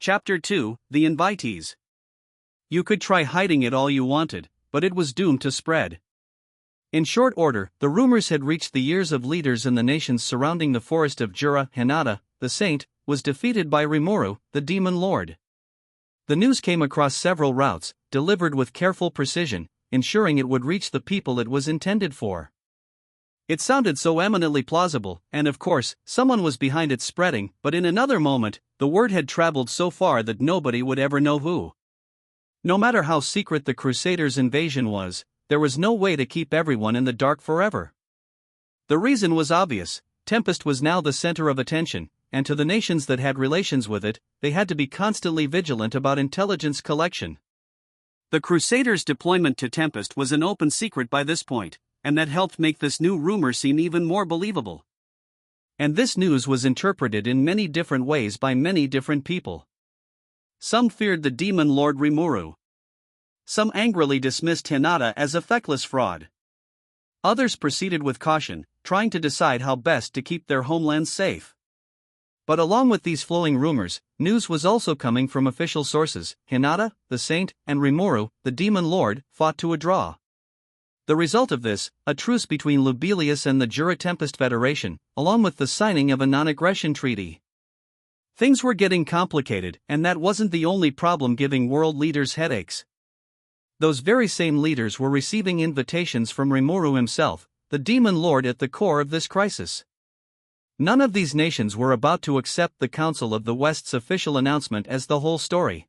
Chapter 2, The Invitees. You could try hiding it all you wanted, but it was doomed to spread. In short order, the rumors had reached the ears of leaders in the nations surrounding the forest of Jura. Hinata, the saint, was defeated by Rimuru, the demon lord. The news came across several routes, delivered with careful precision, ensuring it would reach the people it was intended for. It sounded so eminently plausible, and of course, someone was behind its spreading, but in another moment, the word had traveled so far that nobody would ever know who. No matter how secret the Crusaders' invasion was, there was no way to keep everyone in the dark forever. The reason was obvious: Tempest was now the center of attention, and to the nations that had relations with it, they had to be constantly vigilant about intelligence collection. The Crusaders' deployment to Tempest was an open secret by this point, and that helped make this new rumor seem even more believable. And this news was interpreted in many different ways by many different people. Some feared the demon lord Rimuru. Some angrily dismissed Hinata as a feckless fraud. Others proceeded with caution, trying to decide how best to keep their homelands safe. But along with these flowing rumors, news was also coming from official sources. Hinata, the saint, and Rimuru, the demon lord, fought to a draw. The result of this, a truce between Lubelius and the Rimuru Tempest Federation, along with the signing of a non-aggression treaty. Things were getting complicated, and that wasn't the only problem giving world leaders headaches. Those very same leaders were receiving invitations from Rimuru himself, the demon lord at the core of this crisis. None of these nations were about to accept the Council of the West's official announcement as the whole story.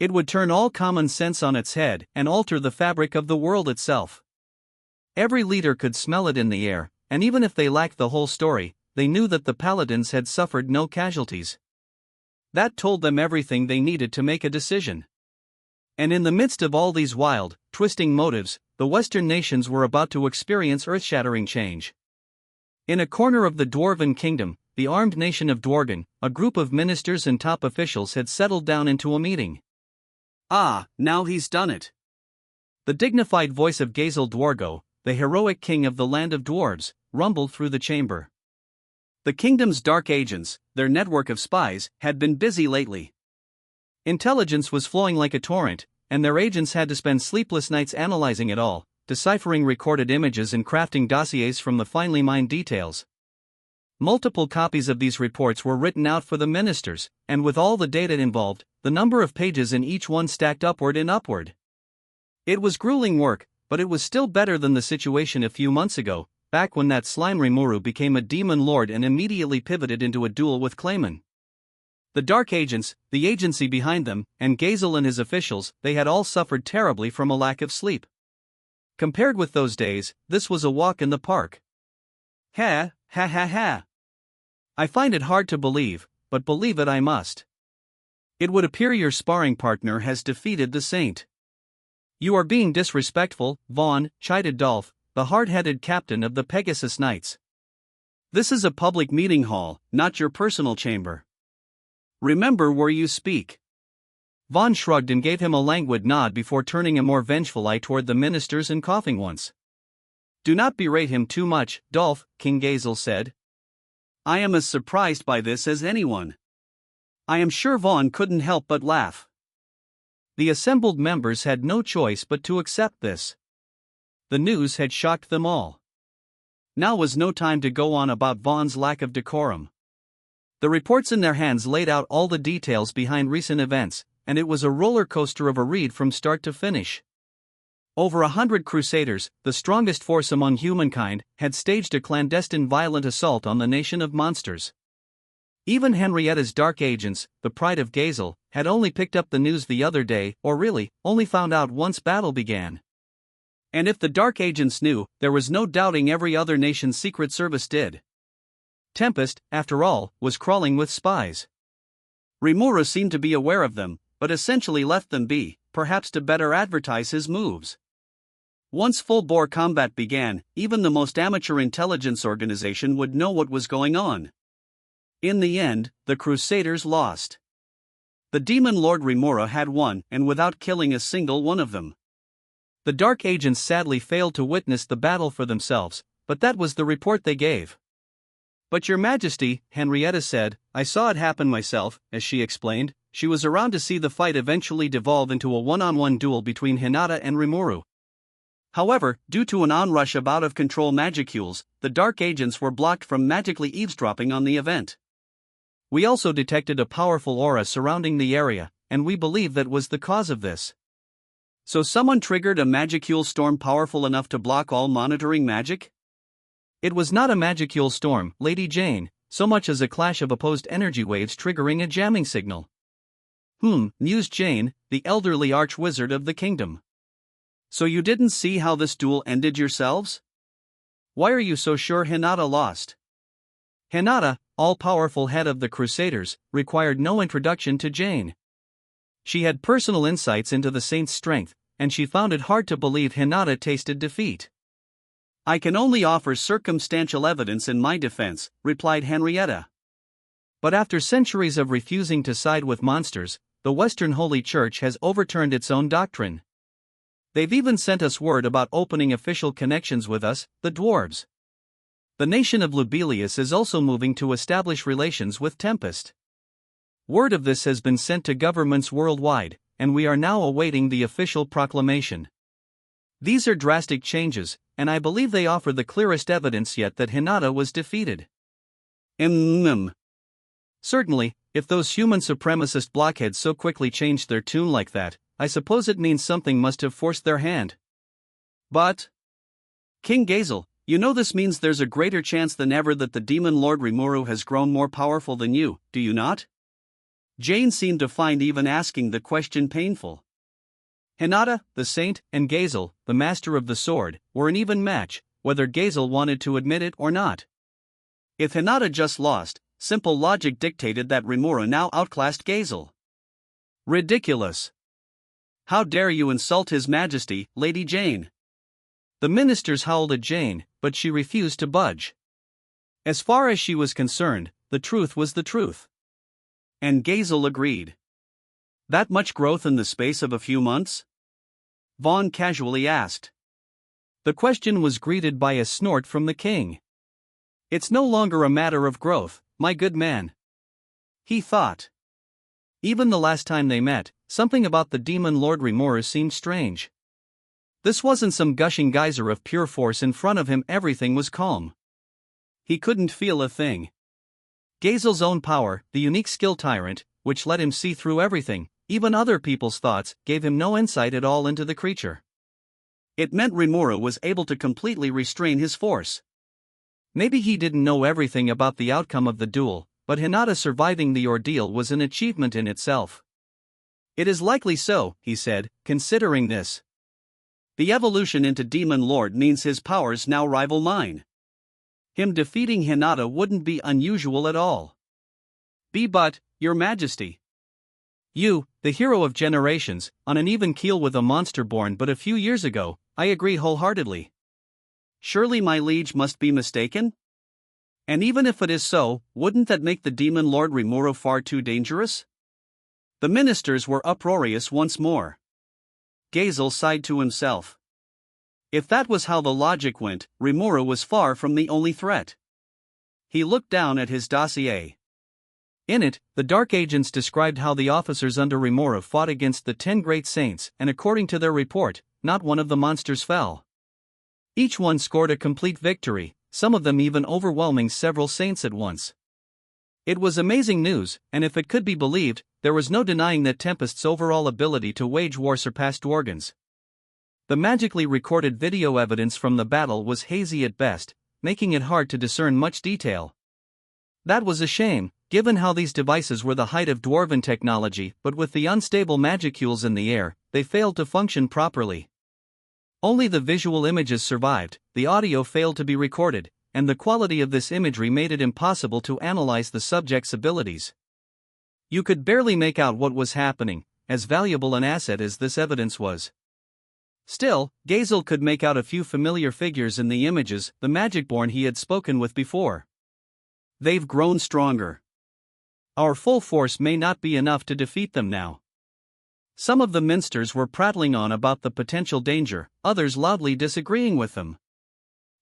It would turn all common sense on its head and alter the fabric of the world itself. Every leader could smell it in the air, and even if they lacked the whole story, they knew that the paladins had suffered no casualties. That told them everything they needed to make a decision. And in the midst of all these wild, twisting motives, the Western nations were about to experience earth-shattering change. In a corner of the Dwarven Kingdom, the armed nation of Dwargen, a group of ministers and top officials had settled down into a meeting. Ah, now he's done it. The dignified voice of Gazel Dwargo, the heroic king of the land of dwarves, rumbled through the chamber. The kingdom's dark agents, their network of spies, had been busy lately. Intelligence was flowing like a torrent, and their agents had to spend sleepless nights analyzing it all, deciphering recorded images and crafting dossiers from the finely mined details. Multiple copies of these reports were written out for the ministers, and with all the data involved, the number of pages in each one stacked upward and upward. It was grueling work, but it was still better than the situation a few months ago, back when that slime Rimuru became a demon lord and immediately pivoted into a duel with Clayman. The dark agents, the agency behind them, and Gazel and his officials, they had all suffered terribly from a lack of sleep. Compared with those days, this was a walk in the park. Ha, ha ha ha. I find it hard to believe, but believe it I must. It would appear your sparring partner has defeated the saint. You are being disrespectful, Vaughn, chided Dolph, the hard-headed captain of the Pegasus Knights. This is a public meeting hall, not your personal chamber. Remember where you speak. Vaughn shrugged and gave him a languid nod before turning a more vengeful eye toward the ministers and coughing once. Do not berate him too much, Dolph, King Gazel said. I am as surprised by this as anyone. I am sure Vaughn couldn't help but laugh. The assembled members had no choice but to accept this. The news had shocked them all. Now was no time to go on about Vaughn's lack of decorum. The reports in their hands laid out all the details behind recent events, and it was a roller coaster of a read from start to finish. Over 100 Crusaders, the strongest force among humankind, had staged a clandestine violent assault on the nation of monsters. Even Henrietta's dark agents, the pride of Gazel, had only picked up the news the other day, or really, only found out once battle began. And if the dark agents knew, there was no doubting every other nation's secret service did. Tempest, after all, was crawling with spies. Rimuru seemed to be aware of them, but essentially left them be, perhaps to better advertise his moves. Once full-bore combat began, even the most amateur intelligence organization would know what was going on. In the end, the Crusaders lost. The demon lord Rimuru had won, and without killing a single one of them. The dark agents sadly failed to witness the battle for themselves, but that was the report they gave. But your majesty, Henrietta said, I saw it happen myself, as she explained, she was around to see the fight eventually devolve into a one-on-one duel between Hinata and Rimuru. However, due to an onrush of out-of-control magicules, the dark agents were blocked from magically eavesdropping on the event. We also detected a powerful aura surrounding the area, and we believe that was the cause of this. So someone triggered a magicule storm powerful enough to block all monitoring magic? It was not a magicule storm, Lady Jane, so much as a clash of opposed energy waves triggering a jamming signal. Mused Jane, the elderly archwizard of the kingdom. So you didn't see how this duel ended yourselves? Why are you so sure Hinata lost? Hinata, all-powerful head of the Crusaders, required no introduction to Jane. She had personal insights into the saint's strength, and she found it hard to believe Hinata tasted defeat. I can only offer circumstantial evidence in my defense, replied Henrietta. But after centuries of refusing to side with monsters, the Western Holy Church has overturned its own doctrine. They've even sent us word about opening official connections with us, the dwarves. The nation of Lubelius is also moving to establish relations with Tempest. Word of this has been sent to governments worldwide, and we are now awaiting the official proclamation. These are drastic changes, and I believe they offer the clearest evidence yet that Hinata was defeated. Certainly, if those human supremacist blockheads so quickly changed their tune like that, I suppose it means something must have forced their hand. But King Gazel, you know this means there's a greater chance than ever that the demon lord Rimuru has grown more powerful than you, do you not? Jane seemed to find even asking the question painful. Hinata, the saint, and Gazel, the master of the sword, were an even match, whether Gazel wanted to admit it or not. If Hinata just lost, simple logic dictated that Rimuru now outclassed Gazel. Ridiculous. How dare you insult His Majesty, Lady Jane? The ministers howled at Jane, but she refused to budge. As far as she was concerned, the truth was the truth. And Gazel agreed. That much growth in the space of a few months? Vaughn casually asked. The question was greeted by a snort from the king. It's no longer a matter of growth, my good man. He thought. Even the last time they met, something about the demon lord Rimuru seemed strange. This wasn't some gushing geyser of pure force in front of him, everything was calm. He couldn't feel a thing. Gazel's own power, the unique skill tyrant, which let him see through everything, even other people's thoughts, gave him no insight at all into the creature. It meant Rimuru was able to completely restrain his force. Maybe he didn't know everything about the outcome of the duel, but Hinata surviving the ordeal was an achievement in itself. It is likely so, he said, considering this. The evolution into Demon Lord means his powers now rival mine. Him defeating Hinata wouldn't be unusual at all. But, Your Majesty. You, the hero of generations, on an even keel with a monster born but a few years ago, I agree wholeheartedly. Surely my liege must be mistaken? And even if it is so, wouldn't that make the Demon Lord Rimuru far too dangerous? The ministers were uproarious once more. Gazel sighed to himself. If that was how the logic went, Rimuru was far from the only threat. He looked down at his dossier. In it, the Dark Agents described how the officers under Rimuru fought against the 10 great saints, and according to their report, not one of the monsters fell. Each one scored a complete victory, some of them even overwhelming several saints at once. It was amazing news, and if it could be believed, there was no denying that Tempest's overall ability to wage war surpassed Dworgen's. The magically recorded video evidence from the battle was hazy at best, making it hard to discern much detail. That was a shame, given how these devices were the height of dwarven technology, but with the unstable magicules in the air, they failed to function properly. Only the visual images survived, the audio failed to be recorded, and the quality of this imagery made it impossible to analyze the subject's abilities. You could barely make out what was happening, as valuable an asset as this evidence was. Still, Gazel could make out a few familiar figures in the images, the Magicborn he had spoken with before. They've grown stronger. Our full force may not be enough to defeat them now. Some of the minsters were prattling on about the potential danger, others loudly disagreeing with them.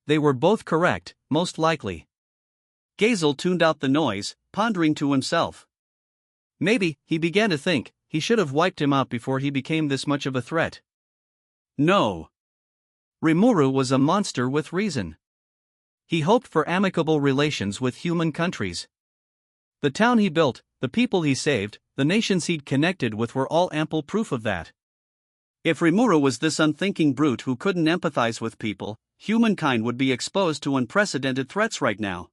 They were both correct, most likely. Gazel tuned out the noise, pondering to himself. Maybe, he began to think, he should have wiped him out before he became this much of a threat. No. Rimuru was a monster with reason. He hoped for amicable relations with human countries. The town he built, the people he saved, the nations he'd connected with were all ample proof of that. If Rimuru was this unthinking brute who couldn't empathize with people, humankind would be exposed to unprecedented threats right now.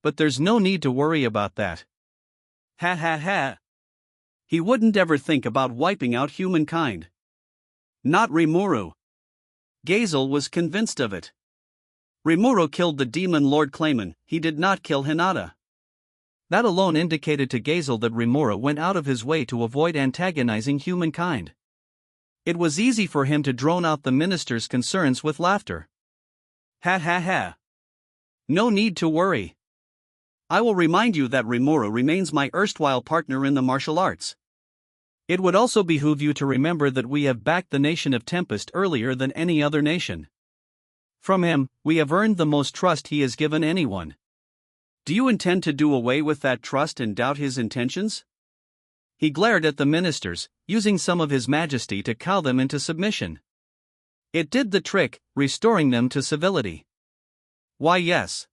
But there's no need to worry about that. Ha ha ha. He wouldn't ever think about wiping out humankind. Not Rimuru. Gazel was convinced of it. Rimuru killed the demon Lord Clayman, he did not kill Hinata. That alone indicated to Gazel that Rimuru went out of his way to avoid antagonizing humankind. It was easy for him to drone out the minister's concerns with laughter. Ha ha ha. No need to worry. I will remind you that Rimuru remains my erstwhile partner in the martial arts. It would also behoove you to remember that we have backed the nation of Tempest earlier than any other nation. From him, we have earned the most trust he has given anyone. Do you intend to do away with that trust and doubt his intentions? He glared at the ministers, using some of his majesty to cow them into submission. It did the trick, restoring them to civility. Why, yes.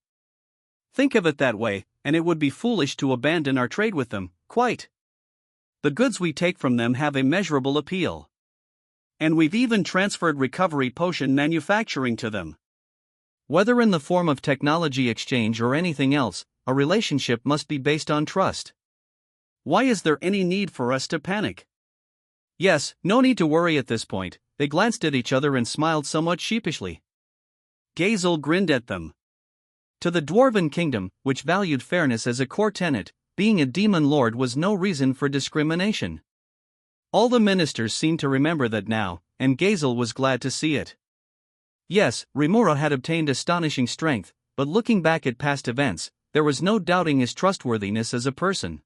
Think of it that way, and it would be foolish to abandon our trade with them, quite. The goods we take from them have immeasurable appeal. And we've even transferred recovery potion manufacturing to them. Whether in the form of technology exchange or anything else, a relationship must be based on trust. Why is there any need for us to panic? Yes, no need to worry at this point. They glanced at each other and smiled somewhat sheepishly. Gazel grinned at them. To the Dwarven Kingdom, which valued fairness as a core tenet, being a demon lord was no reason for discrimination. All the ministers seemed to remember that now, and Gazel was glad to see it. Yes, Rimuru had obtained astonishing strength, but looking back at past events, there was no doubting his trustworthiness as a person.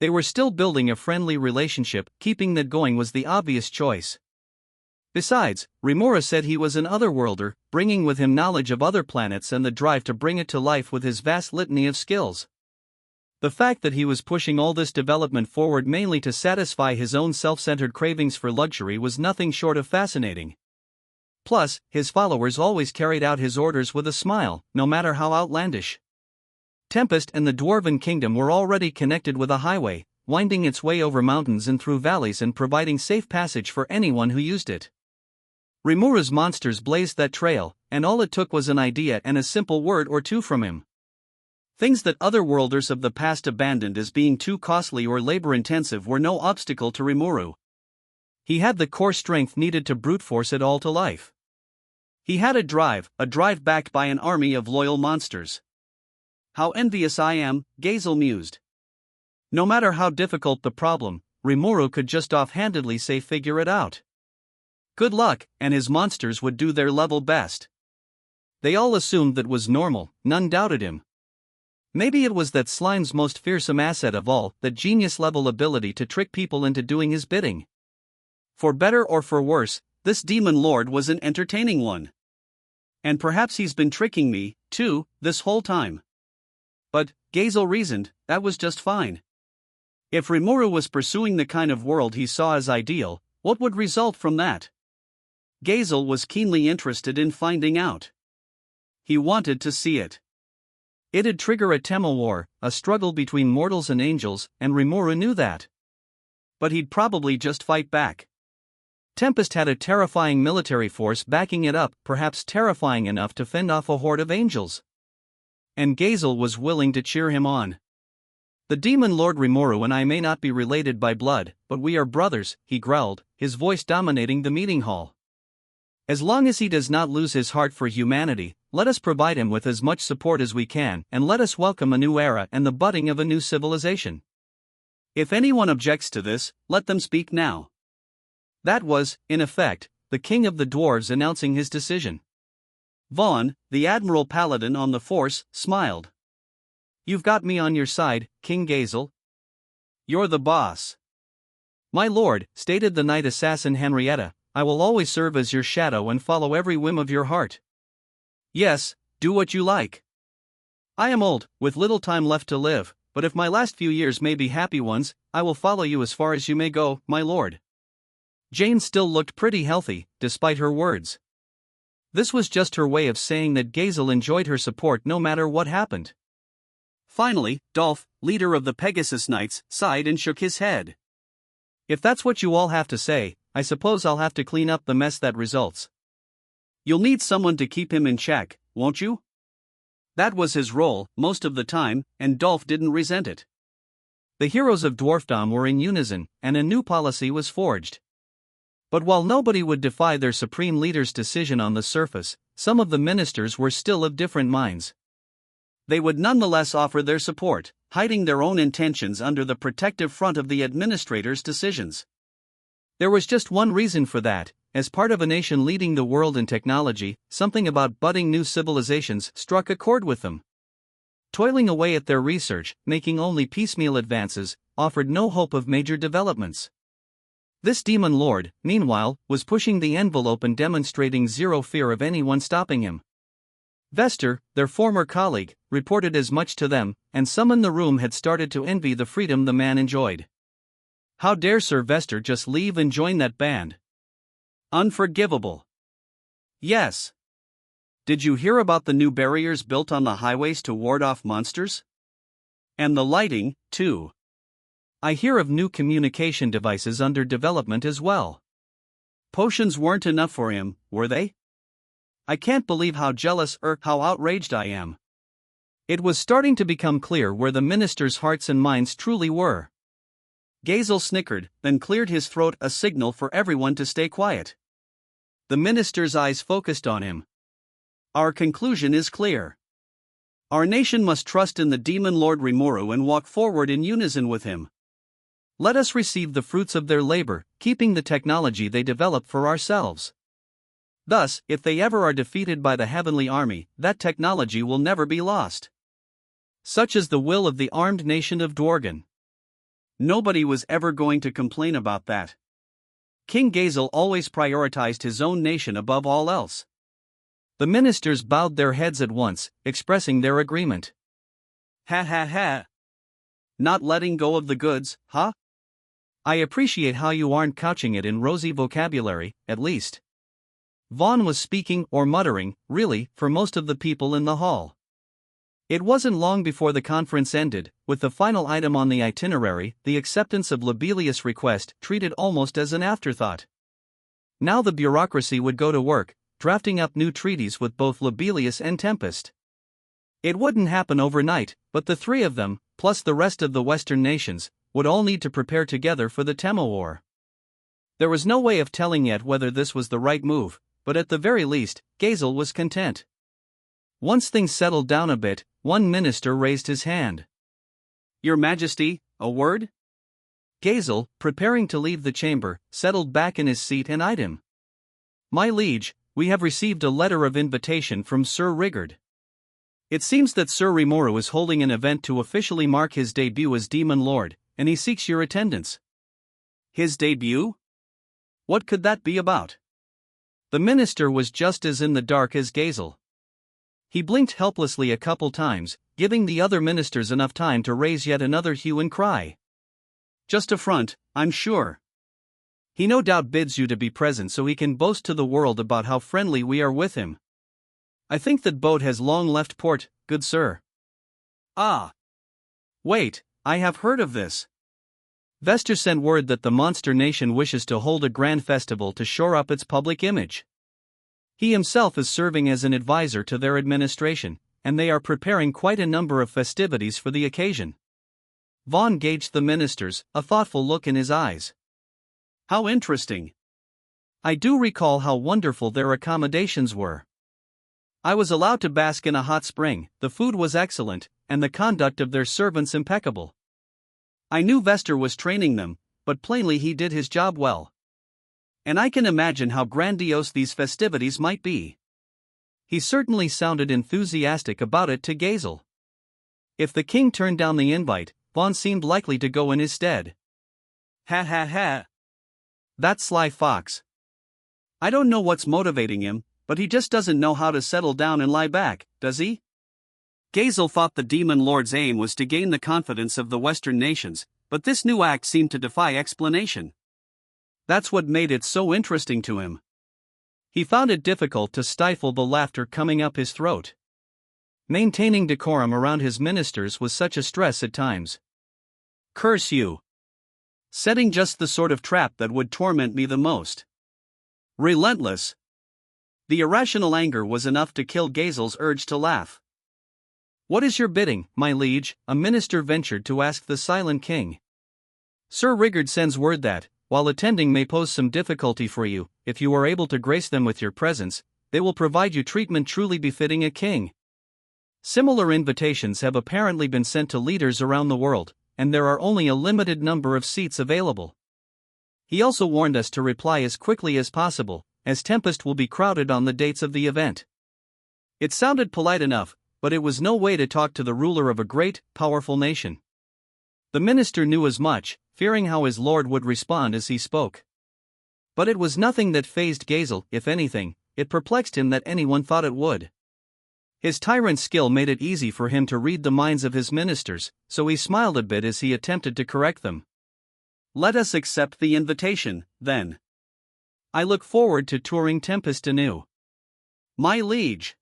They were still building a friendly relationship, keeping that going was the obvious choice. Besides, Rimuru said he was an otherworlder, bringing with him knowledge of other planets and the drive to bring it to life with his vast litany of skills. The fact that he was pushing all this development forward mainly to satisfy his own self-centered cravings for luxury was nothing short of fascinating. Plus, his followers always carried out his orders with a smile, no matter how outlandish. Tempest and the Dwarven Kingdom were already connected with a highway, winding its way over mountains and through valleys and providing safe passage for anyone who used it. Rimuru's monsters blazed that trail, and all it took was an idea and a simple word or two from him. Things that otherworlders of the past abandoned as being too costly or labor-intensive were no obstacle to Rimuru. He had the core strength needed to brute force it all to life. He had a drive backed by an army of loyal monsters. How envious I am, Gazel mused. No matter how difficult the problem, Rimuru could just offhandedly say figure it out. Good luck, and his monsters would do their level best. They all assumed that was normal, none doubted him. Maybe it was that Slime's most fearsome asset of all, that genius-level ability to trick people into doing his bidding. For better or for worse, this demon lord was an entertaining one. And perhaps he's been tricking me, too, this whole time. But, Gazel reasoned, that was just fine. If Rimuru was pursuing the kind of world he saw as ideal, what would result from that? Gazel was keenly interested in finding out. He wanted to see it. It'd trigger a Temel war, a struggle between mortals and angels, and Rimuru knew that. But he'd probably just fight back. Tempest had a terrifying military force backing it up, perhaps terrifying enough to fend off a horde of angels. And Gazel was willing to cheer him on. The demon lord Rimuru and I may not be related by blood, but we are brothers, he growled, his voice dominating the meeting hall. As long as he does not lose his heart for humanity, let us provide him with as much support as we can, and let us welcome a new era and the budding of a new civilization. If anyone objects to this, let them speak now. That was, in effect, the king of the dwarves announcing his decision. Vaughn, the admiral paladin on the force, smiled. You've got me on your side, King Gazel. You're the boss. My lord, stated the knight assassin Henrietta, I will always serve as your shadow and follow every whim of your heart. Yes, do what you like. I am old, with little time left to live, but if my last few years may be happy ones, I will follow you as far as you may go, my lord. Jane still looked pretty healthy, despite her words. This was just her way of saying that Gazel enjoyed her support no matter what happened. Finally, Dolph, leader of the Pegasus Knights, sighed and shook his head. If that's what you all have to say, I suppose I'll have to clean up the mess that results. You'll need someone to keep him in check, won't you? That was his role, most of the time, and Dolph didn't resent it. The heroes of dwarfdom were in unison, and a new policy was forged. But while nobody would defy their supreme leader's decision on the surface, some of the ministers were still of different minds. They would nonetheless offer their support, hiding their own intentions under the protective front of the administrator's decisions. There was just one reason for that. As part of a nation leading the world in technology, something about budding new civilizations struck a chord with them. Toiling away at their research, making only piecemeal advances, offered no hope of major developments. This demon lord, meanwhile, was pushing the envelope and demonstrating zero fear of anyone stopping him. Vester, their former colleague, reported as much to them, and some in the room had started to envy the freedom the man enjoyed. How dare Sir Vester just leave and join that band? Unforgivable. Yes. Did you hear about the new barriers built on the highways to ward off monsters? And the lighting, too. I hear of new communication devices under development as well. Potions weren't enough for him, were they? I can't believe how jealous or how outraged I am. It was starting to become clear where the ministers' hearts and minds truly were. Gazel snickered, then cleared his throat, a signal for everyone to stay quiet. The minister's eyes focused on him. Our conclusion is clear. Our nation must trust in the demon lord Rimuru and walk forward in unison with him. Let us receive the fruits of their labor, keeping the technology they develop for ourselves. Thus, if they ever are defeated by the heavenly army, that technology will never be lost. Such is the will of the armed nation of Dworgen. Nobody was ever going to complain about that. King Gazel always prioritized his own nation above all else. The ministers bowed their heads at once, expressing their agreement. Ha ha ha. Not letting go of the goods, huh? I appreciate how you aren't couching it in rosy vocabulary, at least. Vaughn was speaking or muttering, really, for most of the people in the hall. It wasn't long before the conference ended, with the final item on the itinerary, the acceptance of Lobelia request, treated almost as an afterthought. Now the bureaucracy would go to work, drafting up new treaties with both Lobelia and Tempest. It wouldn't happen overnight, but the three of them, plus the rest of the Western nations, would all need to prepare together for the Temo War. There was no way of telling yet whether this was the right move, but at the very least, Gazel was content. Once things settled down a bit, one minister raised his hand. Your Majesty, a word? Gazel, preparing to leave the chamber, settled back in his seat and eyed him. My liege, we have received a letter of invitation from Sir Rigard. It seems that Sir Rimuru is holding an event to officially mark his debut as Demon Lord, and he seeks your attendance. His debut? What could that be about? The minister was just as in the dark as Gazel. He blinked helplessly a couple times, giving the other ministers enough time to raise yet another hue and cry. Just a front, I'm sure. He no doubt bids you to be present so he can boast to the world about how friendly we are with him. I think that boat has long left port, good sir. Ah. Wait, I have heard of this. Vester sent word that the monster nation wishes to hold a grand festival to shore up its public image. He himself is serving as an advisor to their administration, and they are preparing quite a number of festivities for the occasion. Vaughn gauged the ministers, a thoughtful look in his eyes. How interesting. I do recall how wonderful their accommodations were. I was allowed to bask in a hot spring, the food was excellent, and the conduct of their servants impeccable. I knew Vester was training them, but plainly he did his job well. And I can imagine how grandiose these festivities might be. He certainly sounded enthusiastic about it to Gazel. If the king turned down the invite, Vaughn seemed likely to go in his stead. Ha ha ha. That sly fox. I don't know what's motivating him, but he just doesn't know how to settle down and lie back, does he? Gazel thought the Demon Lord's aim was to gain the confidence of the Western nations, but this new act seemed to defy explanation. That's what made it so interesting to him. He found it difficult to stifle the laughter coming up his throat. Maintaining decorum around his ministers was such a stress at times. Curse you! Setting just the sort of trap that would torment me the most. Relentless! The irrational anger was enough to kill Gazel's urge to laugh. What is your bidding, my liege? A minister ventured to ask the silent king. Sir Rigard sends word that, while attending may pose some difficulty for you, if you are able to grace them with your presence, they will provide you treatment truly befitting a king. Similar invitations have apparently been sent to leaders around the world, and there are only a limited number of seats available. He also warned us to reply as quickly as possible, as Tempest will be crowded on the dates of the event. It sounded polite enough, but it was no way to talk to the ruler of a great, powerful nation. The minister knew as much, fearing how his lord would respond as he spoke. But it was nothing that fazed Gazel. If anything, it perplexed him that anyone thought it would. His tyrant's skill made it easy for him to read the minds of his ministers, so he smiled a bit as he attempted to correct them. Let us accept the invitation, then. I look forward to touring Tempest anew. My liege.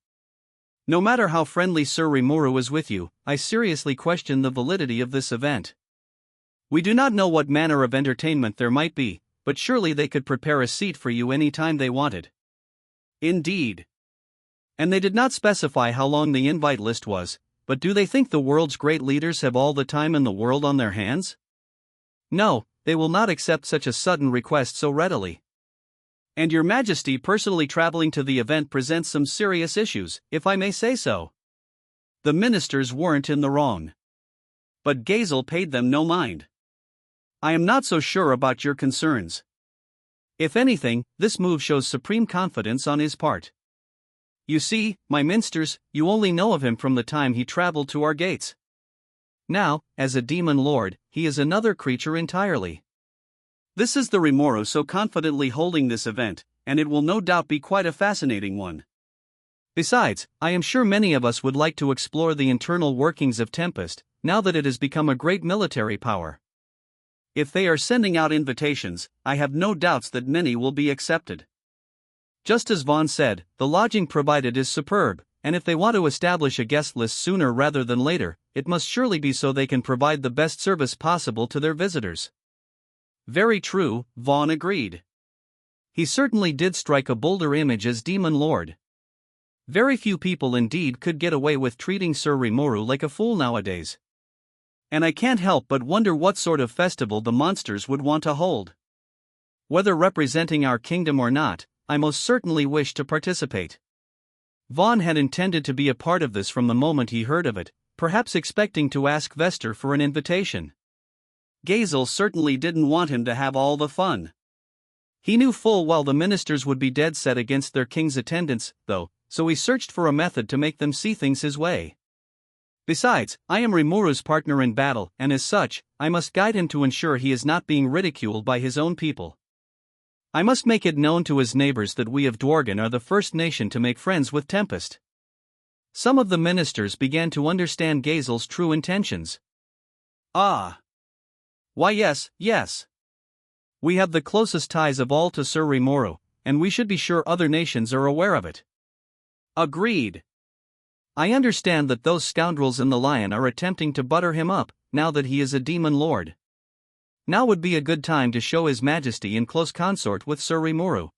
No matter how friendly Sir Rimuru is with you, I seriously question the validity of this event. We do not know what manner of entertainment there might be, but surely they could prepare a seat for you any time they wanted. Indeed. And they did not specify how long the invite list was, but do they think the world's great leaders have all the time in the world on their hands? No, they will not accept such a sudden request so readily. And your majesty personally traveling to the event presents some serious issues, if I may say so. The ministers weren't in the wrong. But Gazel paid them no mind. I am not so sure about your concerns. If anything, this move shows supreme confidence on his part. You see, my ministers, you only know of him from the time he traveled to our gates. Now, as a demon lord, he is another creature entirely. This is the Rimuru so confidently holding this event, and it will no doubt be quite a fascinating one. Besides, I am sure many of us would like to explore the internal workings of Tempest, now that it has become a great military power. If they are sending out invitations, I have no doubts that many will be accepted. Just as Vaughn said, the lodging provided is superb, and if they want to establish a guest list sooner rather than later, it must surely be so they can provide the best service possible to their visitors. Very true, Vaughn agreed. He certainly did strike a bolder image as Demon Lord. Very few people indeed could get away with treating Sir Rimuru like a fool nowadays. And I can't help but wonder what sort of festival the monsters would want to hold. Whether representing our kingdom or not, I most certainly wish to participate. Vaughn had intended to be a part of this from the moment he heard of it, perhaps expecting to ask Vester for an invitation. Gazel certainly didn't want him to have all the fun. He knew full well the ministers would be dead set against their king's attendance, though, so he searched for a method to make them see things his way. Besides, I am Rimuru's partner in battle, and as such, I must guide him to ensure he is not being ridiculed by his own people. I must make it known to his neighbors that we of Dworgen are the first nation to make friends with Tempest. Some of the ministers began to understand Gazel's true intentions. Ah! Why yes. We have the closest ties of all to Sir Rimuru, and we should be sure other nations are aware of it. Agreed. I understand that those scoundrels in the Lion are attempting to butter him up, now that he is a demon lord. Now would be a good time to show His Majesty in close consort with Sir Rimuru.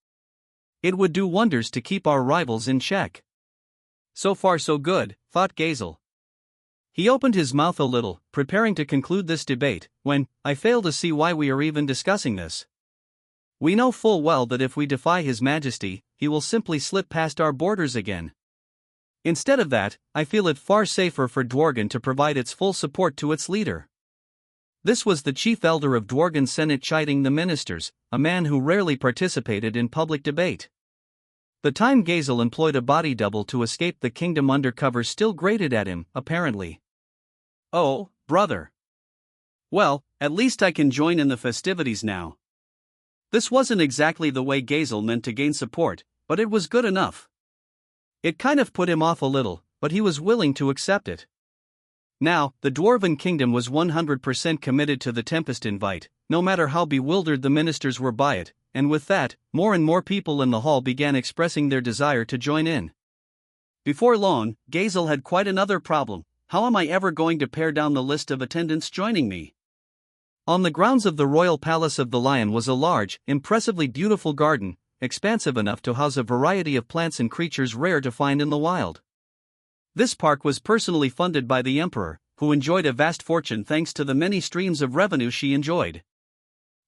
It would do wonders to keep our rivals in check. So far so good, thought Gazel. He opened his mouth a little, preparing to conclude this debate, when, I fail to see why we are even discussing this. We know full well that if we defy His Majesty, he will simply slip past our borders again. Instead of that, I feel it far safer for Dworgen to provide its full support to its leader. This was the chief elder of Dworgen's Senate chiding the ministers, a man who rarely participated in public debate. The time Gazel employed a body double to escape the kingdom undercover still grated at him, apparently. Oh, brother. Well, at least I can join in the festivities now. This wasn't exactly the way Gazel meant to gain support, but it was good enough. It kind of put him off a little, but he was willing to accept it. Now, the Dwarven Kingdom was 100% committed to the Tempest invite, no matter how bewildered the ministers were by it, and with that, more and more people in the hall began expressing their desire to join in. Before long, Gazel had quite another problem. How am I ever going to pare down the list of attendants joining me? On the grounds of the Royal Palace of the Lion was a large, impressively beautiful garden, expansive enough to house a variety of plants and creatures rare to find in the wild. This park was personally funded by the Emperor, who enjoyed a vast fortune thanks to the many streams of revenue she enjoyed.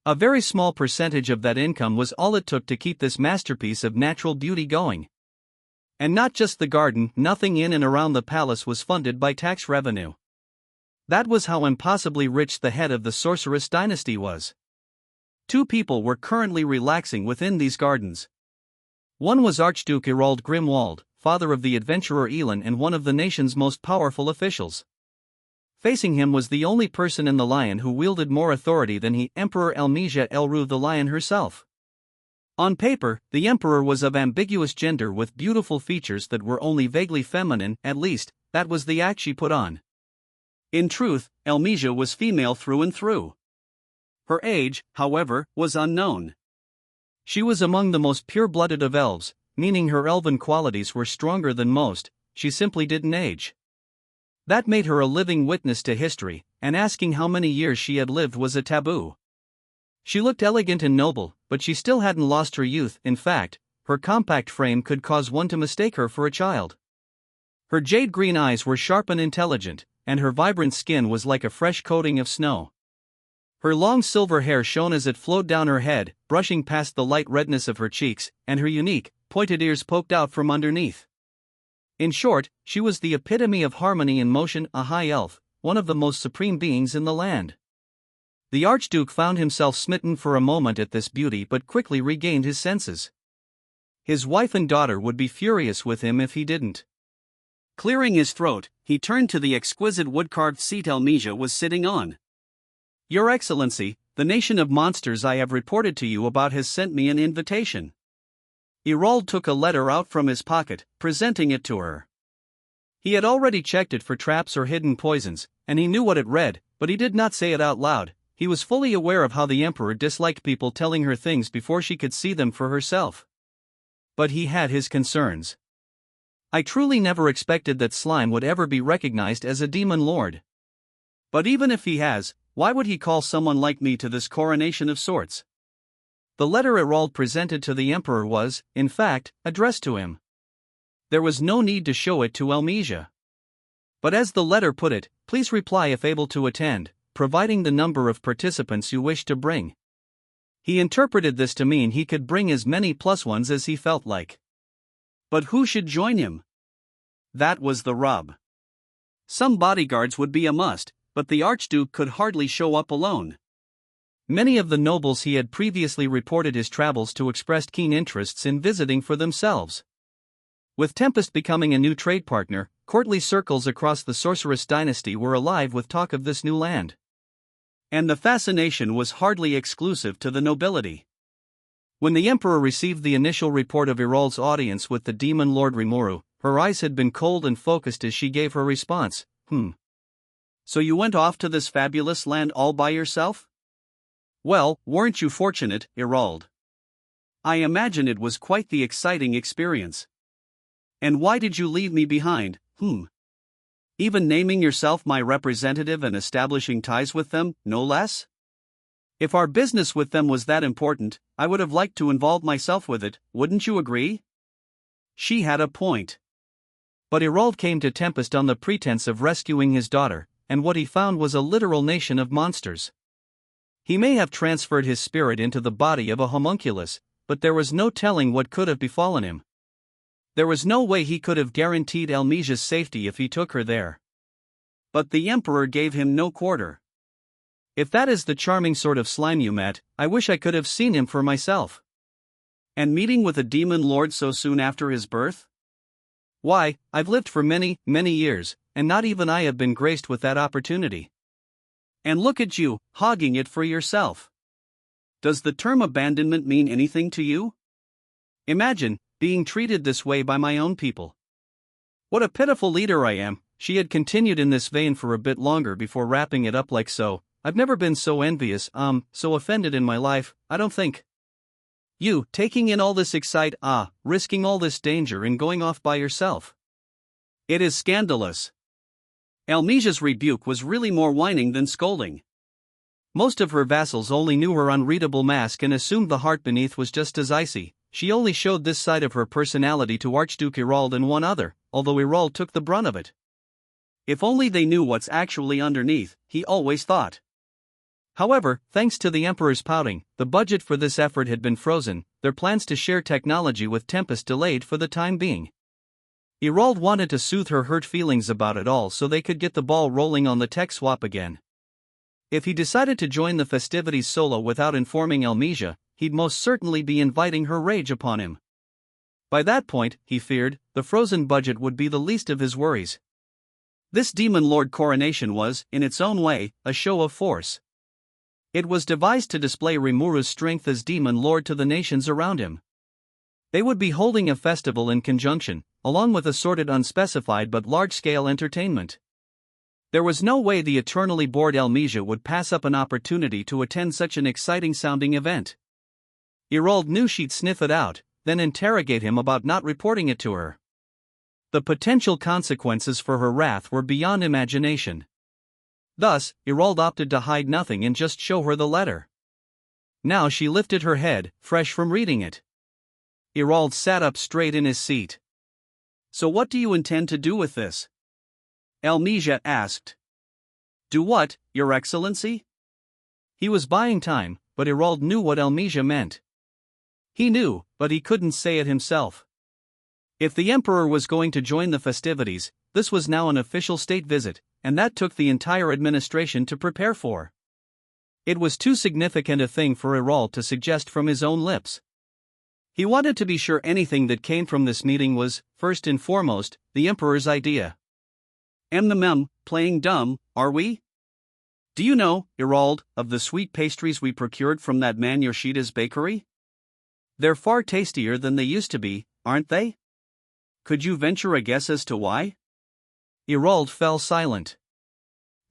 A very small percentage of that income was all it took to keep this masterpiece of natural beauty going. And not just the garden, nothing in and around the palace was funded by tax revenue. That was how impossibly rich the head of the sorceress dynasty was. 2 people were currently relaxing within these gardens. One was Archduke Erald Grimwald, father of the adventurer Elin and one of the nation's most powerful officials. Facing him was the only person in the Lion who wielded more authority than he, Emperor Elmesia Elru the Lion herself. On paper, the Emperor was of ambiguous gender with beautiful features that were only vaguely feminine, at least, that was the act she put on. In truth, Elmesia was female through and through. Her age, however, was unknown. She was among the most pure-blooded of elves, meaning her elven qualities were stronger than most, she simply didn't age. That made her a living witness to history, and asking how many years she had lived was a taboo. She looked elegant and noble, but she still hadn't lost her youth. In fact, her compact frame could cause one to mistake her for a child. Her jade-green eyes were sharp and intelligent, and her vibrant skin was like a fresh coating of snow. Her long silver hair shone as it flowed down her head, brushing past the light redness of her cheeks, and her unique, pointed ears poked out from underneath. In short, she was the epitome of harmony in motion, a high elf, one of the most supreme beings in the land. The Archduke found himself smitten for a moment at this beauty but quickly regained his senses. His wife and daughter would be furious with him if he didn't. Clearing his throat, he turned to the exquisite wood-carved seat Elmesia was sitting on. "Your Excellency, the nation of monsters I have reported to you about has sent me an invitation." Erald took a letter out from his pocket, presenting it to her. He had already checked it for traps or hidden poisons, and he knew what it read, but he did not say it out loud. He was fully aware of how the Emperor disliked people telling her things before she could see them for herself. But he had his concerns. "I truly never expected that Slime would ever be recognized as a demon lord. But even if he has, why would he call someone like me to this coronation of sorts?" The letter Erald presented to the Emperor was, in fact, addressed to him. There was no need to show it to Elmesia. But as the letter put it, "Please reply if able to attend, providing the number of participants you wish to bring." He interpreted this to mean he could bring as many +1s as he felt like. But who should join him? That was the rub. Some bodyguards would be a must, but the Archduke could hardly show up alone. Many of the nobles he had previously reported his travels to expressed keen interests in visiting for themselves. With Tempest becoming a new trade partner, courtly circles across the sorceress dynasty were alive with talk of this new land. And the fascination was hardly exclusive to the nobility. When the Emperor received the initial report of Erald's audience with the demon Lord Rimuru, her eyes had been cold and focused as she gave her response. So you went off to this fabulous land all by yourself? Well, weren't you fortunate, Erald? I imagine it was quite the exciting experience. And why did you leave me behind? Even naming yourself my representative and establishing ties with them, no less? If our business with them was that important, I would have liked to involve myself with it, wouldn't you agree? She had a point. But Erald came to Tempest on the pretense of rescuing his daughter, and what he found was a literal nation of monsters. He may have transferred his spirit into the body of a homunculus, but there was no telling what could have befallen him. There was no way he could have guaranteed Elmesia's safety if he took her there. But the Emperor gave him no quarter. If that is the charming sort of slime you met, I wish I could have seen him for myself. And meeting with a demon lord so soon after his birth? Why, I've lived for many, many years, and not even I have been graced with that opportunity. And look at you, hogging it for yourself. Does the term abandonment mean anything to you? Imagine being treated this way by my own people. What a pitiful leader I am, she had continued in this vein for a bit longer before wrapping it up like so. I've never been so envious, so offended in my life, I don't think. You, taking in all this risking all this danger and going off by yourself. It is scandalous. Almesia's rebuke was really more whining than scolding. Most of her vassals only knew her unreadable mask and assumed the heart beneath was just as icy. She only showed this side of her personality to Archduke Irald and one other, although Irald took the brunt of it. If only they knew what's actually underneath, he always thought. However, thanks to the Emperor's pouting, the budget for this effort had been frozen, their plans to share technology with Tempest delayed for the time being. Irald wanted to soothe her hurt feelings about it all so they could get the ball rolling on the tech swap again. If he decided to join the festivities solo without informing Almesia, he'd most certainly be inviting her rage upon him. By that point, he feared, the frozen budget would be the least of his worries. This Demon Lord coronation was, in its own way, a show of force. It was devised to display Rimuru's strength as Demon Lord to the nations around him. They would be holding a festival in conjunction, along with assorted unspecified but large-scale entertainment. There was no way the eternally bored Almesia would pass up an opportunity to attend such an exciting-sounding event. Irald knew she'd sniff it out, then interrogate him about not reporting it to her. The potential consequences for her wrath were beyond imagination. Thus, Irald opted to hide nothing and just show her the letter. Now she lifted her head, fresh from reading it. Irald sat up straight in his seat. So what do you intend to do with this? Almesia asked. Do what, Your Excellency? He was buying time, but Irald knew what Almesia meant. He knew, but he couldn't say it himself. If the Emperor was going to join the festivities, this was now an official state visit, and that took the entire administration to prepare for. It was too significant a thing for Irald to suggest from his own lips. He wanted to be sure anything that came from this meeting was, first and foremost, the Emperor's idea. Playing dumb, are we? Do you know, Irald, of the sweet pastries we procured from that man Yoshida's bakery? They're far tastier than they used to be, aren't they? Could you venture a guess as to why? Irald fell silent.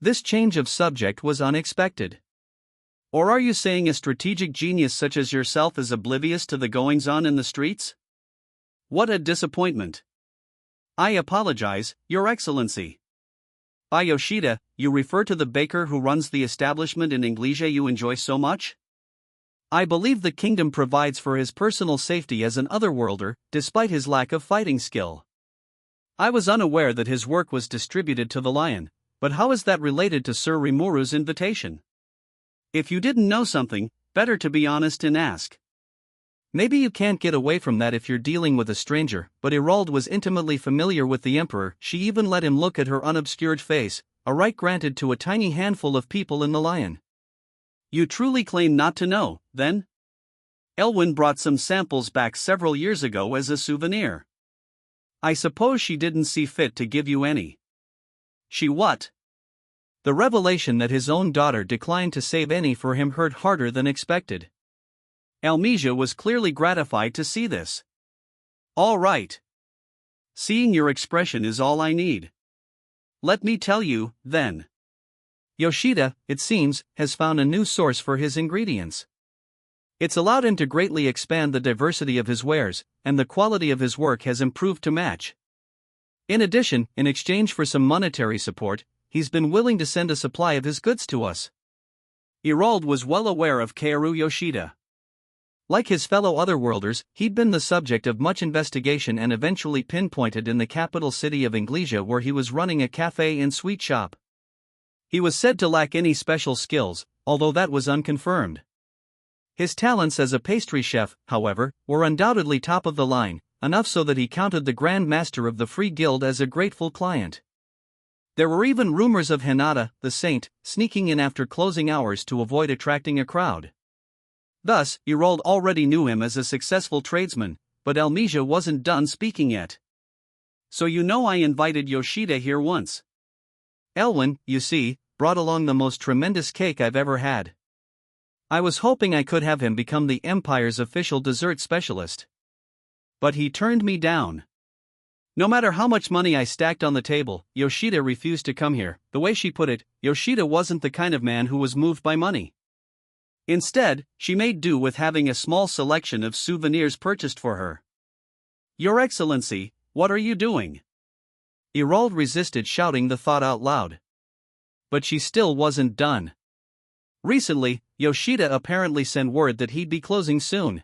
This change of subject was unexpected. Or are you saying a strategic genius such as yourself is oblivious to the goings-on in the streets? What a disappointment. I apologize, Your Excellency. By Yoshida, you refer to the baker who runs the establishment in Inglesia you enjoy so much? I believe the kingdom provides for his personal safety as an otherworlder, despite his lack of fighting skill. I was unaware that his work was distributed to the Lion, but how is that related to Sir Rimuru's invitation? If you didn't know something, better to be honest and ask. Maybe you can't get away from that if you're dealing with a stranger, but Irald was intimately familiar with the Emperor. She even let him look at her unobscured face, a right granted to a tiny handful of people in the Lion. You truly claim not to know, then? Elwyn brought some samples back several years ago as a souvenir. I suppose she didn't see fit to give you any. She what? The revelation that his own daughter declined to save any for him hurt harder than expected. Almesia was clearly gratified to see this. All right. Seeing your expression is all I need. Let me tell you, then. Yoshida, it seems, has found a new source for his ingredients. It's allowed him to greatly expand the diversity of his wares, and the quality of his work has improved to match. In addition, in exchange for some monetary support, he's been willing to send a supply of his goods to us. Irald was well aware of Kaoru Yoshida. Like his fellow Otherworlders, he'd been the subject of much investigation and eventually pinpointed in the capital city of Inglesia, where he was running a cafe and sweet shop. He was said to lack any special skills, although that was unconfirmed. His talents as a pastry chef, however, were undoubtedly top of the line, enough so that he counted the Grand Master of the Free Guild as a grateful client. There were even rumors of Hinata, the saint, sneaking in after closing hours to avoid attracting a crowd. Thus, Irald already knew him as a successful tradesman, but Almesia wasn't done speaking yet. So you know I invited Yoshida here once. Elwyn, you see, brought along the most tremendous cake I've ever had. I was hoping I could have him become the Empire's official dessert specialist. But he turned me down. No matter how much money I stacked on the table, Yoshida refused to come here. The way she put it, Yoshida wasn't the kind of man who was moved by money. Instead, she made do with having a small selection of souvenirs purchased for her. Your Excellency, what are you doing? Irold resisted shouting the thought out loud. But she still wasn't done. Recently, Yoshida apparently sent word that he'd be closing soon.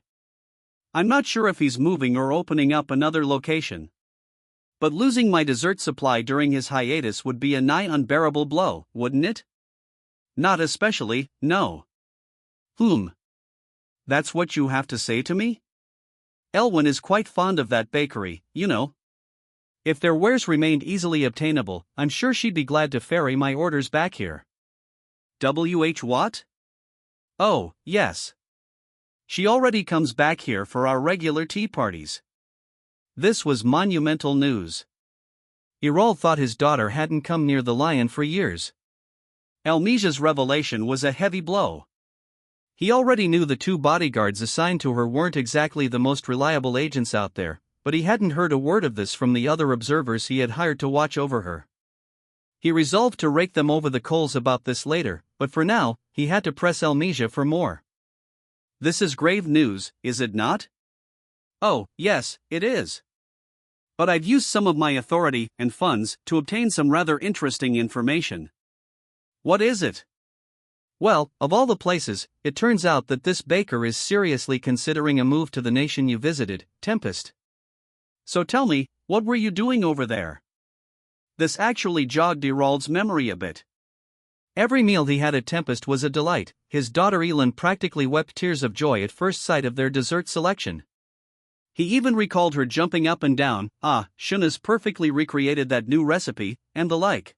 I'm not sure if he's moving or opening up another location. But losing my dessert supply during his hiatus would be a nigh unbearable blow, wouldn't it? Not especially, no. That's what you have to say to me? Elwyn is quite fond of that bakery, you know. If their wares remained easily obtainable, I'm sure she'd be glad to ferry my orders back here. What? Oh, yes. She already comes back here for our regular tea parties. This was monumental news. Irold thought his daughter hadn't come near the lion for years. Elmesia's revelation was a heavy blow. He already knew the 2 bodyguards assigned to her weren't exactly the most reliable agents out there, but he hadn't heard a word of this from the other observers he had hired to watch over her. He resolved to rake them over the coals about this later, but for now, he had to press Elmesia for more. This is grave news, is it not? Oh, yes, it is. But I've used some of my authority and funds to obtain some rather interesting information. What is it? Well, of all the places, it turns out that this baker is seriously considering a move to the nation you visited, Tempest. So tell me, what were you doing over there? This actually jogged Irold's memory a bit. Every meal he had at Tempest was a delight. His daughter Elin practically wept tears of joy at first sight of their dessert selection. He even recalled her jumping up and down, Shuna's perfectly recreated that new recipe, and the like.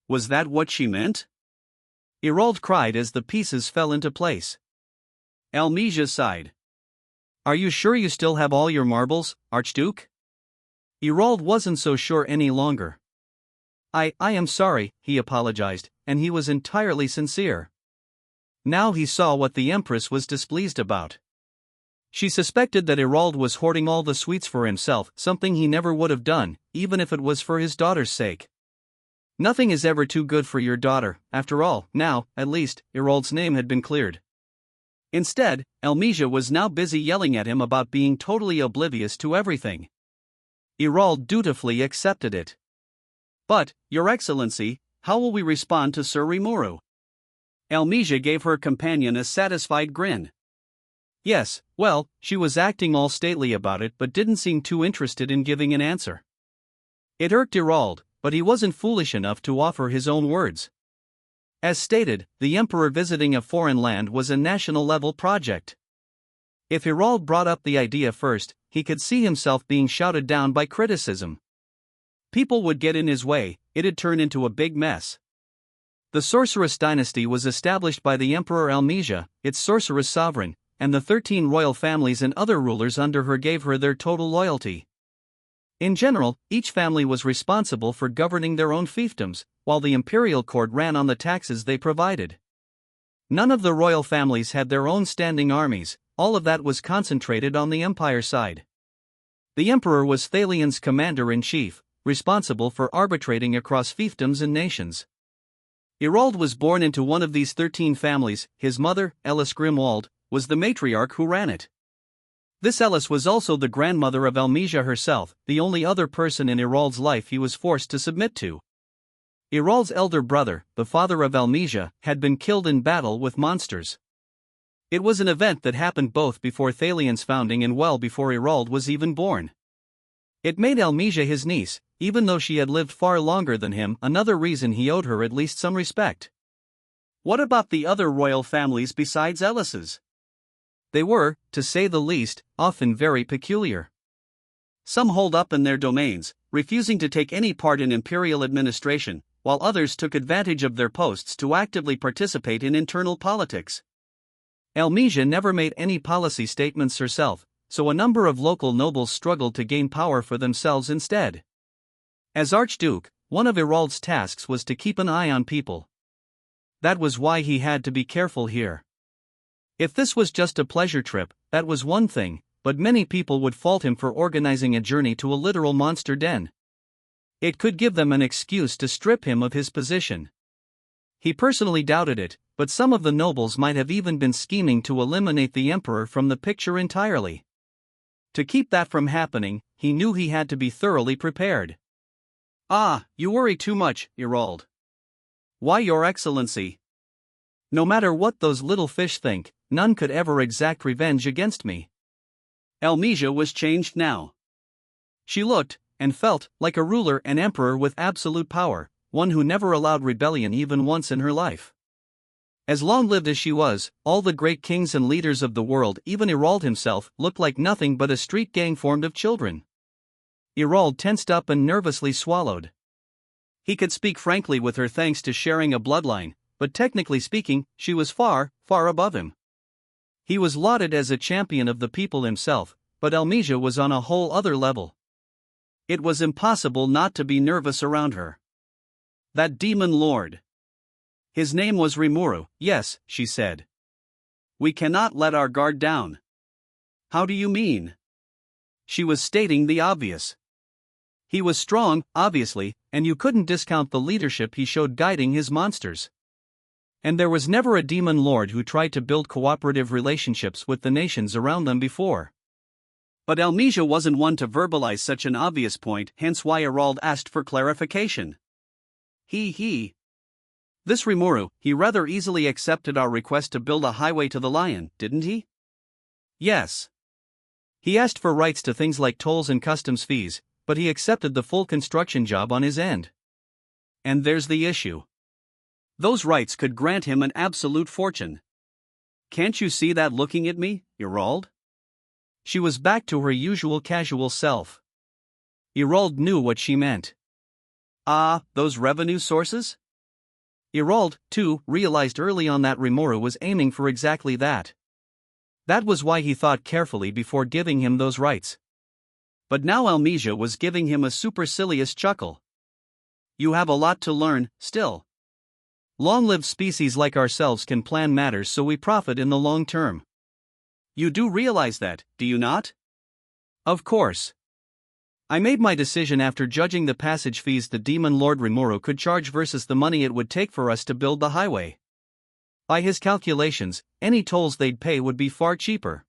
Was that what she meant? Irold cried as the pieces fell into place. Elmesia sighed. Are you sure you still have all your marbles, Archduke? Irold wasn't so sure any longer. I am sorry, he apologized, and he was entirely sincere. Now he saw what the Empress was displeased about. She suspected that Irold was hoarding all the sweets for himself, something he never would have done, even if it was for his daughter's sake. Nothing is ever too good for your daughter, after all. Now, at least, Irold's name had been cleared. Instead, Elmesia was now busy yelling at him about being totally oblivious to everything. Irold dutifully accepted it. But, Your Excellency, how will we respond to Sir Rimuru? Elmesia gave her companion a satisfied grin. Yes, well, she was acting all stately about it but didn't seem too interested in giving an answer. It irked Irold, but he wasn't foolish enough to offer his own words. As stated, the Emperor visiting a foreign land was a national-level project. If Irold brought up the idea first, he could see himself being shouted down by criticism. People would get in his way, it'd turn into a big mess. The Sorceress dynasty was established by the Emperor Elmesia, its sorceress sovereign, and the 13 royal families and other rulers under her gave her their total loyalty. In general, each family was responsible for governing their own fiefdoms, while the imperial court ran on the taxes they provided. None of the royal families had their own standing armies, all of that was concentrated on the empire side. The emperor was Thalion's commander-in-chief, responsible for arbitrating across fiefdoms and nations. Irold was born into one of these 13 families. His mother, Elis Grimwald, was the matriarch who ran it. This Elis was also the grandmother of Elmesia herself, the only other person in Irold's life he was forced to submit to. Irold's elder brother, the father of Elmesia, had been killed in battle with monsters. It was an event that happened both before Thalion's founding and well before Irold was even born. It made Elmesia his niece, even though she had lived far longer than him, another reason he owed her at least some respect. What about the other royal families besides Elis's? They were, to say the least, often very peculiar. Some holed up in their domains, refusing to take any part in imperial administration, while others took advantage of their posts to actively participate in internal politics. Elmesia never made any policy statements herself, so a number of local nobles struggled to gain power for themselves instead. As Archduke, one of Irold's tasks was to keep an eye on people. That was why he had to be careful here. If this was just a pleasure trip, that was one thing, but many people would fault him for organizing a journey to a literal monster den. It could give them an excuse to strip him of his position. He personally doubted it, but some of the nobles might have even been scheming to eliminate the emperor from the picture entirely. To keep that from happening, he knew he had to be thoroughly prepared. "Ah, you worry too much, Irold." "Why, Your Excellency? No matter what those little fish think, none could ever exact revenge against me." Elmesia was changed now. She looked, and felt, like a ruler and emperor with absolute power, one who never allowed rebellion even once in her life. As long-lived as she was, all the great kings and leaders of the world, even Irold himself, looked like nothing but a street gang formed of children. Irold tensed up and nervously swallowed. He could speak frankly with her thanks to sharing a bloodline, but technically speaking, she was far, far above him. He was lauded as a champion of the people himself, but Elmesia was on a whole other level. It was impossible not to be nervous around her. That demon lord. His name was Rimuru, yes, she said. We cannot let our guard down. How do you mean? She was stating the obvious. He was strong, obviously, and you couldn't discount the leadership he showed guiding his monsters. And there was never a demon lord who tried to build cooperative relationships with the nations around them before. But Elmesia wasn't one to verbalize such an obvious point, hence why Irold asked for clarification. This Rimuru, he rather easily accepted our request to build a highway to the lion, didn't he? Yes. He asked for rights to things like tolls and customs fees, but he accepted the full construction job on his end. And there's the issue. Those rights could grant him an absolute fortune. Can't you see that looking at me, Irold? She was back to her usual casual self. Irold knew what she meant. Ah, those revenue sources? Irold, too, realized early on that Rimuru was aiming for exactly that. That was why he thought carefully before giving him those rights. But now Elmesia was giving him a supercilious chuckle. You have a lot to learn, still. Long-lived species like ourselves can plan matters so we profit in the long term. You do realize that, do you not? Of course. I made my decision after judging the passage fees the demon Lord Rimuru could charge versus the money it would take for us to build the highway. By his calculations, any tolls they'd pay would be far cheaper.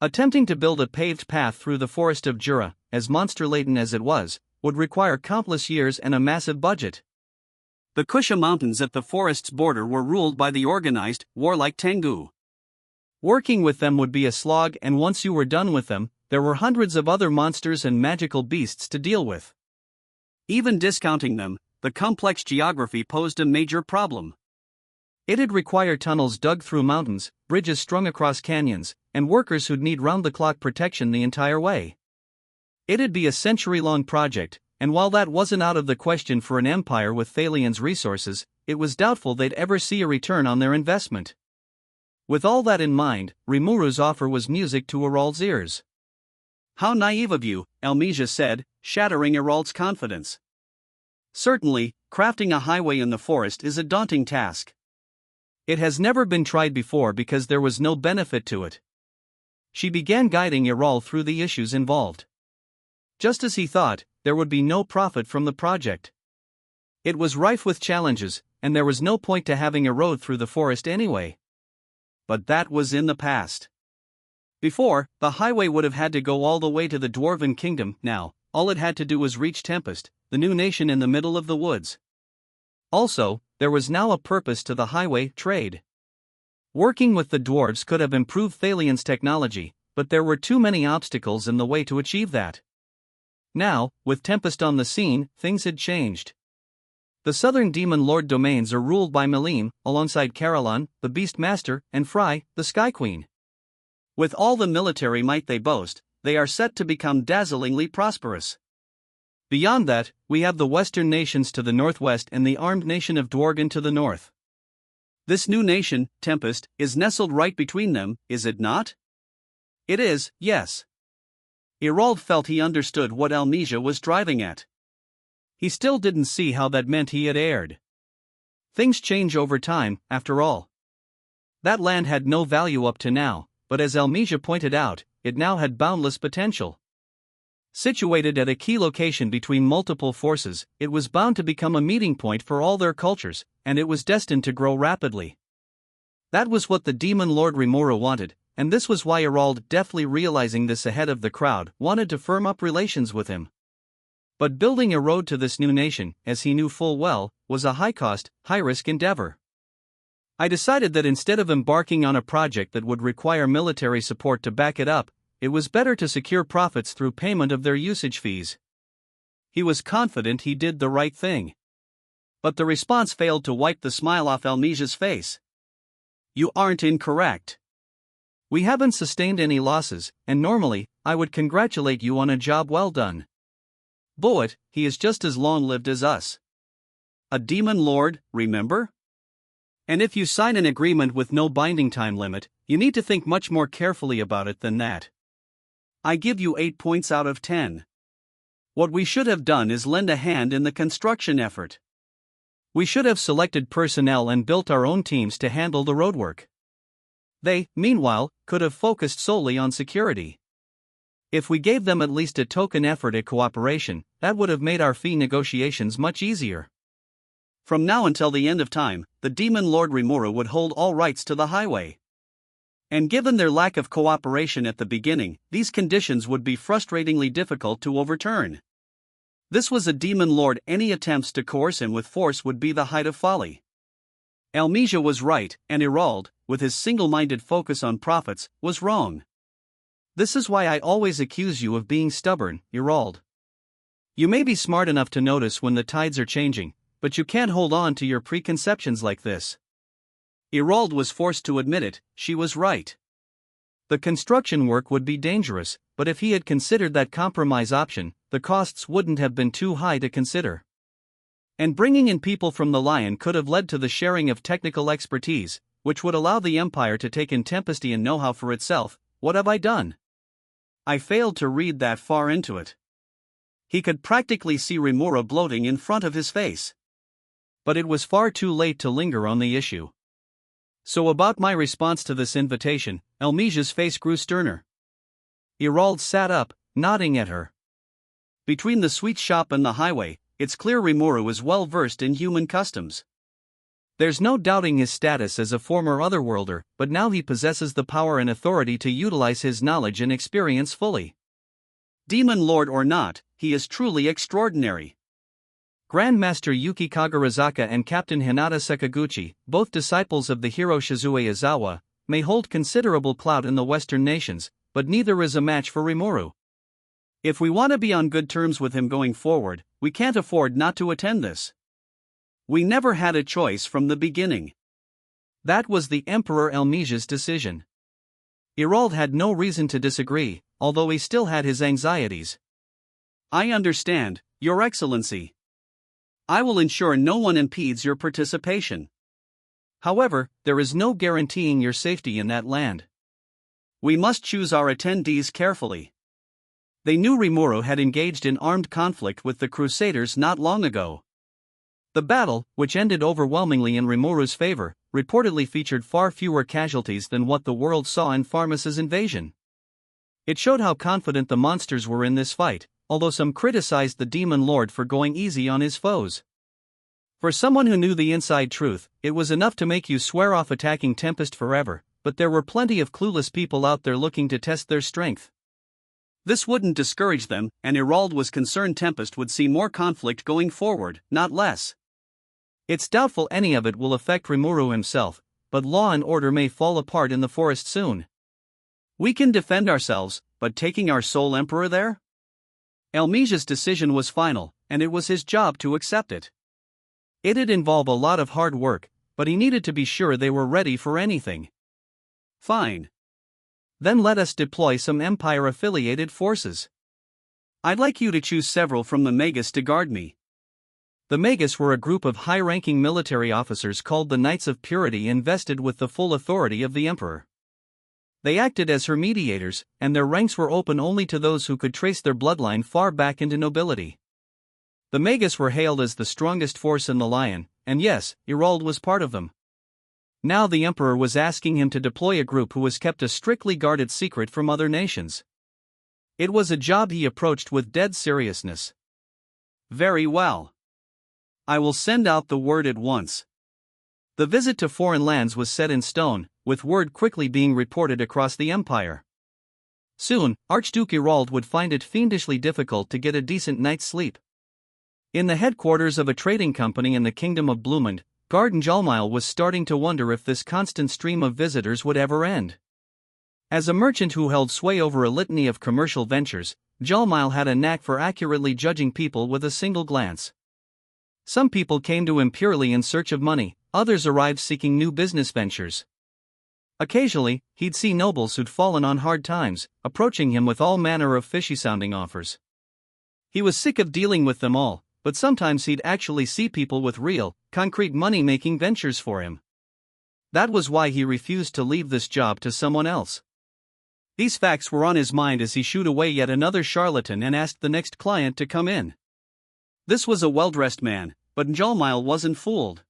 Attempting to build a paved path through the forest of Jura, as monster-laden as it was, would require countless years and a massive budget. The Kusha Mountains at the forest's border were ruled by the organized, warlike Tengu. Working with them would be a slog, and once you were done with them, there were hundreds of other monsters and magical beasts to deal with. Even discounting them, the complex geography posed a major problem. It'd require tunnels dug through mountains, bridges strung across canyons, and workers who'd need round-the-clock protection the entire way. It'd be a century-long project, and while that wasn't out of the question for an empire with Thalian's resources, it was doubtful they'd ever see a return on their investment. With all that in mind, Rimuru's offer was music to Irold's ears. How naive of you, Elmesia said, shattering Irold's confidence. Certainly, crafting a highway in the forest is a daunting task. It has never been tried before because there was no benefit to it. She began guiding Irold through the issues involved. Just as he thought, there would be no profit from the project. It was rife with challenges, and there was no point to having a road through the forest anyway. But that was in the past. Before, the highway would have had to go all the way to the Dwarven Kingdom. Now, all it had to do was reach Tempest, the new nation in the middle of the woods. Also, there was now a purpose to the highway trade. Working with the dwarves could have improved Thalian's technology, but there were too many obstacles in the way to achieve that. Now, with Tempest on the scene, things had changed. The southern demon lord domains are ruled by Melim, alongside Caroline, the Beast Master, and Fry, the Sky Queen. With all the military might they boast, they are set to become dazzlingly prosperous. Beyond that, we have the western nations to the northwest and the armed nation of Dworgen to the north. This new nation, Tempest, is nestled right between them, is it not? It is, yes. Irold felt he understood what Elmesia was driving at. He still didn't see how that meant he had erred. Things change over time, after all. That land had no value up to now, but as Elmesia pointed out, it now had boundless potential. Situated at a key location between multiple forces, it was bound to become a meeting point for all their cultures, and it was destined to grow rapidly. That was what the Demon Lord Rimuru wanted, and this was why Irald, deftly realizing this ahead of the crowd, wanted to firm up relations with him. But building a road to this new nation, as he knew full well, was a high-cost, high-risk endeavor. I decided that instead of embarking on a project that would require military support to back it up, it was better to secure profits through payment of their usage fees. He was confident he did the right thing. But the response failed to wipe the smile off Almesia's face. You aren't incorrect. We haven't sustained any losses, and normally, I would congratulate you on a job well done. But he is just as long-lived as us. A demon lord, remember? And if you sign an agreement with no binding time limit, you need to think much more carefully about it than that. I give you 8 points out of 10. What we should have done is lend a hand in the construction effort. We should have selected personnel and built our own teams to handle the roadwork. They, meanwhile, could have focused solely on security. If we gave them at least a token effort at cooperation, that would have made our fee negotiations much easier. From now until the end of time, the Demon Lord Rimuru would hold all rights to the highway. And given their lack of cooperation at the beginning, these conditions would be frustratingly difficult to overturn. This was a demon lord, any attempts to coerce him with force would be the height of folly. Almesia was right, and Irald, with his single-minded focus on profits, was wrong. This is why I always accuse you of being stubborn, Irald. You may be smart enough to notice when the tides are changing, but you can't hold on to your preconceptions like this. Irald was forced to admit it, she was right. The construction work would be dangerous, but if he had considered that compromise option, the costs wouldn't have been too high to consider. And bringing in people from the Lion could have led to the sharing of technical expertise, which would allow the Empire to take in Tempestian know-how for itself. What have I done? I failed to read that far into it. He could practically see Rimuru bloating in front of his face. But it was far too late to linger on the issue. So about my response to this invitation, Almesia's face grew sterner. Irald sat up, nodding at her. Between the sweet shop and the highway, it's clear Rimuru is well versed in human customs. There's no doubting his status as a former Otherworlder, but now he possesses the power and authority to utilize his knowledge and experience fully. Demon Lord or not, he is truly extraordinary. Grandmaster Yuki Kagarazaka and Captain Hinata Sakaguchi, both disciples of the hero Shizue Izawa, may hold considerable clout in the Western nations, but neither is a match for Rimuru. If we want to be on good terms with him going forward, we can't afford not to attend this. We never had a choice from the beginning. That was the Emperor Almesia's decision. Irald had no reason to disagree, although he still had his anxieties. I understand, Your Excellency. I will ensure no one impedes your participation. However, there is no guaranteeing your safety in that land. We must choose our attendees carefully. They knew Rimuru had engaged in armed conflict with the Crusaders not long ago. The battle, which ended overwhelmingly in Rimuru's favor, reportedly featured far fewer casualties than what the world saw in Pharmas's invasion. It showed how confident the monsters were in this fight, although some criticized the Demon Lord for going easy on his foes. For someone who knew the inside truth, it was enough to make you swear off attacking Tempest forever, but there were plenty of clueless people out there looking to test their strength. This wouldn't discourage them, and Irald was concerned Tempest would see more conflict going forward, not less. It's doubtful any of it will affect Rimuru himself, but law and order may fall apart in the forest soon. We can defend ourselves, but taking our sole emperor there? Almesia's decision was final, and it was his job to accept it. It'd involve a lot of hard work, but he needed to be sure they were ready for anything. Fine. Then let us deploy some Empire-affiliated forces. I'd like you to choose several from the Magus to guard me. The Magus were a group of high-ranking military officers called the Knights of Purity invested with the full authority of the Emperor. They acted as her mediators, and their ranks were open only to those who could trace their bloodline far back into nobility. The Magus were hailed as the strongest force in the Lion, and yes, Irald was part of them. Now the emperor was asking him to deploy a group who was kept a strictly guarded secret from other nations. It was a job he approached with dead seriousness. Very well. I will send out the word at once. The visit to foreign lands was set in stone, with word quickly being reported across the empire. Soon, Archduke Irald would find it fiendishly difficult to get a decent night's sleep. In the headquarters of a trading company in the kingdom of Blumund, Garden Jalmile was starting to wonder if this constant stream of visitors would ever end. As a merchant who held sway over a litany of commercial ventures, Jalmile had a knack for accurately judging people with a single glance. Some people came to him purely in search of money, others arrived seeking new business ventures. Occasionally, he'd see nobles who'd fallen on hard times, approaching him with all manner of fishy-sounding offers. He was sick of dealing with them all, but sometimes he'd actually see people with real, concrete money-making ventures for him. That was why he refused to leave this job to someone else. These facts were on his mind as he shooed away yet another charlatan and asked the next client to come in. This was a well-dressed man, but Jalmile wasn't fooled.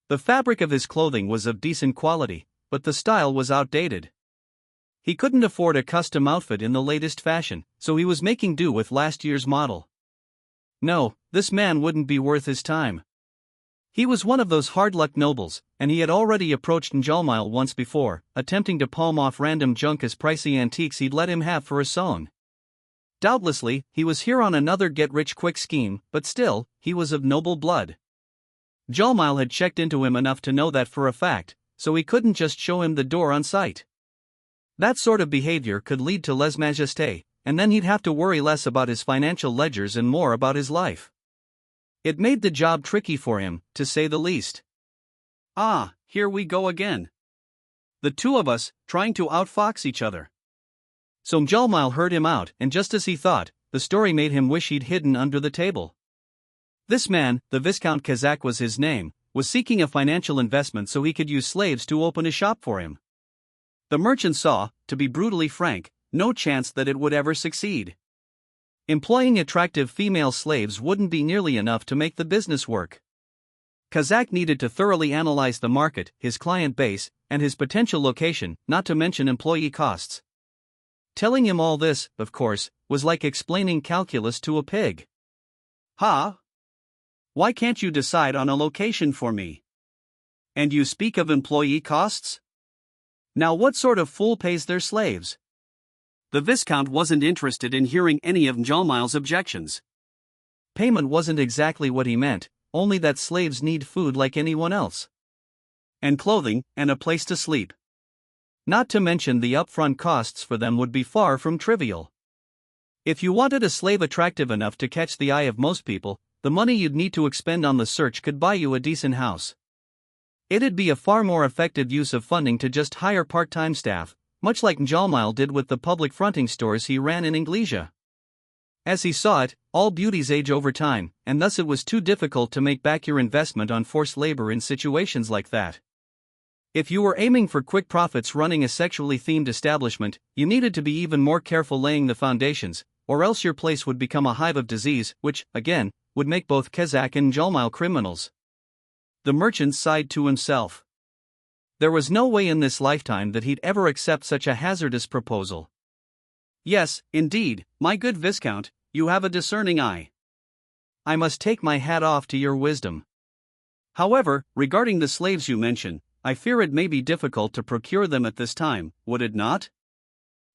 The fabric of his clothing was of decent quality, but the style was outdated. He couldn't afford a custom outfit in the latest fashion, so he was making do with last year's model. No, this man wouldn't be worth his time. He was one of those hard-luck nobles, and he had already approached Jalmile once before, attempting to palm off random junk as pricey antiques he'd let him have for a song. Doubtlessly, he was here on another get-rich-quick scheme, but still, he was of noble blood. Jalmile had checked into him enough to know that for a fact, so he couldn't just show him the door on sight. That sort of behavior could lead to lèse-majesté, and then he'd have to worry less about his financial ledgers and more about his life. It made the job tricky for him, to say the least. Ah, here we go again. The two of us, trying to outfox each other. So Jalmile heard him out, and just as he thought, the story made him wish he'd hidden under the table. This man, the Viscount Kazak was his name, was seeking a financial investment so he could use slaves to open a shop for him. The merchant saw, to be brutally frank, no chance that it would ever succeed. Employing attractive female slaves wouldn't be nearly enough to make the business work. Kazak needed to thoroughly analyze the market, his client base, and his potential location, not to mention employee costs. Telling him all this, of course, was like explaining calculus to a pig. Ha! Why can't you decide on a location for me? And you speak of employee costs? Now what sort of fool pays their slaves? The Viscount wasn't interested in hearing any of Jalmile's objections. Payment wasn't exactly what he meant, only that slaves need food like anyone else. And clothing, and a place to sleep. Not to mention the upfront costs for them would be far from trivial. If you wanted a slave attractive enough to catch the eye of most people, the money you'd need to expend on the search could buy you a decent house. It'd be a far more effective use of funding to just hire part-time staff, much like Jalmile did with the public fronting stores he ran in Inglesia. As he saw it, all beauties age over time, and thus it was too difficult to make back your investment on forced labor in situations like that. If you were aiming for quick profits running a sexually themed establishment, you needed to be even more careful laying the foundations, or else your place would become a hive of disease, which, again, would make both Kazak and Jalmile criminals. The merchant sighed to himself. There was no way in this lifetime that he'd ever accept such a hazardous proposal. Yes, indeed, my good Viscount, you have a discerning eye. I must take my hat off to your wisdom. However, regarding the slaves you mention, I fear it may be difficult to procure them at this time, would it not?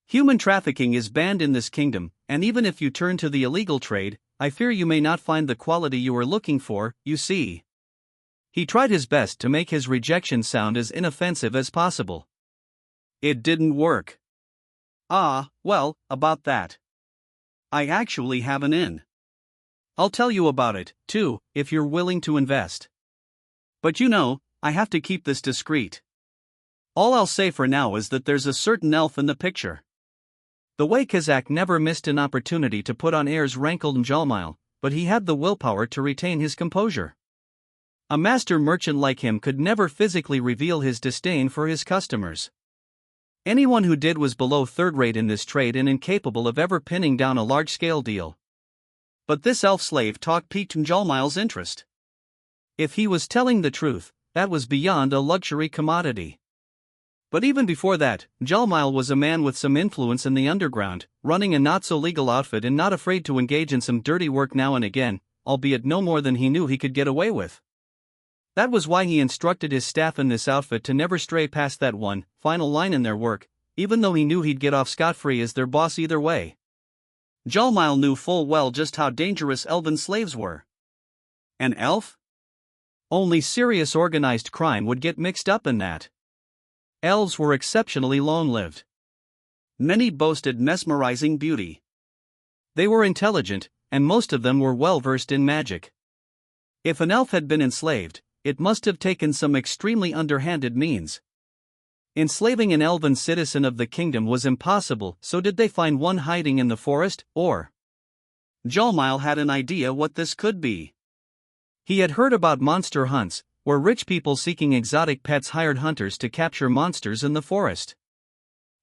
Human trafficking is banned in this kingdom, and even if you turn to the illegal trade, I fear you may not find the quality you are looking for, you see. He tried his best to make his rejection sound as inoffensive as possible. It didn't work. Ah, well, about that. I actually have an in. I'll tell you about it, too, if you're willing to invest. But you know, I have to keep this discreet. All I'll say for now is that there's a certain elf in the picture. The way Kazak never missed an opportunity to put on airs rankled Jalmile, but he had the willpower to retain his composure. A master merchant like him could never physically reveal his disdain for his customers. Anyone who did was below third-rate in this trade and incapable of ever pinning down a large-scale deal. But this elf slave talk piqued Jalmile's interest. If he was telling the truth, that was beyond a luxury commodity. But even before that, Jalmile was a man with some influence in the underground, running a not-so-legal outfit and not afraid to engage in some dirty work now and again, albeit no more than he knew he could get away with. That was why he instructed his staff in this outfit to never stray past that one final line in their work, even though he knew he'd get off scot-free as their boss either way. Jalmile knew full well just how dangerous elven slaves were. An elf? Only serious organized crime would get mixed up in that. Elves were exceptionally long-lived. Many boasted mesmerizing beauty. They were intelligent, and most of them were well-versed in magic. If an elf had been enslaved, it must have taken some extremely underhanded means. Enslaving an elven citizen of the kingdom was impossible, so did they find one hiding in the forest, or? Jalmile had an idea what this could be. He had heard about monster hunts, where rich people seeking exotic pets hired hunters to capture monsters in the forest.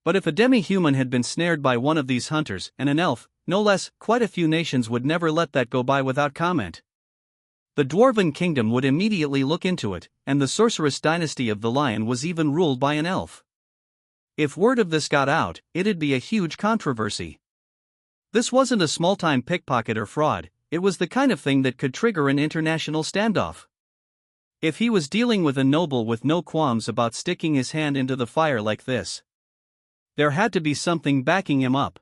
But if a demi-human had been snared by one of these hunters, and an elf, no less, quite a few nations would never let that go by without comment. The Dwarven Kingdom would immediately look into it, and the sorceress dynasty of the Lion was even ruled by an elf. If word of this got out, it'd be a huge controversy. This wasn't a small-time pickpocket or fraud, it was the kind of thing that could trigger an international standoff. If he was dealing with a noble with no qualms about sticking his hand into the fire like this, there had to be something backing him up.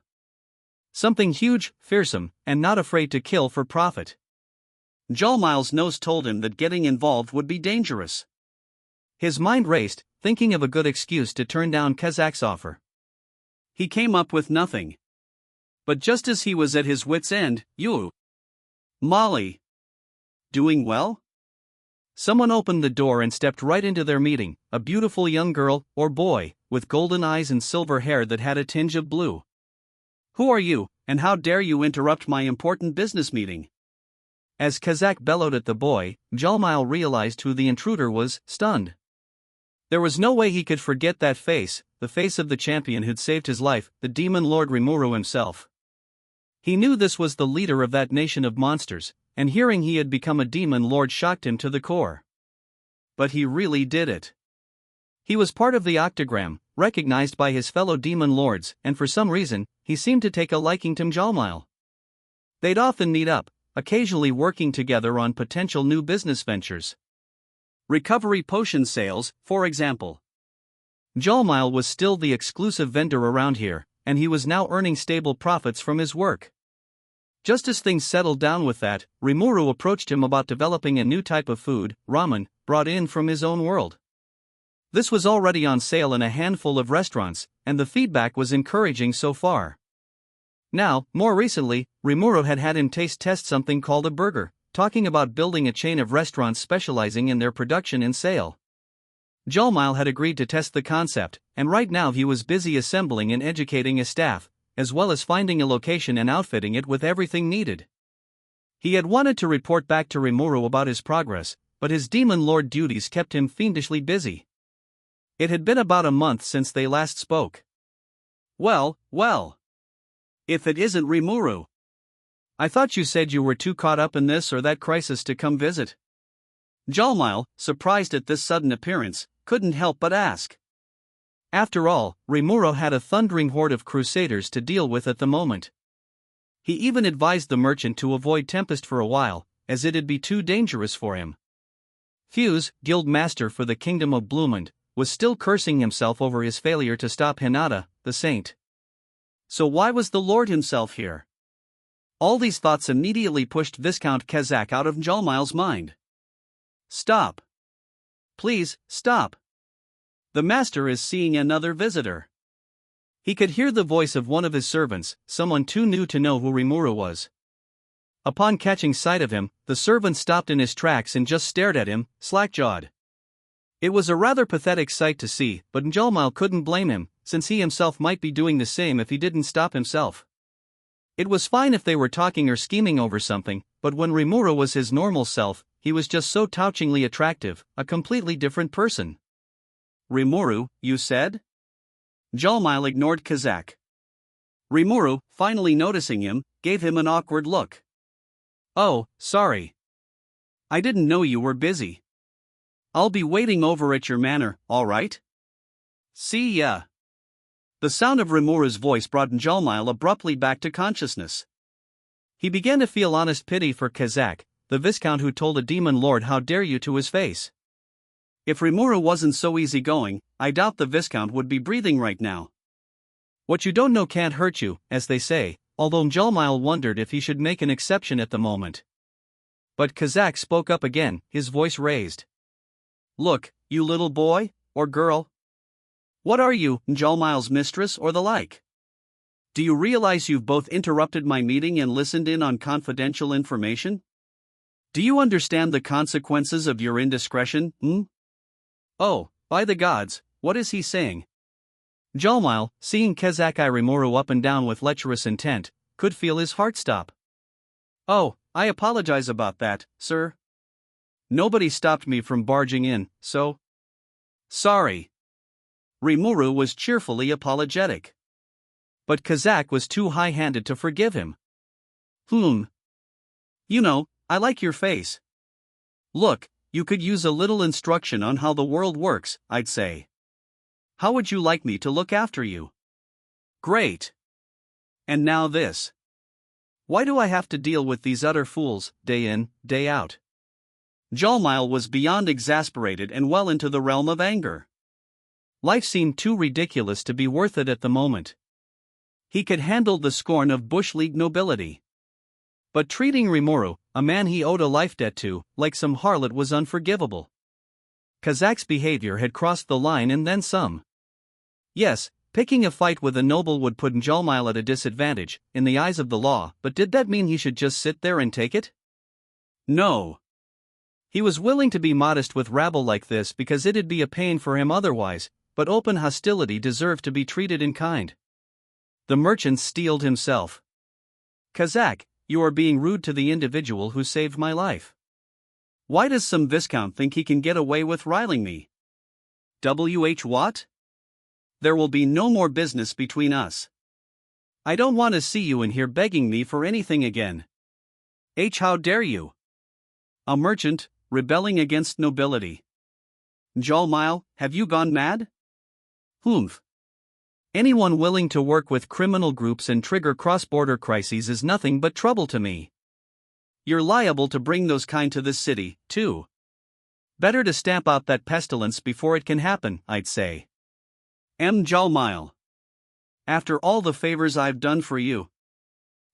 Something huge, fearsome, and not afraid to kill for profit. Jalmile's nose told him that getting involved would be dangerous. His mind raced, thinking of a good excuse to turn down Kazak's offer. He came up with nothing. But just as he was at his wit's end, Molly. Doing well? Someone opened the door and stepped right into their meeting, a beautiful young girl, or boy, with golden eyes and silver hair that had a tinge of blue. Who are you, and how dare you interrupt my important business meeting? As Kazak bellowed at the boy, Jalmile realized who the intruder was, stunned. There was no way he could forget that face, the face of the champion who'd saved his life, the demon lord Rimuru himself. He knew this was the leader of that nation of monsters, and hearing he had become a demon lord shocked him to the core. But he really did it. He was part of the Octagram, recognized by his fellow demon lords, and for some reason, he seemed to take a liking to Jalmile. They'd often meet up, occasionally working together on potential new business ventures. Recovery potion sales, for example. Jalmile was still the exclusive vendor around here, and he was now earning stable profits from his work. Just as things settled down with that, Rimuru approached him about developing a new type of food, ramen, brought in from his own world. This was already on sale in a handful of restaurants, and the feedback was encouraging so far. Now, more recently, Rimuru had him test something called a burger, talking about building a chain of restaurants specializing in their production and sale. Jalmile had agreed to test the concept, and right now he was busy assembling and educating his staff, as well as finding a location and outfitting it with everything needed. He had wanted to report back to Rimuru about his progress, but his demon lord duties kept him fiendishly busy. It had been about a month since they last spoke. Well. If it isn't Rimuru. I thought you said you were too caught up in this or that crisis to come visit. Jalmile, surprised at this sudden appearance, couldn't help but ask. After all, Rimuru had a thundering horde of crusaders to deal with at the moment. He even advised the merchant to avoid Tempest for a while, as it'd be too dangerous for him. Fuse, guild master for the kingdom of Bloomund, was still cursing himself over his failure to stop Hinata, the saint. So why was the lord himself here? All these thoughts immediately pushed Viscount Kazak out of Jalmile's mind. Stop. Please, stop. The master is seeing another visitor. He could hear the voice of one of his servants, someone too new to know who Rimuru was. Upon catching sight of him, the servant stopped in his tracks and just stared at him, slack-jawed. It was a rather pathetic sight to see, but Jalmile couldn't blame him, since he himself might be doing the same if he didn't stop himself. It was fine if they were talking or scheming over something, but when Rimuru was his normal self, he was just so touchingly attractive, a completely different person. Rimuru, you said? Jalmile ignored Kazak. Rimuru, finally noticing him, gave him an awkward look. Oh, sorry. I didn't know you were busy. I'll be waiting over at your manor, alright? See ya. The sound of Rimuru's voice brought Njolmile abruptly back to consciousness. He began to feel honest pity for Kazak, the Viscount who told a demon lord how dare you to his face. If Rimuru wasn't so easygoing, I doubt the Viscount would be breathing right now. What you don't know can't hurt you, as they say, although Njolmile wondered if he should make an exception at the moment. But Kazak spoke up again, his voice raised. Look, you little boy, or girl? What are you, Njolmile's mistress or the like? Do you realize you've both interrupted my meeting and listened in on confidential information? Do you understand the consequences of your indiscretion, Oh, by the gods, what is he saying? Njolmile, seeing Kazak-eye Rimuru up and down with lecherous intent, could feel his heart stop. Oh, I apologize about that, sir. Nobody stopped me from barging in, so... Sorry. Rimuru was cheerfully apologetic. But Kazak was too high-handed to forgive him. You know, I like your face. Look, you could use a little instruction on how the world works, I'd say. How would you like me to look after you? Great. And now this. Why do I have to deal with these utter fools, day in, day out? Njolmile was beyond exasperated and well into the realm of anger. Life seemed too ridiculous to be worth it at the moment. He could handle the scorn of Bush League nobility. But treating Rimuru, a man he owed a life debt to, like some harlot was unforgivable. Kazak's behavior had crossed the line and then some. Yes, picking a fight with a noble would put Njolmile at a disadvantage, in the eyes of the law, but did that mean he should just sit there and take it? No. He was willing to be modest with rabble like this because it'd be a pain for him otherwise, but open hostility deserved to be treated in kind. The merchant steeled himself. Kazak, you are being rude to the individual who saved my life. Why does some Viscount think he can get away with riling me? What? There will be no more business between us. I don't want to see you in here begging me for anything again. How dare you? A merchant, rebelling against nobility. Njolmile, have you gone mad? Anyone willing to work with criminal groups and trigger cross-border crises is nothing but trouble to me. You're liable to bring those kind to this city, too. Better to stamp out that pestilence before it can happen, I'd say. Njolmile. After all the favors I've done for you,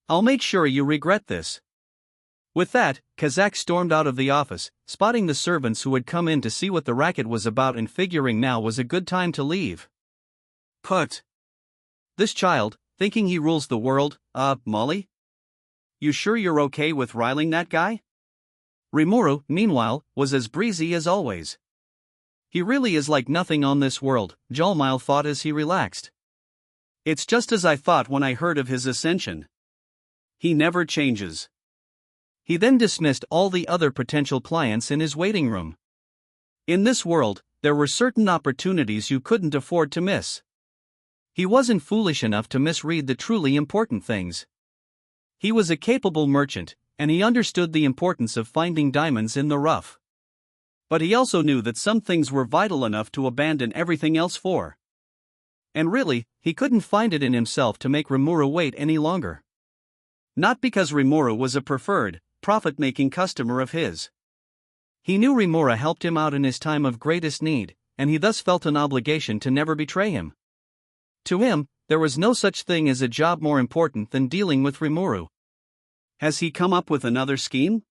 I'll make sure you regret this. With that, Kazak stormed out of the office, spotting the servants who had come in to see what the racket was about and figuring now was a good time to leave. This child, thinking he rules the world, Molly? You sure you're okay with riling that guy? Rimuru, meanwhile, was as breezy as always. He really is like nothing on this world, Njolmile thought as he relaxed. It's just as I thought when I heard of his ascension. He never changes. He then dismissed all the other potential clients in his waiting room. In this world, there were certain opportunities you couldn't afford to miss. He wasn't foolish enough to misread the truly important things. He was a capable merchant, and he understood the importance of finding diamonds in the rough. But he also knew that some things were vital enough to abandon everything else for. And really, he couldn't find it in himself to make Rimuru wait any longer. Not because Rimuru was a preferred, profit-making customer of his. He knew Rimuru helped him out in his time of greatest need, and he thus felt an obligation to never betray him. To him, there was no such thing as a job more important than dealing with Rimuru. Has he come up with another scheme?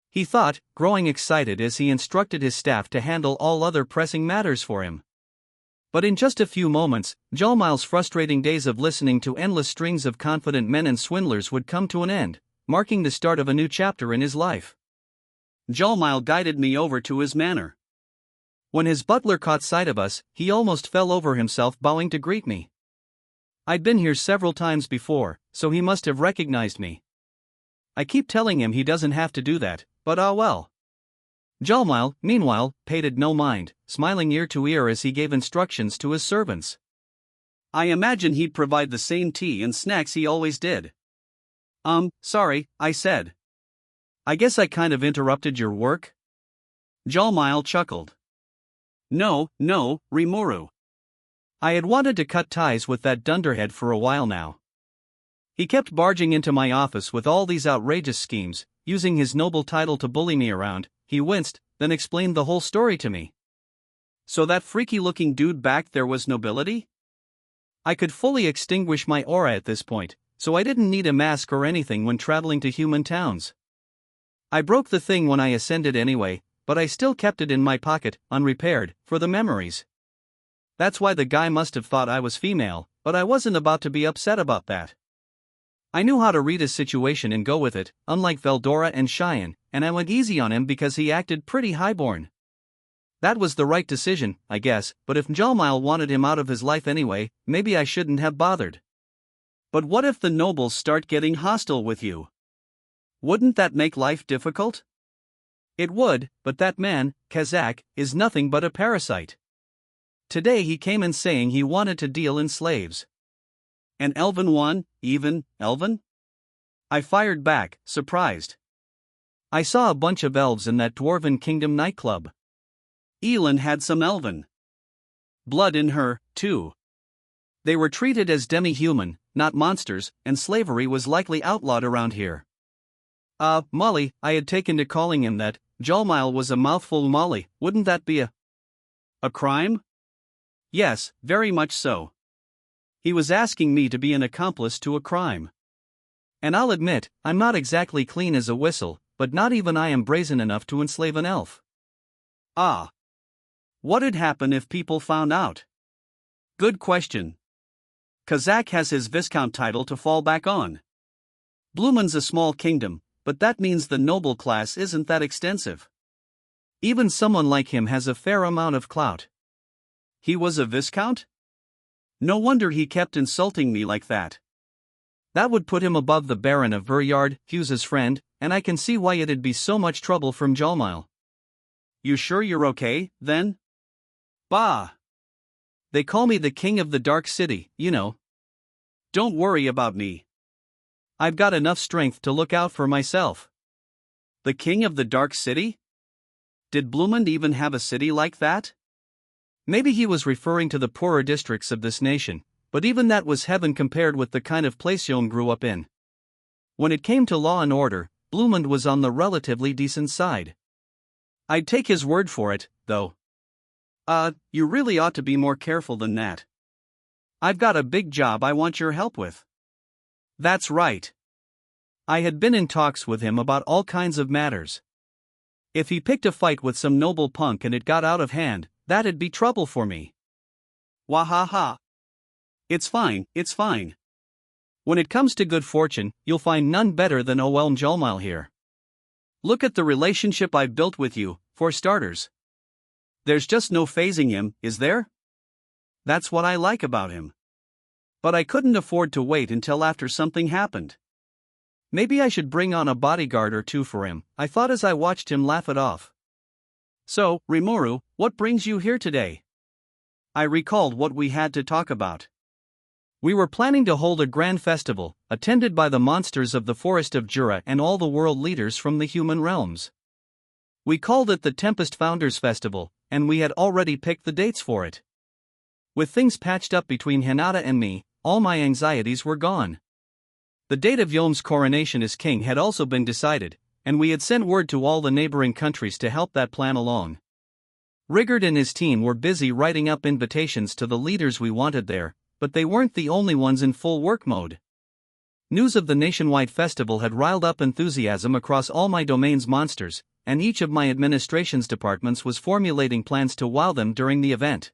He thought, growing excited as he instructed his staff to handle all other pressing matters for him. But in just a few moments, Njolmile's frustrating days of listening to endless strings of confident men and swindlers would come to an end, marking the start of a new chapter in his life. Njolmile guided me over to his manor. When his butler caught sight of us, he almost fell over himself bowing to greet me. I'd been here several times before, so he must have recognized me. I keep telling him he doesn't have to do that, but well. Njolmile, meanwhile, paid it no mind, smiling ear to ear as he gave instructions to his servants. I imagine he'd provide the same tea and snacks he always did. Sorry, I said. I guess I kind of interrupted your work? Jalmile chuckled. No, Rimuru. I had wanted to cut ties with that dunderhead for a while now. He kept barging into my office with all these outrageous schemes, using his noble title to bully me around. He winced, then explained the whole story to me. So that freaky-looking dude back there was nobility? I could fully extinguish my aura at this point, so I didn't need a mask or anything when traveling to human towns. I broke the thing when I ascended anyway, but I still kept it in my pocket, unrepaired, for the memories. That's why the guy must have thought I was female, but I wasn't about to be upset about that. I knew how to read a situation and go with it, unlike Veldora and Cheyenne, and I went easy on him because he acted pretty highborn. That was the right decision, I guess, but if Jalmile wanted him out of his life anyway, maybe I shouldn't have bothered. But what if the nobles start getting hostile with you? Wouldn't that make life difficult? It would, but that man, Kazak, is nothing but a parasite. Today he came in saying he wanted to deal in slaves. An elven one, even, elven? I fired back, surprised. I saw a bunch of elves in that Dwarven Kingdom nightclub. Elin had some elven blood in her, too. They were treated as demi-human, not monsters, and slavery was likely outlawed around here. Molly, I had taken to calling him that. Jalmile was a mouthful. Molly, wouldn't that be a crime? Yes, very much so. He was asking me to be an accomplice to a crime. And I'll admit, I'm not exactly clean as a whistle, but not even I am brazen enough to enslave an elf. What'd happen if people found out? Good question. Kazak has his Viscount title to fall back on. Blumen's a small kingdom, but that means the noble class isn't that extensive. Even someone like him has a fair amount of clout. He was a Viscount? No wonder he kept insulting me like that. That would put him above the Baron of Vuryard, Hughes's friend, and I can see why it'd be so much trouble from Jalmile. You sure you're okay, then? Bah! They call me the King of the Dark City, you know. Don't worry about me. I've got enough strength to look out for myself. The King of the Dark City? Did Blumen even have a city like that? Maybe he was referring to the poorer districts of this nation, but even that was heaven compared with the kind of place Jon grew up in. When it came to law and order, Blumen was on the relatively decent side. I'd take his word for it, though. You really ought to be more careful than that. I've got a big job I want your help with. That's right. I had been in talks with him about all kinds of matters. If he picked a fight with some noble punk and it got out of hand, that'd be trouble for me. Wahaha. It's fine. When it comes to good fortune, you'll find none better than Oelm Jalmile here. Look at the relationship I've built with you, for starters. There's just no phasing him, is there? That's what I like about him. But I couldn't afford to wait until after something happened. Maybe I should bring on a bodyguard or two for him, I thought as I watched him laugh it off. So, Rimuru, what brings you here today? I recalled what we had to talk about. We were planning to hold a grand festival, attended by the monsters of the Forest of Jura and all the world leaders from the human realms. We called it the Tempest Founders Festival, and we had already picked the dates for it. With things patched up between Hinata and me, all my anxieties were gone. The date of Yom's coronation as king had also been decided, and we had sent word to all the neighboring countries to help that plan along. Rigard and his team were busy writing up invitations to the leaders we wanted there, but they weren't the only ones in full work mode. News of the nationwide festival had riled up enthusiasm across all my domain's monsters, and each of my administration's departments was formulating plans to wow them during the event.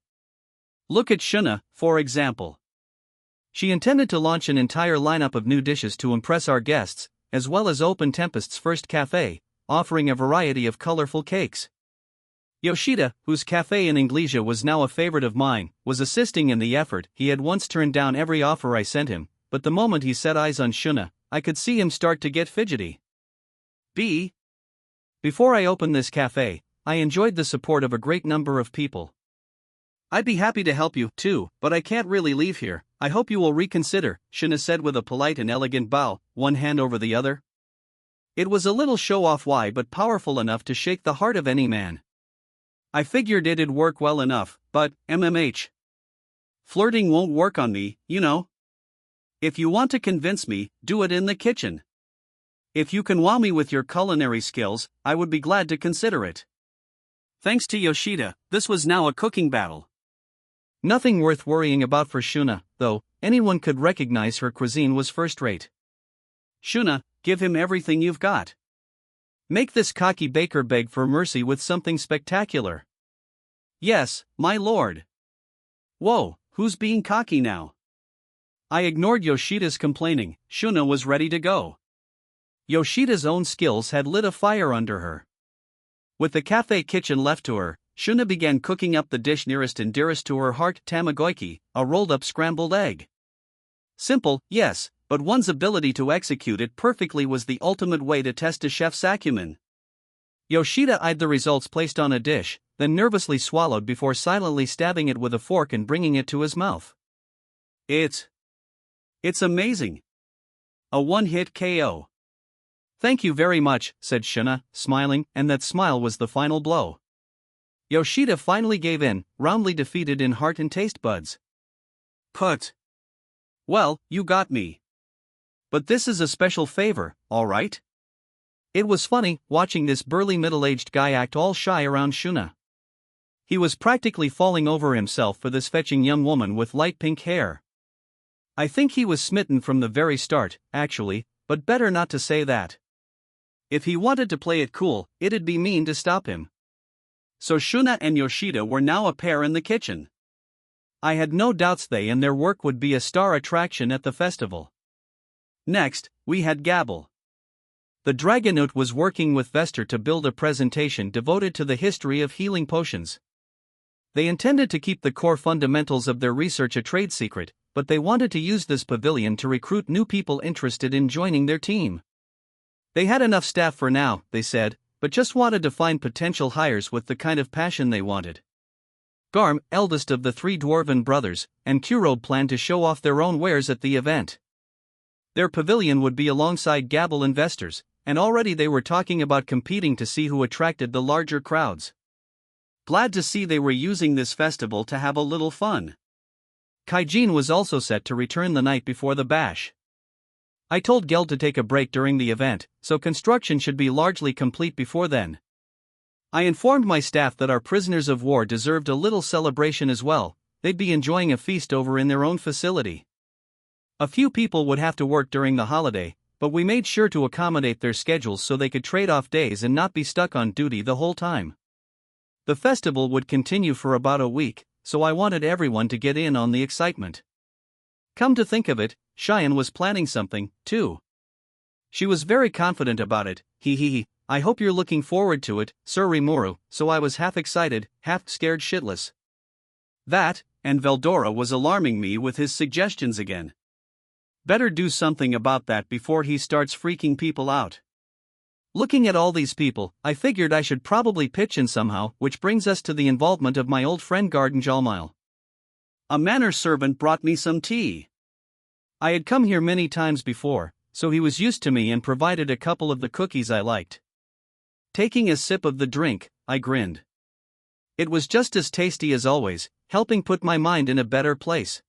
Look at Shuna, for example. She intended to launch an entire lineup of new dishes to impress our guests, as well as open Tempest's first cafe, offering a variety of colorful cakes. Yoshida, whose cafe in Inglesia was now a favorite of mine, was assisting in the effort. He had once turned down every offer I sent him, but the moment he set eyes on Shuna, I could see him start to get fidgety. Before I opened this cafe, I enjoyed the support of a great number of people. I'd be happy to help you, too, but I can't really leave here. I hope you will reconsider, Shuna said with a polite and elegant bow, one hand over the other. It was a little show-off but powerful enough to shake the heart of any man. I figured it'd work well enough, but, flirting won't work on me, you know. If you want to convince me, do it in the kitchen. If you can wow me with your culinary skills, I would be glad to consider it. Thanks to Yoshida, this was now a cooking battle. Nothing worth worrying about for Shuna, though. Anyone could recognize her cuisine was first-rate. Shuna, give him everything you've got. Make this cocky baker beg for mercy with something spectacular. Yes, my lord. Whoa, who's being cocky now? I ignored Yoshida's complaining. Shuna was ready to go. Yoshida's own skills had lit a fire under her. With the cafe kitchen left to her, Shuna began cooking up the dish nearest and dearest to her heart, tamagoyaki, a rolled-up scrambled egg. Simple, yes, but one's ability to execute it perfectly was the ultimate way to test a chef's acumen. Yoshida eyed the results placed on a dish, then nervously swallowed before silently stabbing it with a fork and bringing it to his mouth. It's amazing. A one-hit KO. Thank you very much, said Shuna, smiling, and that smile was the final blow. Yoshida finally gave in, roundly defeated in heart and taste buds. Put. Well, you got me. But this is a special favor, all right? It was funny, watching this burly middle-aged guy act all shy around Shuna. He was practically falling over himself for this fetching young woman with light pink hair. I think he was smitten from the very start, actually, but better not to say that. If he wanted to play it cool, it'd be mean to stop him. So Shuna and Yoshida were now a pair in the kitchen. I had no doubts they and their work would be a star attraction at the festival. Next, we had Gabble. The Dragonote was working with Vester to build a presentation devoted to the history of healing potions. They intended to keep the core fundamentals of their research a trade secret, but they wanted to use this pavilion to recruit new people interested in joining their team. They had enough staff for now, they said, but just wanted to find potential hires with the kind of passion they wanted. Garm, eldest of the three dwarven brothers, and Kurobe planned to show off their own wares at the event. Their pavilion would be alongside Gabble investors, and already they were talking about competing to see who attracted the larger crowds. Glad to see they were using this festival to have a little fun. Kaijin was also set to return the night before the bash. I told Geld to take a break during the event, so construction should be largely complete before then. I informed my staff that our prisoners of war deserved a little celebration as well. They'd be enjoying a feast over in their own facility. A few people would have to work during the holiday, but we made sure to accommodate their schedules so they could trade off days and not be stuck on duty the whole time. The festival would continue for about a week, so I wanted everyone to get in on the excitement. Come to think of it, Cheyenne was planning something, too. She was very confident about it. I hope you're looking forward to it, Sir Rimuru, so I was half excited, half scared shitless. That, and Veldora was alarming me with his suggestions again. Better do something about that before he starts freaking people out. Looking at all these people, I figured I should probably pitch in somehow, which brings us to the involvement of my old friend Garden Jalmile. A manor servant brought me some tea. I had come here many times before, so he was used to me and provided a couple of the cookies I liked. Taking a sip of the drink, I grinned. It was just as tasty as always, helping put my mind in a better place.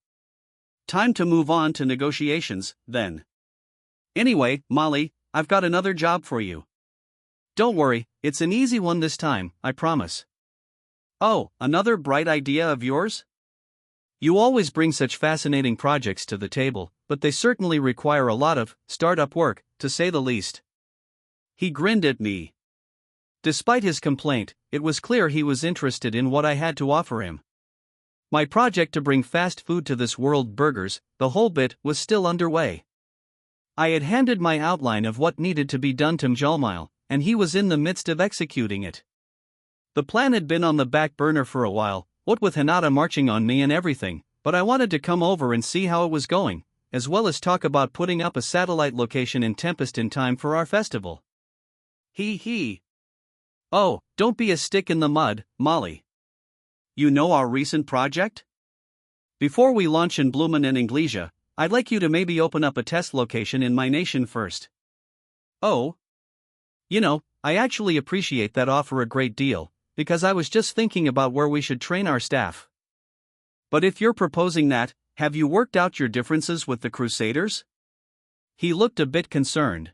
Time to move on to negotiations, then. Anyway, Molly, I've got another job for you. Don't worry, it's an easy one this time, I promise. Oh, another bright idea of yours? You always bring such fascinating projects to the table, but they certainly require a lot of startup work, to say the least. He grinned at me. Despite his complaint, it was clear he was interested in what I had to offer him. My project to bring fast food to this world, burgers, the whole bit, was still underway. I had handed my outline of what needed to be done to Mjalmile, and he was in the midst of executing it. The plan had been on the back burner for a while, what with Hinata marching on me and everything, but I wanted to come over and see how it was going, as well as talk about putting up a satellite location in Tempest in time for our festival. Oh, don't be a stick in the mud, Molly. You know our recent project? Before we launch in Bloomin' and Inglesia, I'd like you to maybe open up a test location in my nation first. Oh? You know, I actually appreciate that offer a great deal, because I was just thinking about where we should train our staff. But if you're proposing that, have you worked out your differences with the Crusaders? He looked a bit concerned.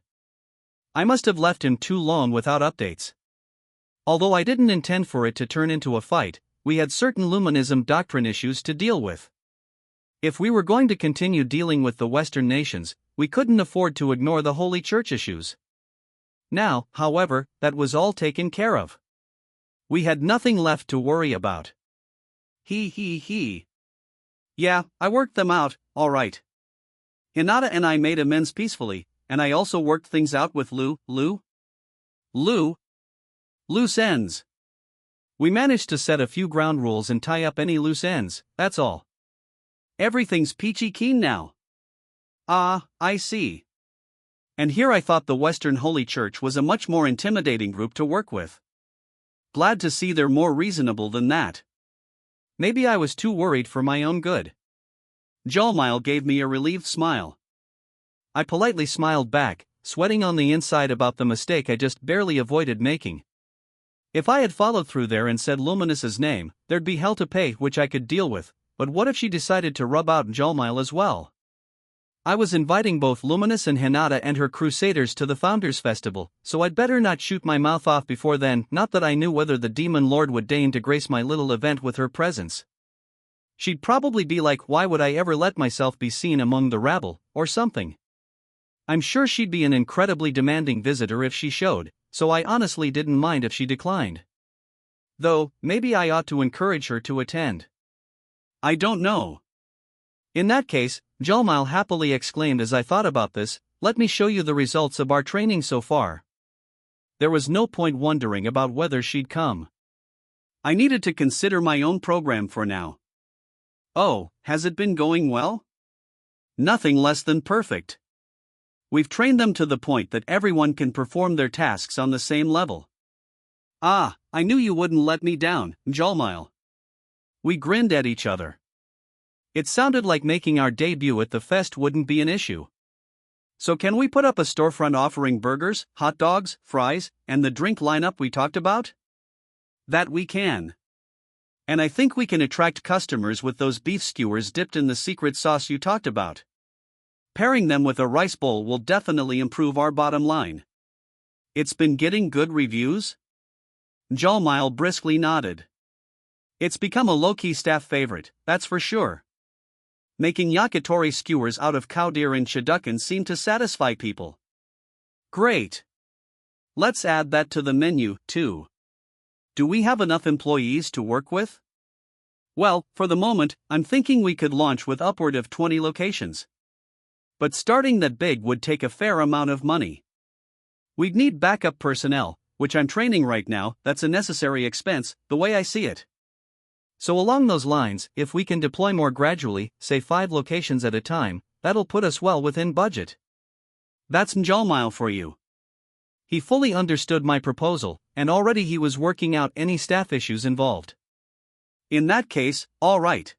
I must have left him too long without updates. Although I didn't intend for it to turn into a fight, we had certain Luminism doctrine issues to deal with. If we were going to continue dealing with the Western nations, we couldn't afford to ignore the Holy Church issues. Now, however, that was all taken care of. We had nothing left to worry about. He. Yeah, I worked them out, all right. Hinata and I made amends peacefully, and I also worked things out with Loose ends. We managed to set a few ground rules and tie up any loose ends, that's all. Everything's peachy keen now. Ah, I see. And here I thought the Western Holy Church was a much more intimidating group to work with. Glad to see they're more reasonable than that. Maybe I was too worried for my own good. Jalmile gave me a relieved smile. I politely smiled back, sweating on the inside about the mistake I just barely avoided making. If I had followed through there and said Luminous's name, there'd be hell to pay, which I could deal with, but what if she decided to rub out Jalmile as well? I was inviting both Luminous and Hinata and her Crusaders to the Founders Festival, so I'd better not shoot my mouth off before then, not that I knew whether the Demon Lord would deign to grace my little event with her presence. She'd probably be like, why would I ever let myself be seen among the rabble, or something. I'm sure she'd be an incredibly demanding visitor if she showed, so I honestly didn't mind if she declined. Though, maybe I ought to encourage her to attend. I don't know. In that case, Jalmile happily exclaimed as I thought about this, let me show you the results of our training so far. There was no point wondering about whether she'd come. I needed to consider my own program for now. Oh, has it been going well? Nothing less than perfect. We've trained them to the point that everyone can perform their tasks on the same level. Ah, I knew you wouldn't let me down, Jalmile. We grinned at each other. It sounded like making our debut at the fest wouldn't be an issue. So can we put up a storefront offering burgers, hot dogs, fries, and the drink lineup we talked about? That we can. And I think we can attract customers with those beef skewers dipped in the secret sauce you talked about. Pairing them with a rice bowl will definitely improve our bottom line. It's been getting good reviews? Jalmile briskly nodded. It's become a low-key staff favorite, that's for sure. Making yakitori skewers out of cow deer and shidukan seemed to satisfy people. Great. Let's add that to the menu, too. Do we have enough employees to work with? Well, for the moment, I'm thinking we could launch with upward of 20 locations. But starting that big would take a fair amount of money. We'd need backup personnel, which I'm training right now. That's a necessary expense, the way I see it. So along those lines, if we can deploy more gradually, say 5 locations at a time, that'll put us well within budget. That's Jalmile for you. He fully understood my proposal, and already he was working out any staff issues involved. In that case, all right.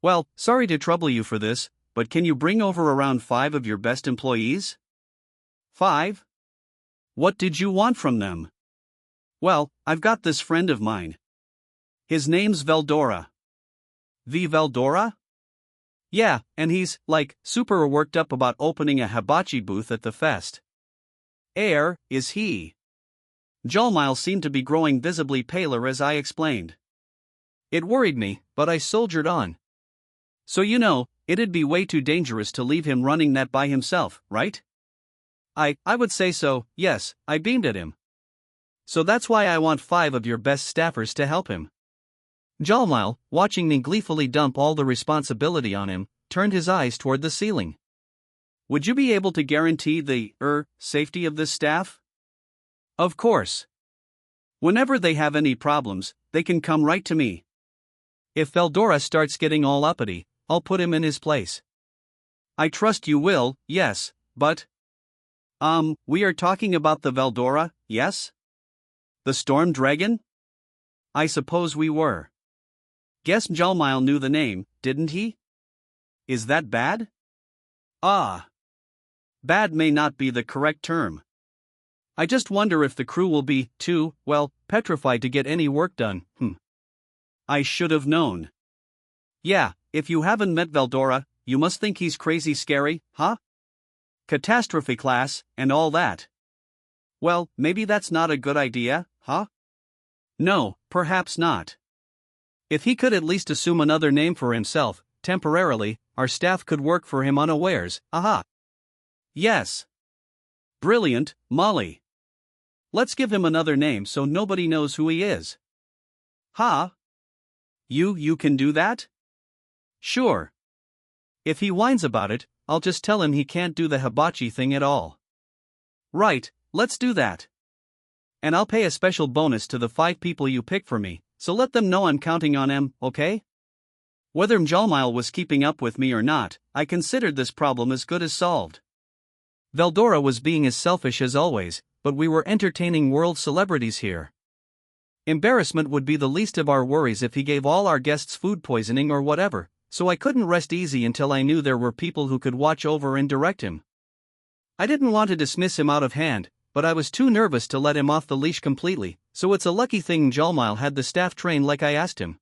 Well, sorry to trouble you for this, but can you bring over around 5 of your best employees? 5? What did you want from them? Well, I've got this friend of mine. His name's Veldora. The Veldora? Yeah, and he's, like, super worked up about opening a hibachi booth at the fest. Is he? Jalmile seemed to be growing visibly paler as I explained. It worried me, but I soldiered on. So you know, it'd be way too dangerous to leave him running that by himself, right? I would say so, yes, I beamed at him. So that's why I want 5 of your best staffers to help him. Jalmile, watching me gleefully dump all the responsibility on him, turned his eyes toward the ceiling. Would you be able to guarantee the, safety of this staff? Of course. Whenever they have any problems, they can come right to me. If Veldora starts getting all uppity, I'll put him in his place. I trust you will, yes, but... we are talking about the Veldora, yes? The Storm Dragon? I suppose we were. Guess Jalmile knew the name, didn't he? Is that bad? Ah. Bad may not be the correct term. I just wonder if the crew will be too, well, petrified to get any work done. I should have known. Yeah, if you haven't met Veldora, you must think he's crazy scary, huh? Catastrophe class, and all that. Well, maybe that's not a good idea, huh? No, perhaps not. If he could at least assume another name for himself, temporarily, our staff could work for him unawares, aha. Yes. Brilliant, Molly. Let's give him another name so nobody knows who he is. Huh? You can do that? Sure. If he whines about it, I'll just tell him he can't do the hibachi thing at all. Right, let's do that. And I'll pay a special bonus to the 5 people you pick for me, so let them know I'm counting on them, okay? Whether Mjalmile was keeping up with me or not, I considered this problem as good as solved. Veldora was being as selfish as always, but we were entertaining world celebrities here. Embarrassment would be the least of our worries if he gave all our guests food poisoning or whatever, so I couldn't rest easy until I knew there were people who could watch over and direct him. I didn't want to dismiss him out of hand, but I was too nervous to let him off the leash completely, so it's a lucky thing Mjalmile had the staff trained like I asked him.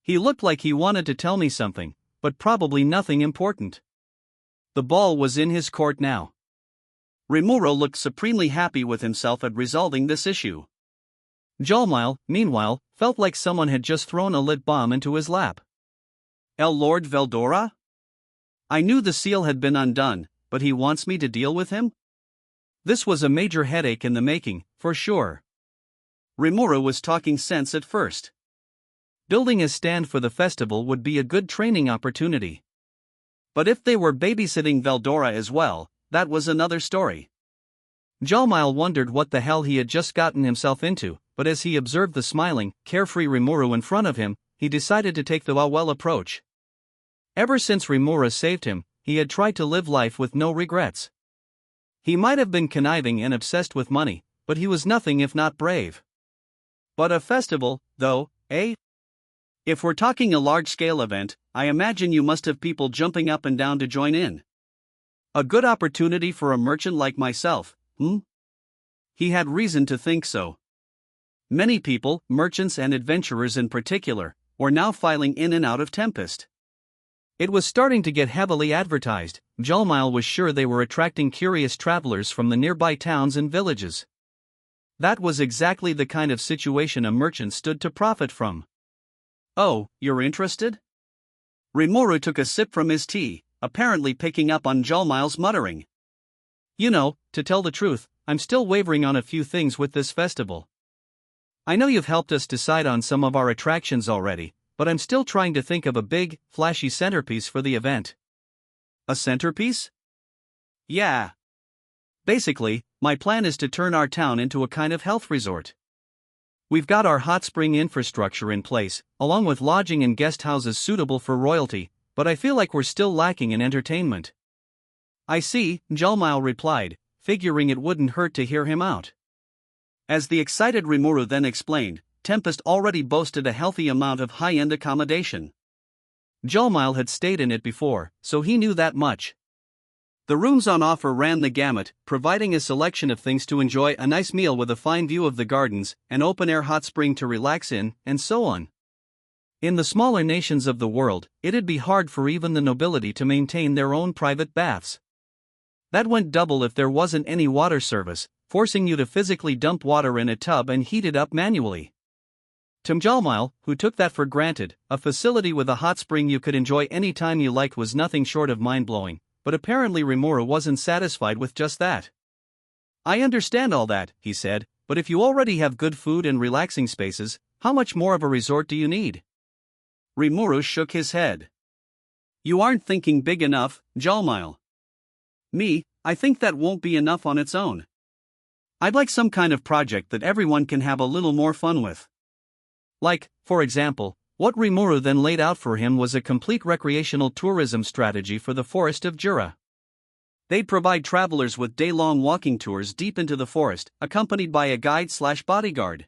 He looked like he wanted to tell me something, but probably nothing important. The ball was in his court now. Rimuru looked supremely happy with himself at resolving this issue. Mjalmile, meanwhile, felt like someone had just thrown a lit bomb into his lap. Lord Veldora? I knew the seal had been undone, but he wants me to deal with him? This was a major headache in the making, for sure. Rimuru was talking sense at first. Building a stand for the festival would be a good training opportunity. But if they were babysitting Veldora as well, that was another story. Mjalmile wondered what the hell he had just gotten himself into, but as he observed the smiling, carefree Rimuru in front of him, he decided to take the well approach. Ever since Rimuru saved him, he had tried to live life with no regrets. He might have been conniving and obsessed with money, but he was nothing if not brave. But a festival, though, eh? If we're talking a large-scale event, I imagine you must have people jumping up and down to join in. A good opportunity for a merchant like myself, He had reason to think so. Many people, merchants and adventurers in particular, were now filing in and out of Tempest. It was starting to get heavily advertised. Mjalmile was sure they were attracting curious travelers from the nearby towns and villages. That was exactly the kind of situation a merchant stood to profit from. Oh, you're interested? Rimuru took a sip from his tea, apparently picking up on Mjalmile's muttering. You know, to tell the truth, I'm still wavering on a few things with this festival. I know you've helped us decide on some of our attractions already, but I'm still trying to think of a big, flashy centerpiece for the event. A centerpiece? Yeah. Basically, my plan is to turn our town into a kind of health resort. We've got our hot spring infrastructure in place, along with lodging and guest houses suitable for royalty, but I feel like we're still lacking in entertainment. I see, Mjalmile replied, figuring it wouldn't hurt to hear him out. As the excited Rimuru then explained, Tempest already boasted a healthy amount of high-end accommodation. Mjalmile had stayed in it before, so he knew that much. The rooms on offer ran the gamut, providing a selection of things to enjoy, a nice meal with a fine view of the gardens, an open-air hot spring to relax in, and so on. In the smaller nations of the world, it'd be hard for even the nobility to maintain their own private baths. That went double if there wasn't any water service, forcing you to physically dump water in a tub and heat it up manually. To Mjalmile, who took that for granted, a facility with a hot spring you could enjoy any time you liked was nothing short of mind-blowing, but apparently Rimuru wasn't satisfied with just that. I understand all that, he said, but if you already have good food and relaxing spaces, how much more of a resort do you need? Rimuru shook his head. You aren't thinking big enough, Mjalmile. Me, I think that won't be enough on its own. I'd like some kind of project that everyone can have a little more fun with. Like, for example, what Rimuru then laid out for him was a complete recreational tourism strategy for the forest of Jura. They'd provide travelers with day-long walking tours deep into the forest, accompanied by a guide/bodyguard.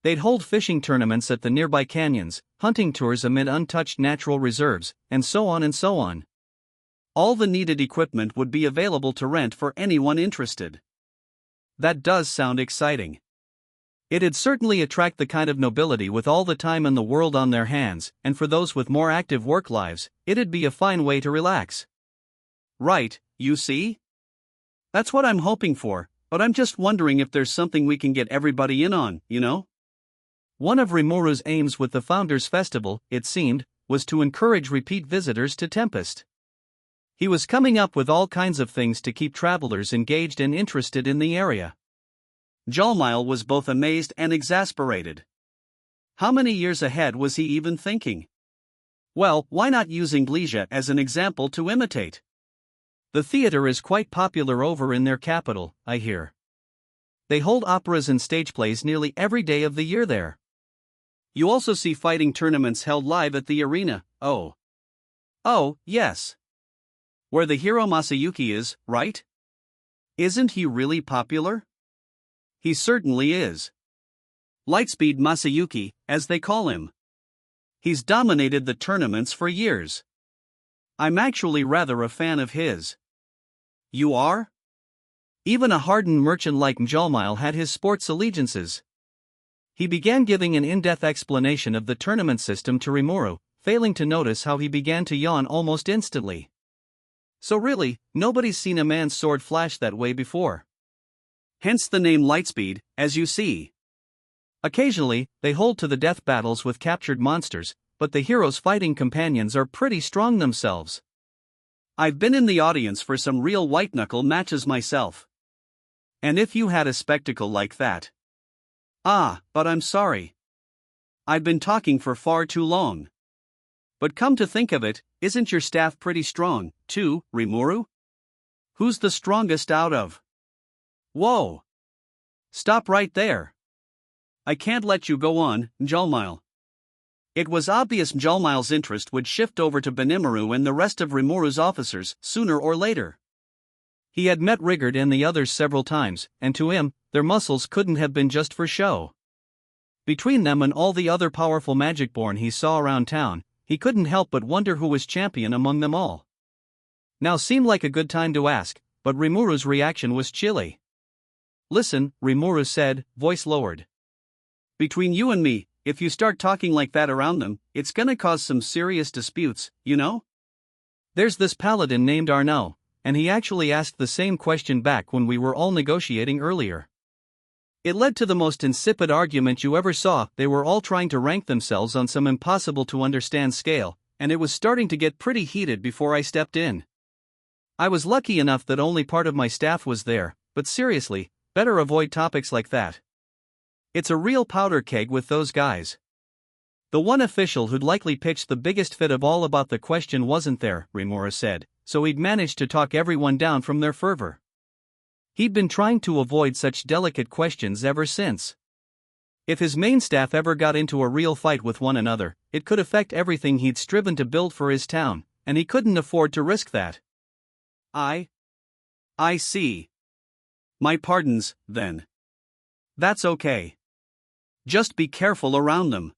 They'd hold fishing tournaments at the nearby canyons, hunting tours amid untouched natural reserves, and so on and so on. All the needed equipment would be available to rent for anyone interested. That does sound exciting. It'd certainly attract the kind of nobility with all the time in the world on their hands, and for those with more active work lives, it'd be a fine way to relax. Right, you see? That's what I'm hoping for, but I'm just wondering if there's something we can get everybody in on, you know? One of Rimuru's aims with the Founders Festival, it seemed, was to encourage repeat visitors to Tempest. He was coming up with all kinds of things to keep travelers engaged and interested in the area. Jalmile was both amazed and exasperated. How many years ahead was he even thinking? Well, why not use Inglesia as an example to imitate? The theater is quite popular over in their capital, I hear. They hold operas and stage plays nearly every day of the year there. You also see fighting tournaments held live at the arena. Oh, yes. Where the hero Masayuki is, right? Isn't he really popular? He certainly is. Lightspeed Masayuki, as they call him. He's dominated the tournaments for years. I'm actually rather a fan of his. You are? Even a hardened merchant like Mjalmile had his sports allegiances. He began giving an in-depth explanation of the tournament system to Rimuru, failing to notice how he began to yawn almost instantly. So really, nobody's seen a man's sword flash that way before. Hence the name Lightspeed, as you see. Occasionally, they hold to the death battles with captured monsters, but the hero's fighting companions are pretty strong themselves. I've been in the audience for some real white-knuckle matches myself. And if you had a spectacle like that. But I'm sorry. I've been talking for far too long. But come to think of it, isn't your staff pretty strong, too, Rimuru? Who's the strongest out of? Whoa! Stop right there. I can't let you go on, Jalmile. It was obvious Jalmile's interest would shift over to Benimaru and the rest of Rimuru's officers, sooner or later. He had met Rigard and the others several times, and to him, their muscles couldn't have been just for show. Between them and all the other powerful Magicborn he saw around town, he couldn't help but wonder who was champion among them all. Now seemed like a good time to ask, but Rimuru's reaction was chilly. Listen, Rimuru said, voice lowered. Between you and me, if you start talking like that around them, it's gonna cause some serious disputes, you know? There's this paladin named Arnaud, and he actually asked the same question back when we were all negotiating earlier. It led to the most insipid argument you ever saw. They were all trying to rank themselves on some impossible-to-understand scale, and it was starting to get pretty heated before I stepped in. I was lucky enough that only part of my staff was there, but seriously, better avoid topics like that. It's a real powder keg with those guys. The one official who'd likely pitched the biggest fit of all about the question wasn't there, Rimuru said, so he'd managed to talk everyone down from their fervor. He'd been trying to avoid such delicate questions ever since. If his main staff ever got into a real fight with one another, it could affect everything he'd striven to build for his town, and he couldn't afford to risk that. I see. My pardons, then. That's okay. Just be careful around them.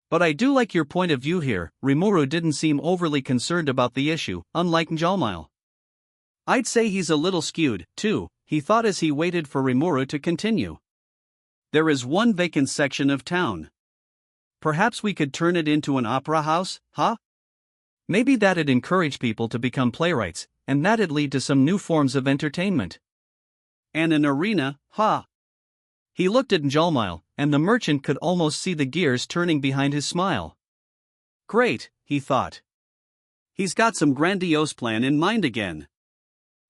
But I do like your point of view here. Rimuru didn't seem overly concerned about the issue, unlike Jalmile. I'd say he's a little skewed, too, he thought as he waited for Rimuru to continue. There is one vacant section of town. Perhaps we could turn it into an opera house, huh? Maybe that'd encourage people to become playwrights, and that'd lead to some new forms of entertainment. And an arena, huh? He looked at Jalmile, and the merchant could almost see the gears turning behind his smile. Great, he thought. He's got some grandiose plan in mind again.